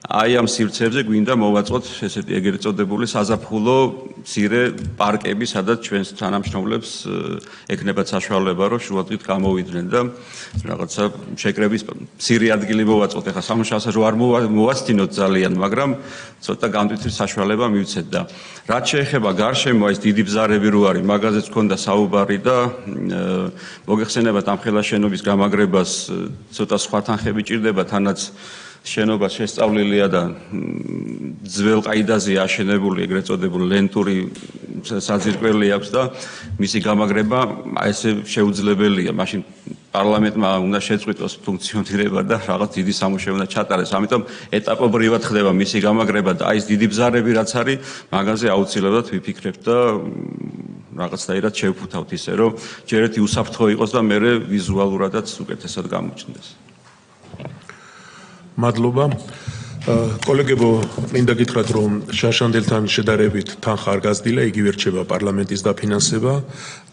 აი ამ სივრცეებზე გვინდა მოვაწყოთ ესეთი ეგრეთ წოდებული საზაფხულო მცირე პარკები, სადაც ჩვენს თანამშრომლებს ექნებათ საშუალება, რომ შუადღით გამოვიდნენ და რაღაცა შეკრების მცირე ადგილი მოვაწყოთ. ეხლა სამუშაოსაც რო არ მოვაცდინოთ ძალიან, მაგრამ ცოტა გამდვითრის საშუალება მივცეთ და რაც შეეხება გარშემო ეს დიდი ბზარები რო არის, მაგაზეც ქონდა საუბარი და მოგეხსენებათ ამ ხელა შენობის გამაგრებას ცოტა სხვა თანხები ჭირდება, თანაც შენობა შესწავლილია და ძველ ყაიდაზე აშენებული ეგრეთ წოდებული ლენტური საძირკველი აქვს და მისი გამაგრება ესე შეუძლებელია. მაშინ პარლამენტმა უნდა შეწყვიტოს ფუნქციონირება და რაღაც დიდი სამუშაო უნდა ჩატარდეს. ამიტომ ეტაპობრივად ხდება მისი გამაგრება და აი ეს დიდი ბზარები რაც არის, მაგაზე აუცილებლად ვიფიქრებთ და რაღაცნაირად შევფუთავთ ისე, რომ ჯერ ერთი უსაფრთხო იყოს და მეორე ვიზუალურადაც უკეთესად გამოჩნდეს. მადლობა. კოლეგებო, მინდა გითხრათ, რომ შაშანდელთან შედარებით თანხა არ გაზრდილა, იგივე რჩება პარლამენტის დაფინანსება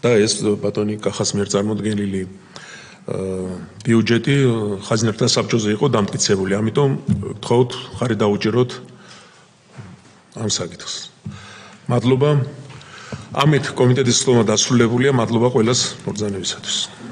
და ეს ბატონი კახას მიერ წარმოდგენილი ბიუჯეტი ხაზინათა საბჭოზე იყო დამტკიცებული. ამიტომ გთხოვთ ხარი დაუჭიროთ ამ საკითხს. მადლობა. ამით კომიტეტის სხდომა დასრულებულია. მადლობა ყველას მობრძანებისათვის.